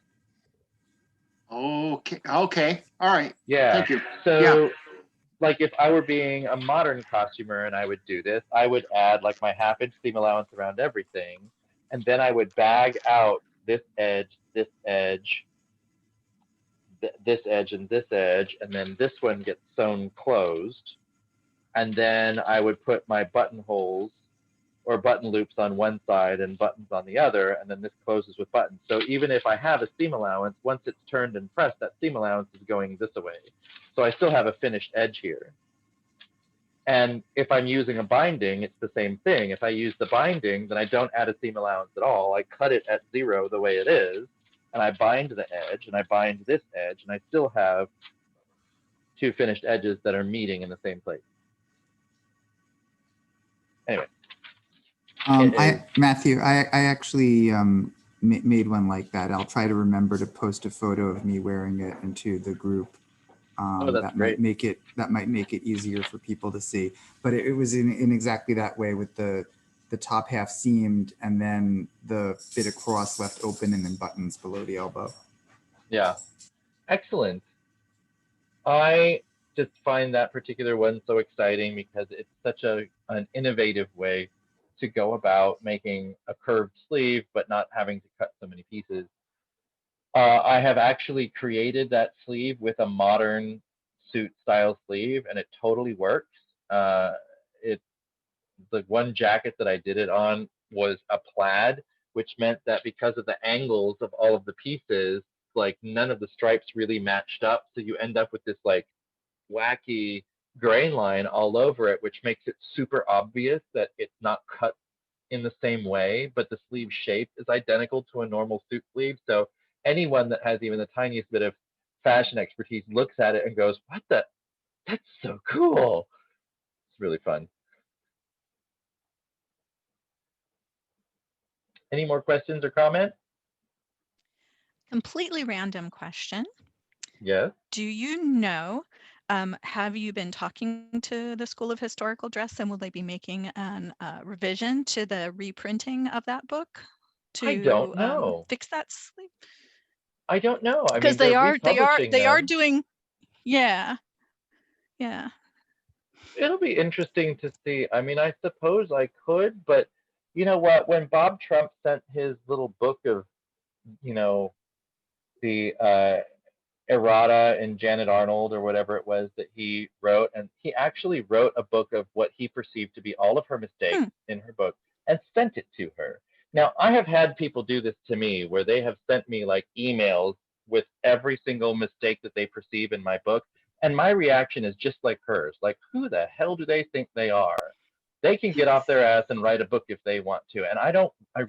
Okay, all right. Yeah. Thank you. So, Yeah. like if I were being a modern costumer and I would do this, I would add like my 1/2-inch seam allowance around everything, and then I would bag out this edge, this edge, this edge, and this edge, and then this one gets sewn closed, and then I would put my buttonholes or button loops on one side and buttons on the other, and then this closes with buttons. So even if I have a seam allowance, once it's turned and pressed, that seam allowance is going this way. So I still have a finished edge here. And if I'm using a binding, it's the same thing. If I use the binding, then I don't add a seam allowance at all. I cut it at 0 the way it is, and I bind the edge, and I bind this edge, and I still have 2 finished edges that are meeting in the same place. Anyway. Matthew, I actually made one like that. I'll try to remember to post a photo of me wearing it into the group. That's great. Might make it easier for people to see. But it was in exactly that way, with the top half seamed and then the bit across left open and then buttons below the elbow. Yeah, excellent. I just find that particular one so exciting because it's such an innovative way to go about making a curved sleeve, but not having to cut so many pieces. I have actually created that sleeve with a modern suit style sleeve, and it totally works. The one jacket that I did it on was a plaid, which meant that because of the angles of all of the pieces, like none of the stripes really matched up. So you end up with this like wacky grain line all over it, which makes it super obvious that it's not cut in the same way, but the sleeve shape is identical to a normal suit sleeve. So anyone that has even the tiniest bit of fashion expertise looks at it and goes, what the? That's so cool. It's really fun. Any more questions or comments? Completely random question. Yes. Do you know, have you been talking to the School of Historical Dress, and will they be making an revision to the reprinting of that book I don't to know. fix that sleeve? I don't know. I mean, Because they're they are republishing them. doing, yeah. It'll be interesting to see. I mean, I suppose I could, but you know what? When Bob Trump sent his little book of, you know, the errata in Janet Arnold or whatever it was that he wrote, and he actually wrote a book of what he perceived to be all of her mistakes in her book and sent it to her. Now, I have had people do this to me where they have sent me like emails with every single mistake that they perceive in my book. And my reaction is just like hers. Like, who the hell do they think they are? They can get off their ass and write a book if they want to. And I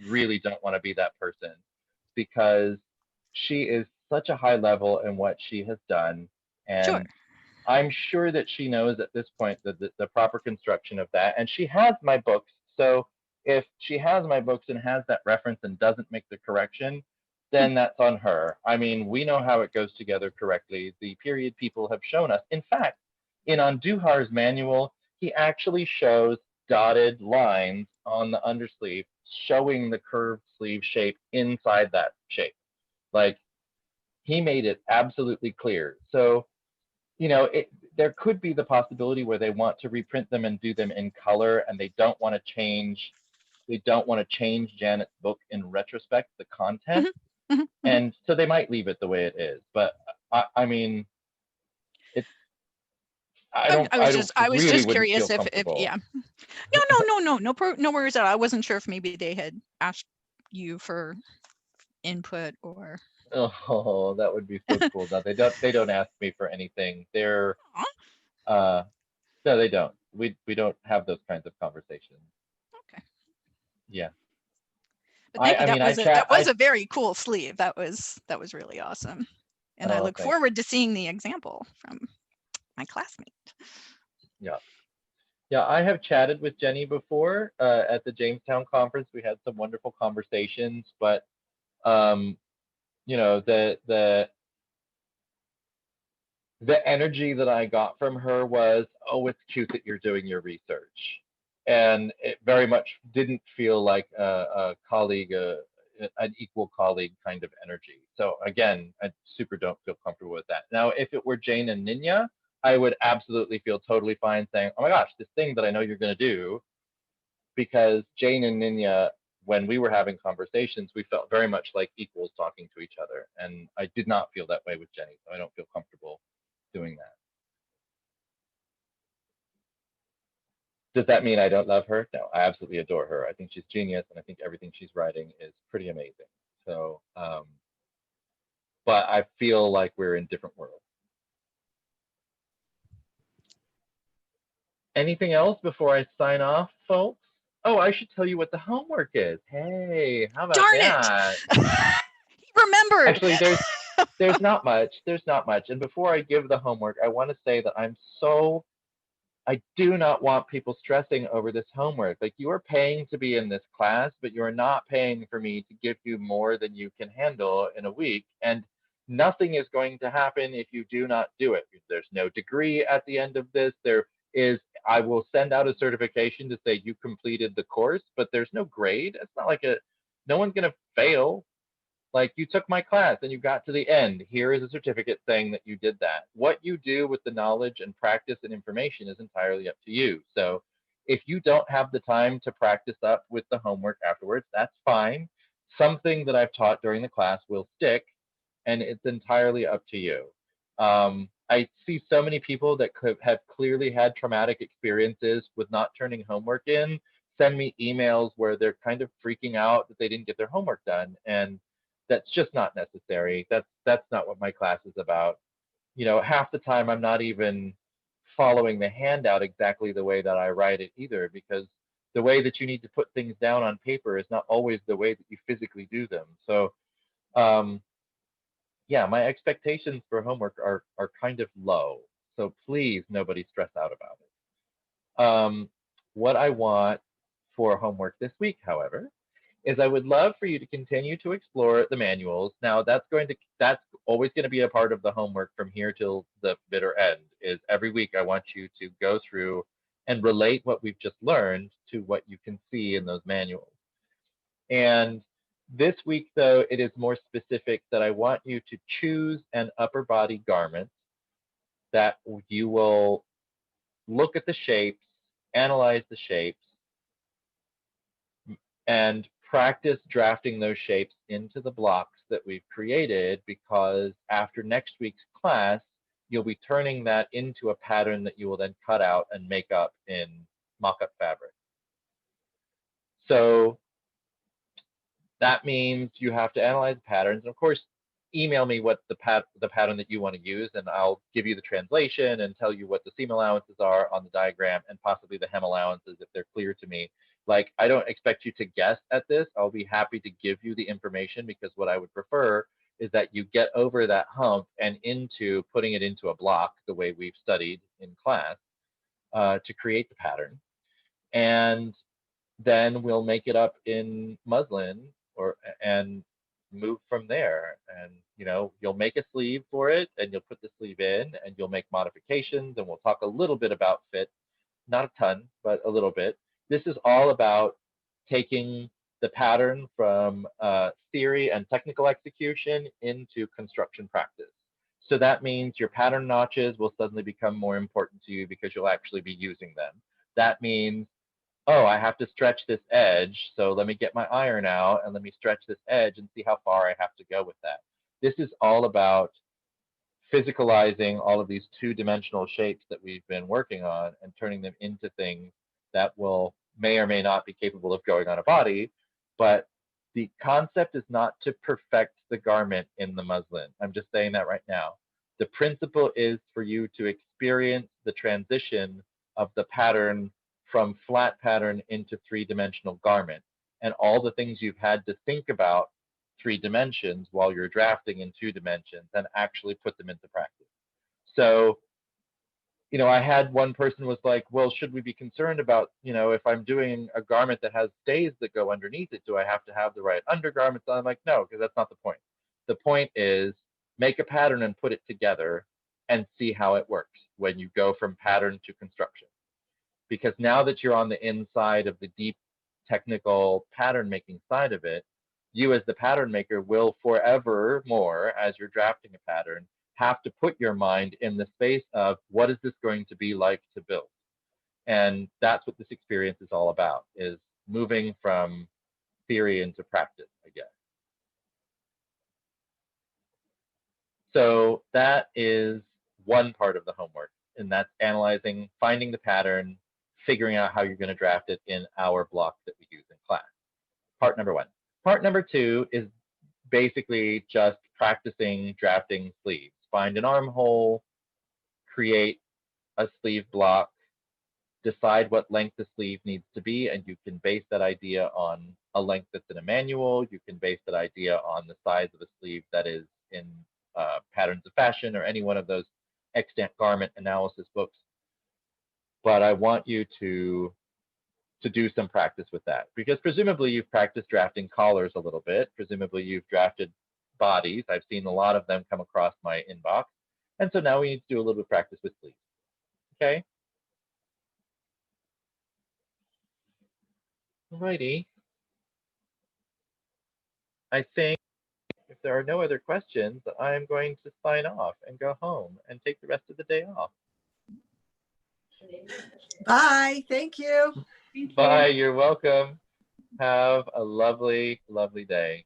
really don't want to be that person, because she is such a high level in what she has done. And Sure. I'm sure that she knows at this point the proper construction of that. And she has my books. So if she has my books and has that reference and doesn't make the correction, then that's on her. I mean, we know how it goes together correctly. The period people have shown us. In fact, in Andujar's manual, he actually shows dotted lines on the undersleeve showing the curved sleeve shape inside that shape. Like, he made it absolutely clear. So, you know, there could be the possibility where they want to reprint them and do them in color, and they don't want to change Janet's book in retrospect, the content. And so they might leave it the way it is. But I mean, it's I was really just wouldn't feel curious if comfortable. yeah. No worries at all. I wasn't sure if maybe they had asked you for input or. Oh, that would be so cool. No, they don't ask me for anything. They're no, they don't. We don't have those kinds of conversations. Okay. Yeah. But thank you. I mean, That was a very cool sleeve. That was really awesome. And I look thanks. forward to seeing the example from my classmate. Yeah. Yeah, I have chatted with Jenny before at the Jamestown conference. We had some wonderful conversations, but you know, the energy that I got from her was, oh, it's cute that you're doing your research. And it very much didn't feel like a colleague, an equal colleague kind of energy. So again, I super don't feel comfortable with that. Now, if it were Jane and Ninya, I would absolutely feel totally fine saying, oh my gosh, this thing that I know you're going to do, because Jane and Ninya, when we were having conversations, we felt very much like equals talking to each other. And I did not feel that way with Jenny, so I don't feel comfortable doing that. Does that mean I don't love her? No, I absolutely adore her. I think she's genius, and I think everything she's writing is pretty amazing. So, but I feel like we're in different worlds. Anything else before I sign off, folks? Oh, I should tell you what the homework is. Hey, how about Darn that? He remembered. Actually, there's not much. There's not much. And before I give the homework, I want to say that I do not want people stressing over this homework. Like, you are paying to be in this class, but you are not paying for me to give you more than you can handle in a week. And nothing is going to happen if you do not do it. There's no degree at the end of this. I will send out a certification to say you completed the course, but there's no grade. It's not like no one's going to fail. Like, you took my class and you got to the end. Here is a certificate saying that you did that. What you do with the knowledge and practice and information is entirely up to you. So if you don't have the time to practice up with the homework afterwards, that's fine. Something that I've taught during the class will stick, and it's entirely up to you. I see so many people that have clearly had traumatic experiences with not turning homework in, send me emails where they're kind of freaking out that they didn't get their homework done, and that's just not necessary. That's not what my class is about. You know, half the time I'm not even following the handout exactly the way that I write it either, because the way that you need to put things down on paper is not always the way that you physically do them. So yeah, my expectations for homework are kind of low. So please, nobody stress out about it. What I want for homework this week, however, is I would love for you to continue to explore the manuals. Now that's always going to be a part of the homework from here till the bitter end. Is every week I want you to go through and relate what we've just learned to what you can see in those manuals. And this week, though, it is more specific that I want you to choose an upper body garment that you will look at the shapes, analyze the shapes, and practice drafting those shapes into the blocks that we've created, because after next week's class, you'll be turning that into a pattern that you will then cut out and make up in mock-up fabric. So that means you have to analyze patterns, and of course, email me what the pattern that you want to use, and I'll give you the translation and tell you what the seam allowances are on the diagram and possibly the hem allowances if they're clear to me. Like, I don't expect you to guess at this. I'll be happy to give you the information, because what I would prefer is that you get over that hump and into putting it into a block the way we've studied in class to create the pattern. And then we'll make it up in muslin and move from there. And you know, you'll make a sleeve for it, and you'll put the sleeve in, and you'll make modifications, and we'll talk a little bit about fit, not a ton, but a little bit. This is all about taking the pattern from theory and technical execution into construction practice. So that means your pattern notches will suddenly become more important to you because you'll actually be using them. That means, oh, I have to stretch this edge, so let me get my iron out and let me stretch this edge and see how far I have to go with that. This is all about physicalizing all of these two-dimensional shapes that we've been working on and turning them into things that may or may not be capable of going on a body. But the concept is not to perfect the garment in the muslin. I'm just saying that right now. The principle is for you to experience the transition of the pattern from flat pattern into three-dimensional garment, and all the things you've had to think about 3 dimensions while you're drafting in 2 dimensions, and actually put them into practice. So, you know, I had one person was like, well, should we be concerned about, you know, if I'm doing a garment that has stays that go underneath it, do I have to have the right undergarments on? I'm like, no, because that's not the point. The point is make a pattern and put it together and see how it works when you go from pattern to construction. Because now that you're on the inside of the deep technical pattern making side of it, you as the pattern maker will forevermore, as you're drafting a pattern, have to put your mind in the space of what is this going to be like to build? And that's what this experience is all about, is moving from theory into practice, I guess. So that is one part of the homework, and that's analyzing, finding the pattern, figuring out how you're going to draft it in our block that we use in class. Part number 1. Part number 2 is basically just practicing drafting sleeves. Find an armhole, create a sleeve block, decide what length the sleeve needs to be, and you can base that idea on a length that's in a manual. You can base that idea on the size of a sleeve that is in Patterns of Fashion or any one of those extant garment analysis books. But I want you to do some practice with that, because presumably you've practiced drafting collars a little bit. Presumably you've drafted bodies. I've seen a lot of them come across my inbox. And so now we need to do a little bit of practice with sleeves. Okay? Alrighty. I think if there are no other questions, I'm going to sign off and go home and take the rest of the day off. Bye. Thank you. Thank you. Bye. You're welcome. Have a lovely, lovely day.